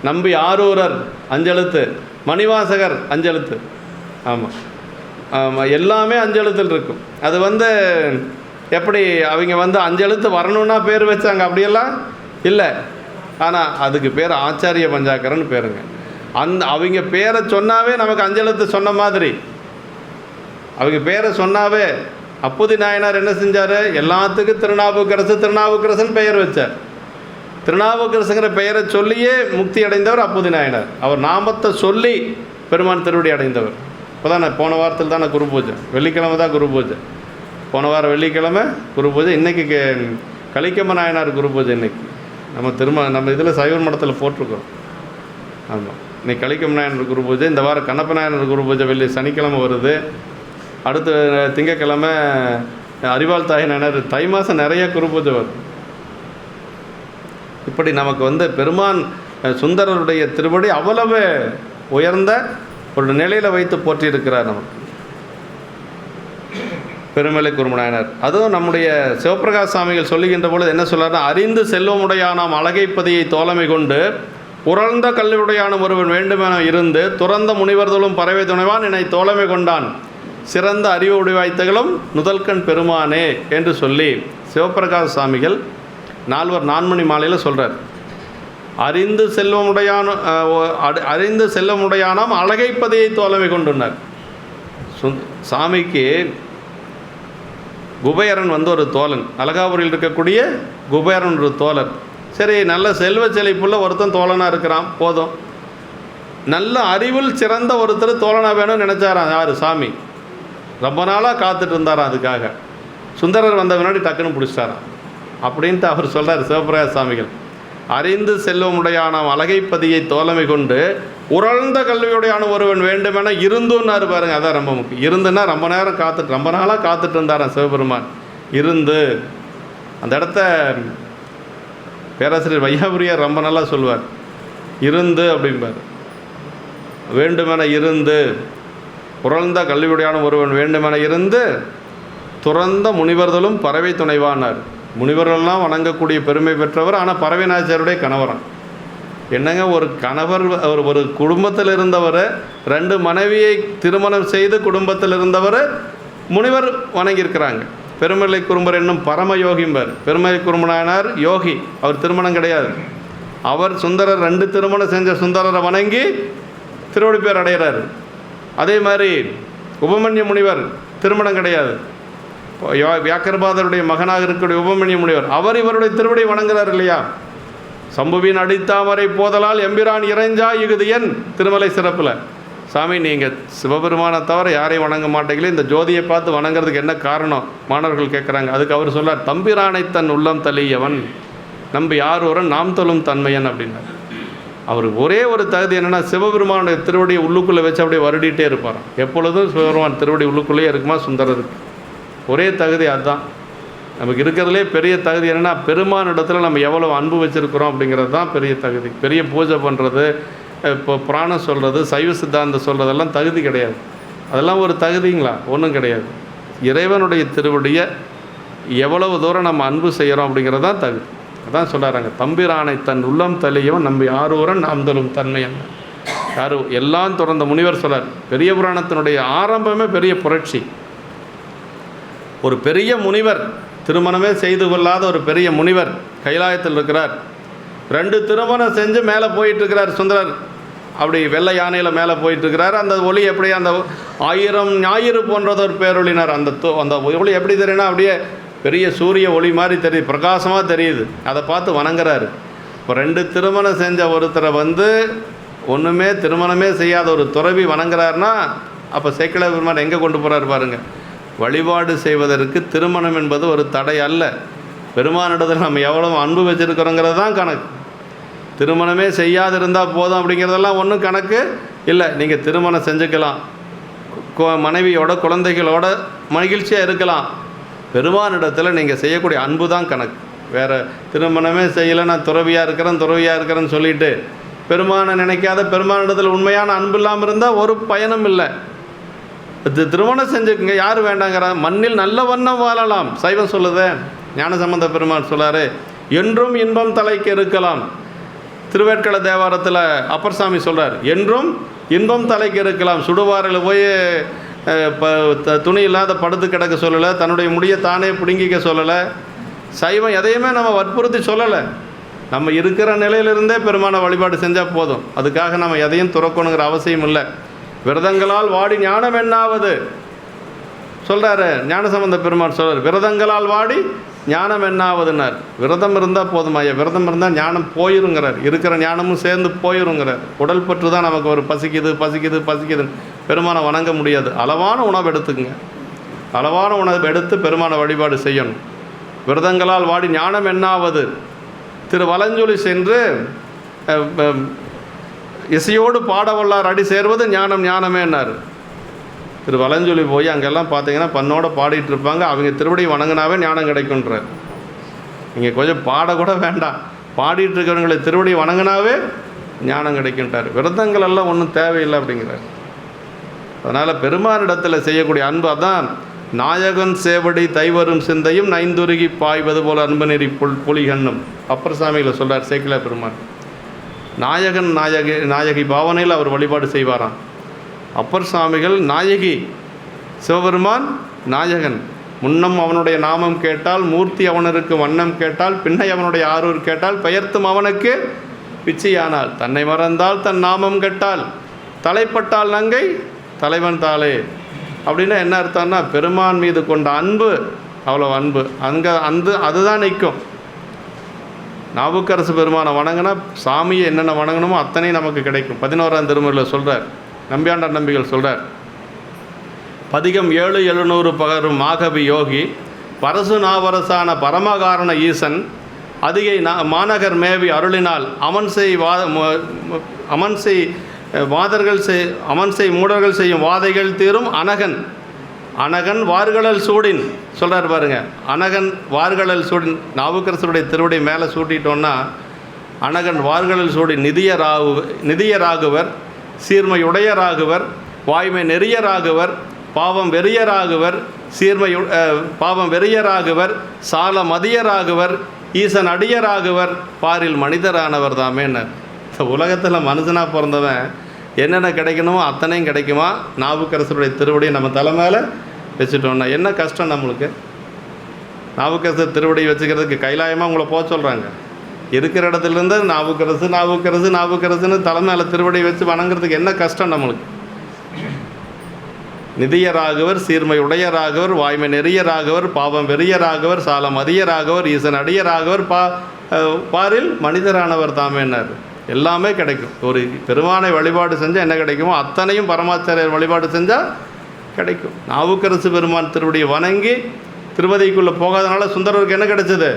நம்பி ஆரூரர் அஞ்செழுத்து, மணிவாசகர் அஞ்செழுத்து. ஆமாம் ஆமாம், எல்லாமே அஞ்செழுத்தில் இருக்கும். அது எப்படி அவங்க அஞ்செழுத்து வரணுன்னா பேர் வச்சாங்க, அப்படியெல்லாம் இல்லை. ஆனால் அதுக்கு பேர் ஆச்சாரிய பஞ்சாக்கரன் பேருங்க. அவங்க பேரை சொன்னாவே நமக்கு அஞ்செழுத்து சொன்ன மாதிரி. அவங்க பேரை சொன்னாவே அப்புதி நாயனார் என்ன செஞ்சார், எல்லாத்துக்கும் திருநாவுக்கரசன் பெயர் வச்சார். திருநாவுக்கரசுங்கிற பெயரை சொல்லியே முக்தி அடைந்தவர் அப்புதி நாயனார். அவர் நாமத்தை சொல்லி பெருமான் திருவடி அடைந்தவர். இப்போ தானே போன வாரத்தில் தானே குரு பூஜை, வெள்ளிக்கிழமை தான் குரு பூஜை. போன வாரம் வெள்ளிக்கிழமை குரு பூஜை. இன்றைக்கி கலிக்கம்ம நாயனார் குரு பூஜை. இன்றைக்கி நம்ம இதில் சைவ மடத்தில் போட்டிருக்கோம். ஆமாம், இன்னைக்கு கலிக்கம்ம நாயனார் குரு பூஜை. இந்த வாரம் கண்ணப்ப நாயனார் குரு பூஜை சனிக்கிழமை வருது. அடுத்த திங்கக்கிழமை அறிவாள் தாய் நாயனார். தை மாதம் நிறைய குரு பூஜை வரும். இப்படி நமக்கு பெருமான் சுந்தரருடைய திருவடி அவ்வளவு உயர்ந்த ஒரு நிலையில் வைத்து போற்றியிருக்கிறார் நமக்கு பெருமலை குறும்பநாயனார். அதுவும் நம்முடைய சிவபிரகாஷ் சாமிகள் சொல்லுகின்ற பொழுது என்ன சொல்றாருன்னா, அறிந்து செல்வமுடையானாம் அழகைப்பதியை தோழமை கொண்டு உறழ்ந்த கல்வியுடையான ஒருவன் வேண்டுமென இருந்து துறந்த முனிவர்களும் பறவை துணைவான் என்னை தோழமை கொண்டான் சிறந்த அறிவு உடைவாய்த்தகளும் நுதல்கண் பெருமானே என்று சொல்லி சிவபிரகாஷ் சாமிகள் நால்வர் நான்மணி மாலையில் சொல்கிறார். அறிந்து செல்வமுடையானாம் அழகைப்பதியை தோழமை கொண்டுனார். சாமிக்கு குபேரன் ஒரு தோழன், அழகாபுரியில் இருக்கக்கூடிய குபேரன் ஒரு தோழர். சரி, நல்ல செல்வ செழிப்புள்ள ஒருத்தன் தோழனாக இருக்கிறான், போதும். நல்ல அறிவில் சிறந்த ஒருத்தர் தோழனாக வேணும்னு நினச்சாராம் யார், சாமி. ரொம்ப நாளாக காத்துட்டு இருந்தாராம் அதுக்காக. சுந்தரர் வந்த முன்னாடி டக்குன்னு பிடிச்சிட்டாராம். அப்படின்ட்டு அவர் சொல்கிறார் சிவபிரகாஷ் சாமிகள். அறிந்து செல்வமுடையானாம் அழகைப்பதியை தோழமை கொண்டு உறழ்ந்த கல்வியுடையான ஒருவன் வேண்டுமென இருந்துன்னாரு பாருங்க. அதான் ரொம்ப முக்கியம். இருந்துன்னா ரொம்ப நேரம் ரொம்ப நாளாக காத்துட்டு இருந்தாராம் சிவபெருமான். இருந்து அந்த இடத்த பேராசிரியர் வையாபுரியார் ரொம்ப நல்லா சொல்லுவார். இருந்து அப்படிம்பார். வேண்டுமென இருந்து, உறழ்ந்த கல்வியுடையான ஒருவன் வேண்டுமென இருந்து துறந்த முனிவர்களும் பறவை துணைவானார். முனிவர்கள்லாம் வணங்கக்கூடிய பெருமை பெற்றவர். ஆனால் பறவை நாச்சியாருடைய கணவரான். என்னங்க, ஒரு கணவர் ஒரு குடும்பத்தில் இருந்தவர் 2 மனைவியை திருமணம் செய்து குடும்பத்தில் இருந்தவர் முனிவர் வணங்கியிருக்கிறாங்க. பெருமலை குறும்பர் என்னும் பரம யோகிம்பர். பெருமலை குறும்பனானார் யோகி. அவர் திருமணம் கிடையாது. அவர் சுந்தரர் 2 திருமணம் செஞ்ச சுந்தரரை வணங்கி திருவடி பேர் அடைகிறார். அதே மாதிரி உபமன்ய முனிவர் திருமணம் கிடையாது. வியாக்கரபாதருடைய மகனாக இருக்கக்கூடிய உபமன்ய முனிவர் அவர் இவருடைய திருவடி வணங்குறார் இல்லையா? சம்புவின் அடித்தாமரை போதலால் எம்பிரான் இறைஞ்சா இகுதியன் திருமலை சிறப்பில். சாமி, நீங்கள் சிவபெருமானை தவிர யாரையும் வணங்க மாட்டீங்களே, இந்த ஜோதியை பார்த்து வணங்குறதுக்கு என்ன காரணம் மாணவர்கள் கேட்குறாங்க. அதுக்கு அவர் சொல்றார், தம்பிரானை தன் உள்ளம் தள்ளியவன் நம்பி யாரூரன் நாம் தொழும் தன்மையன் அப்படின்னார். அவருக்கு ஒரே ஒரு தகுதி என்னென்னா, சிவபெருமானுடைய திருவடியை உள்ளுக்குள்ளே வச்சு அப்படியே வருடிட்டே இருப்பார். எப்பொழுதும் சிவபெருமான் திருவடி உள்ளுக்குள்ளேயே இருக்குமா சுந்தரருக்கு. ஒரே தகுதி அதுதான். நமக்கு இருக்கிறதுலே பெரிய தகுதி என்னென்னா, பெருமான் இடத்துல நம்ம எவ்வளோ அன்பு வச்சுருக்கிறோம் அப்படிங்கிறது தான் பெரிய தகுதி. பெரிய பூஜை பண்ணுறது, இப்போ பிராணம் சொல்கிறது, சைவ சித்தாந்தம் சொல்கிறதெல்லாம் தகுதி கிடையாது. அதெல்லாம் ஒரு தகுதிங்களா? ஒன்றும் கிடையாது. இறைவனுடைய திருவடியை எவ்வளவு தூரம் நம்ம அன்பு செய்கிறோம் அப்படிங்கிறது தான் தகுதி. அதான் சொல்கிறாங்க, தம்பிரானை தன் உள்ளம் தள்ளியவன் நம்பி யாரூரன் நாம் தரும் தன்மை என்ன. யாரு எல்லாம் துறந்த முனிவர் சொல்கிறார். பெரிய புராணத்தினுடைய ஆரம்பமே பெரிய புரட்சி. ஒரு பெரிய முனிவர், திருமணமே செய்து கொள்ளாத ஒரு பெரிய முனிவர் கைலாயத்தில் இருக்கிறார். 2 திருமணம் செஞ்சு மேலே போயிட்டுருக்கிறார் சுந்தரர். அப்படி வெள்ளை யானையில் மேலே போயிட்டுருக்கிறார். அந்த ஒளி எப்படி அந்த 1000 ஞாயிறு போன்றது ஒரு பேரொழினார். அந்த ஒளி எப்படி தெரியுன்னா, அப்படியே பெரிய சூரிய ஒளி மாதிரி தெரியுது, பிரகாசமாக தெரியுது. அதை பார்த்து வணங்குறாரு. இப்போ 2 திருமணம் செஞ்ச ஒருத்தரை ஒன்றுமே திருமணமே செய்யாத ஒரு துறவி வணங்குறாருன்னா, அப்போ சேக்கிழார் பெருமான் எங்கே கொண்டு போகிறார் பாருங்கள். வழிபாடு செய்வதற்கு திருமணம் என்பது ஒரு தடை அல்ல. பெருமானிடத்தில் நம்ம எவ்வளோ அன்பு வச்சுருக்கிறோங்கிறது தான் கணக்கு. திருமணமே செய்யாதிருந்தால் போதும் அப்படிங்கிறதெல்லாம் ஒன்றும் கணக்கு இல்லை. நீங்கள் திருமணம் செஞ்சுக்கலாம், மனைவியோட குழந்தைகளோட மகிழ்ச்சியாக இருக்கலாம். பெருமானிடத்தில் நீங்கள் செய்யக்கூடிய அன்பு தான் கணக்கு. வேறு திருமணமே செய்யலை, நான் துறவியாக இருக்கிறேன்னு சொல்லிவிட்டு பெருமானை நினைக்காத, பெருமானிடத்தில் உண்மையான அன்பு இல்லாமல் இருந்தால் ஒரு பயனும் இல்லை. திருமணம் செஞ்சுக்குங்க, யார் வேண்டாங்கிற. மண்ணில் நல்ல வண்ணம் வாழலாம் சைவம் சொல்லுதே. ஞானசம்பந்த பெருமான் சொல்லாரு, என்றும் இன்பம் தலைக்கு இருக்கலாம். திருவேற்கள தேவாரத்தில் அப்பர் சாமி சொல்கிறார், என்றும் இன்பம் தலைக்கு இருக்கலாம். சுடுவாரில் போய் துணி இல்லாத படுத்து கிடக்க சொல்லலை, தன்னுடைய முடியை தானே பிடுங்கிக்க சொல்லலை. சைவம் எதையுமே நம்ம வற்புறுத்தி சொல்லலை. நம்ம இருக்கிற நிலையிலிருந்தே பெருமான வழிபாடு செஞ்சால் போதும். அதுக்காக நம்ம எதையும் துறக்கணுங்கிற அவசியம் இல்லை. விரதங்களால் வாடி ஞானம் என்னாவது சொல்கிறாரு ஞானசம்பந்த பெருமான் சொல்கிறார். விரதங்களால் வாடி ஞானம் என்னாவதுன்னார். விரதம் இருந்தால் போதுமா ஐயா? விரதம் இருந்தால் ஞானம் போயிருங்கிறார். இருக்கிற ஞானமும் சேர்ந்து போயிருங்கிறார். உடல் பற்று தான் நமக்கு ஒரு பசிக்குது பெருமானை வணங்க முடியாது. அளவான உணவு எடுத்துக்குங்க. அளவான உணவு எடுத்து பெருமான வழிபாடு செய்யணும். விரதங்களால் வாடி ஞானம் என்னாவது. திரு வலஞ்சொலி சென்று இசையோடு பாடவல்லார் அடி சேர்வது ஞானமேன்னார். திரு வலஞ்சொலி போய் அங்கெல்லாம் பார்த்தீங்கன்னா பண்ணோட பாடிட்டு இருப்பாங்க. அவங்க திருவடி வணங்கினாவே ஞானம் கிடைக்குன்றார். நீங்கள் கொஞ்சம் பாடக்கூட வேண்டாம், பாடிட்டு இருக்கிறவங்களை திருவடி வணங்கினாவே ஞானம் கிடைக்கின்றார். விரதங்கள் எல்லாம் ஒன்றும் தேவையில்லை அப்படிங்கிறார். அதனால் பெருமானிடத்தில் செய்யக்கூடிய அன்பு அதான். நாயகன் சேவடி தைவரும் சிந்தையும் நைந்துருகி பாய்வது போல் அன்பு நெறி புலிகண்ணும் அப்பர் சாமியில் சொல்கிறார் சேக்கிழார் பெருமான். நாயகன் நாயகி பாவனையில் அவர் வழிபாடு செய்வாராம். அப்பர் சாமிகள் நாயகி, சிவபெருமான் நாயகன். முன்னம் அவனுடைய நாமம் கேட்டால், மூர்த்தி அவனருக்கு வண்ணம் கேட்டால், பின்னை அவனுடைய ஆரூர் கேட்டால், பெயர்த்தும் அவனுக்கு பிச்சையானால், தன்னை மறந்தால் தன் நாமம் கேட்டால், தலைப்பட்டால் நங்கை தலைவன் தாளே. அப்படின்னா என்ன அர்த்தம்னா, பெருமான் மீது கொண்ட அன்பு அவ்வளோ அன்பு அதுதான் நிற்கும். நாவுக்கரசு பெருமானை வணங்கினா சாமியை என்னென்ன வணங்கணுமோ அத்தனை நமக்கு கிடைக்கும். 11ஆம் திருமுறையில் சொல்கிறார், நம்பியாண்டார் நம்பிகள் சொல்கிறார், பதிகம் 7,700 பகரும் மாகவி யோகி பரசு நாவரசான பரமகாரண ஈசன் அதிகை மாநகர் மேவி அருளினால் அமன் செய் மூடர்கள் செய்யும் வாதைகள் தீரும் அனகன் வார்கழல் சூடின் சொல்கிறார் பாருங்க. அனகன் வார்கழல் சூடின், நாவுக்கரசருடைய திருவடி மேலே சூட்டிட்டோன்னா அனகன் வார்கழல் சூடி நிதியராகுவர், சீர்மையுடையராகுவர், வாய்மை நெறியராகுவர், பாவம் வெறியராகுவர், சீர்மை பாவம் வெறியராகுவர், சால மதியராகுவர், ஈசன் அடியராகுவர், பாரில் மனிதரானவர் தாமே. இந்த உலகத்தில் மனுஷனாக பிறந்தவன் என்னென்ன கிடைக்கணுமோ அத்தனையும் கிடைக்குமா? நாவுக்கரசருடைய திருவடியை நம்ம தலை மேலே வச்சுட்டோம்னா என்ன கஷ்டம் நம்மளுக்கு? நாவுக்கரசர் திருவடியை வச்சுக்கிறதுக்கு கைலாயமாக உங்களை போக சொல்கிறாங்க. இருக்கிற இடத்துலேருந்து நாவுக்கரசு நாவுக்கரசு நாவுக்கரசுன்னு தலை மேலே திருவடியை வச்சு வணங்குறதுக்கு என்ன கஷ்டம் நம்மளுக்கு? நிதியராகவர், சீர்மை உடையராகவர், வாய்மை நெறியராகவர், பாவம் வெறியராகவர், சாலம் அதியராகவர், ஈசன் அடியராகவர், பாரில் மனிதரானவர் தாமேன்னார். எல்லாமே கிடைக்கும். ஒரு பெருமானை வழிபாடு செஞ்சால் என்ன கிடைக்குமோ அத்தனையும் பரமாச்சாரியர் வழிபாடு செஞ்சால் கிடைக்கும். நாவுக்கரசு பெருமான் திருவடியை வணங்கி திருவதிக்குள்ளே போகாதனால சுந்தரருக்கு என்ன கிடைச்சது?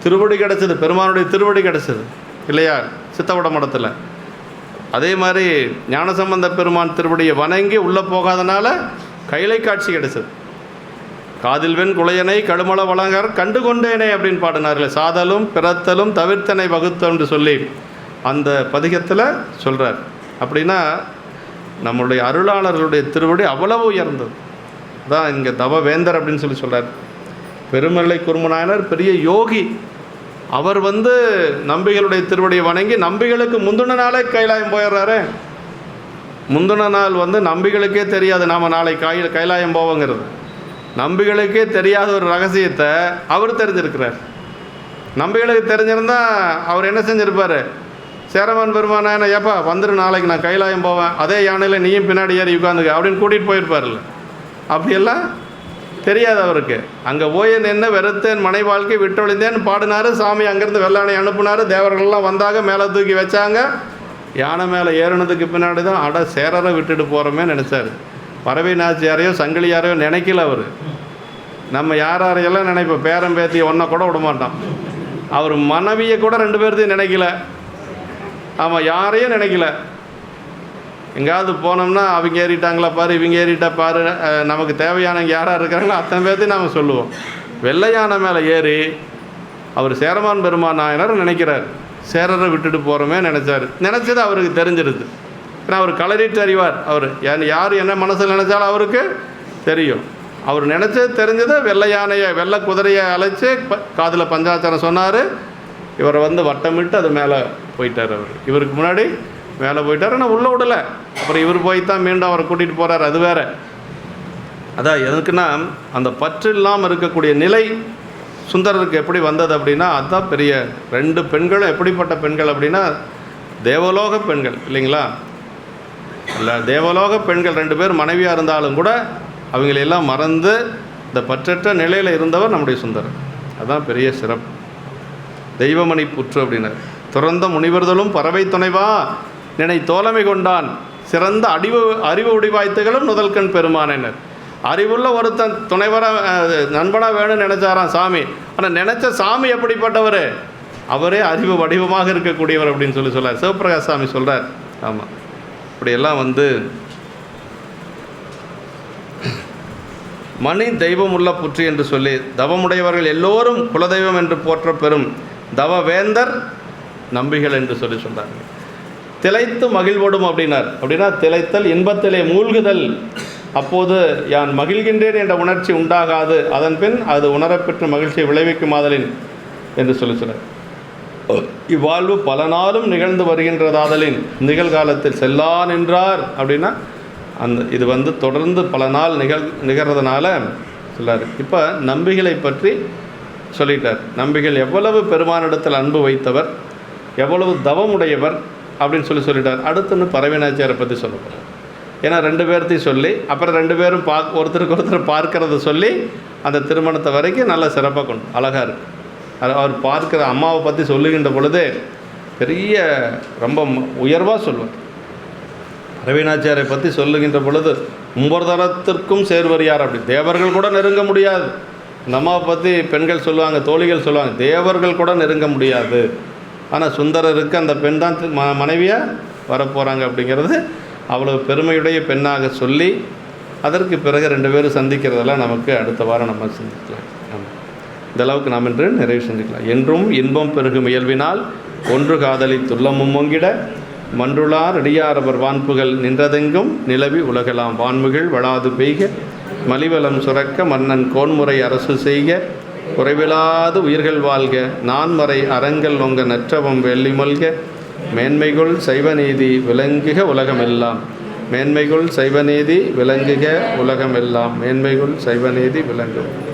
திருவடி கிடைச்சது, பெருமானுடைய திருவடி கிடைச்சது இல்லையா சித்தவட மடத்தில். அதே மாதிரி ஞானசம்பந்த பெருமான் திருவடியை வணங்கி உள்ளே போகாதனால கைலை காட்சி கிடைச்சது. காதில்வெண் குளையனை கடுமள வழங்கார் கண்டு கொண்டேனே அப்படின்னு பாடினார்கள். சாதலும் பிறத்தலும் தவிர்த்தனை வகுத்தம் என்று சொல்லி அந்த பதிகத்தில் சொல்கிறார். அப்படின்னா நம்மளுடைய அருளாளர்களுடைய திருவடி அவ்வளவு உயர்ந்தது தான். இங்கே தவவேந்தர் அப்படின்னு சொல்லி சொல்கிறார். பெருமலை குருமநாயனர் பெரிய யோகி. அவர் நம்பிகளுடைய திருவடியை வணங்கி நம்பிகளுக்கு முந்தின நாளே கைலாயம் போயிடுறாரு. முந்தின நாள் நம்பிகளுக்கே தெரியாது நாம் நாளை கைலாயம் போவோங்கிறது. நம்பிகளுக்கே தெரியாத ஒரு ரகசியத்தை அவர் தெரிஞ்சிருக்கிறார். நம்பிகளுக்கு தெரிஞ்சிருந்தால் அவர் என்ன செஞ்சுருப்பார்? சேரமான் பெருமானான ஏப்பா வந்துரு, நாளைக்கு நான் கைலாயம் போவேன், அதே யானையில் நீயும் பின்னாடி ஏறி உட்காந்துக்க அப்படின்னு கூட்டிகிட்டு போயிருப்பார்ல. அப்படியெல்லாம் தெரியாது அவருக்கு. அங்கே போய் என்ன வெறுத்தேன் மனை வாழ்க்கை விட்டொழிந்தேன் பாடினார். சாமி அங்கேருந்து வெள்ளானை அனுப்புனார். தேவர்கள்லாம் வந்தாங்க, மேலே தூக்கி வச்சாங்க. யானை மேலே ஏறினதுக்கு பின்னாடி தான் அட சேரரை விட்டுட்டு போகிறோமே நினச்சார். பறவை நாச்சியாரையோ சங்கிலியாரையோ நினைக்கல அவர். நம்ம யாரையெல்லாம் நினைப்போம், பேரம் பேத்தியை ஒன்றை கூட விட மாட்டோம். அவர் மனைவியை கூட 2 பேர்த்தையும் நினைக்கல. ஆமாம், யாரையும் நினைக்கல. எங்கேயாவது போனோம்னா அவங்க ஏறிட்டாங்களா பாரு, இவங்க ஏறிட்டா பாரு, நமக்கு தேவையானவங்க யாராக இருக்கிறாங்களோ அத்தனை பேர்த்தையும் நாம் சொல்லுவோம். வெள்ளை யானை மேலே ஏறி அவர் சேரமான் பெருமான் நாயனர் நினைக்கிறார். சேரரை விட்டுட்டு போகிறோமே நினச்சது அவருக்கு தெரிஞ்சிருது. ஏன்னா அவர் கலரிட்டு அறிவார். அவர் யார் என்ன மனசில் நினச்சாலும் அவருக்கு தெரியும். அவர் நினச்சது தெரிஞ்சதை வெள்ளை யானையை வெள்ளை குதிரையை அழைச்சி காதில் பஞ்சாச்சாரம் சொன்னார். இவரை வட்டமிட்டு அது மேலே போயிட்டார். அவர் இவருக்கு முன்னாடி மேலே போயிட்டார். ஆனால் உள்ளே விடலை. அப்புறம் இவர் போய் தான் மீண்டும் அவரை கூட்டிகிட்டு போகிறார். அது வேறு. அதான் எதுக்குன்னா அந்த பற்று இல்லாமல் இருக்கக்கூடிய நிலை சுந்தரருக்கு எப்படி வந்தது அப்படின்னா அதுதான் பெரிய 2 பெண்களும் எப்படிப்பட்ட பெண்கள் அப்படின்னா தேவலோக பெண்கள் இல்லைங்களா? இல்லை, தேவலோக பெண்கள் 2 பேர் மனைவியாக இருந்தாலும் கூட அவங்களெல்லாம் மறந்து இந்த பற்றற்ற நிலையில் இருந்தவர் நம்முடைய சுந்தரர். அதுதான் பெரிய சிறப்பு. தெய்வமணி புற்று அப்படின்னார். துறந்த முனிவர்களும் பறவை துணைவா நினை தோழமை கொண்டான் சிறந்த அறிவு உடிவாய்த்துகளும் நுதல்கண் பெருமானினர். அறிவுள்ள ஒருத்தன் துணைவராக நண்பனாக வேணும்னு நினச்சாராம் சாமி. ஆனால் நினச்ச சாமி எப்படிப்பட்டவர்? அவரே அறிவு வடிவமாக இருக்கக்கூடியவர் அப்படின்னு சொல்கிறார் சிவபிரகாஷ் சாமி சொல்கிறார். ஆமாம், இப்படியெல்லாம் மணி தெய்வம் உள்ள புற்று என்று சொல்லி தவமுடையவர்கள் எல்லோரும் குலதெய்வம் என்று போற்ற பெறும் தவவேந்தர் நம்பிகள் என்று சொல்கிறாங்க. திளைத்து மகிழ்வோடும் அப்படின்னார். அப்படின்னா திளைத்தல் இன்பத்திலே மூழ்குதல். அப்போது யான் மகிழ்கின்றேன் என்ற உணர்ச்சி உண்டாகாது, அதன் பின் அது உணரப்பெற்ற மகிழ்ச்சியை விளைவிக்கும் ஆதலின் என்று சொல்கிறார். இவ்வாழ்வு பல நாளும் நிகழ்ந்து வருகின்றதாதலின் நிகழ்காலத்தில் செல்லா நின்றார் அப்படின்னா இது தொடர்ந்து பல நாள் நிகழ்றதுனால சொல்லார். இப்போ நம்பிகளை பற்றி சொல்லிட்டார். நம்பிகள் எவ்வளவு பெருமானிடத்தில் அன்பு வைத்தவர், எவ்வளவு தவமுடையவர் அப்படின்னு சொல்லிட்டார். அடுத்துன்னு பறவைநாச்சியாரை பற்றி சொல்ல போகிறார். ஏன்னா 2 பேர்த்தையும் சொல்லி அப்புறம் 2 பேரும் ஒருத்தருக்கு ஒருத்தர் பார்க்கறத சொல்லி அந்த திருமணத்தை வரைக்கும் நல்ல சிறப்பாக கொண்டு அழகாக இருக்குது. அவர் பார்க்குற அம்மாவை பற்றி சொல்லுகின்ற பொழுது பெரிய ரொம்ப உயர்வாக சொல்லுவார். பறவைநாச்சியாரை பற்றி சொல்லுகின்ற பொழுது 9 தரத்திற்கும் சேர்வர் யார்? அப்படி தேவர்கள் கூட நெருங்க முடியாது. இந்த அம்மாவை பற்றி பெண்கள் சொல்லுவாங்க, தோழிகள் சொல்லுவாங்க, தேவர்கள் கூட நெருங்க முடியாது. ஆனால் சுந்தரருக்கு அந்த பெண் தான் மனைவியாக வரப்போகிறாங்க அப்படிங்கிறது அவ்வளோ பெருமையுடைய பெண்ணாக சொல்லி அதற்கு பிறகு 2 பேரும் சந்திக்கிறதெல்லாம் நமக்கு அடுத்த வாரம் நம்ம சிந்திக்கலாம். இந்த அளவுக்கு நாம் இன்று நிறைவு செஞ்சுக்கலாம். என்றும் இன்பம் பெருகும் இயல்பினால் ஒன்று காதலி துள்ளமும் மொங்கிட மன்றுளார் அடியாரவர் வான்புகள் நின்றதெங்கும் நிலவி உலகலாம் வான்முகில் வளாது பெய்க மலிவளம் சுரக்க மன்னன் கோன்முறை அரசு செய்க குறைவிலாது உயிர்கள் வாழ்க நான்மறை அறங்கள் ஒங்க நற்றவம் வெள்ளிமல்க மேன்மைகுள் சைவநீதி விளங்குக உலகமெல்லாம் மேன்மைகுள் சைவநீதி விளங்குக உலகமெல்லாம் மேன்மைகுள் சைவநீதி விளங்கும்.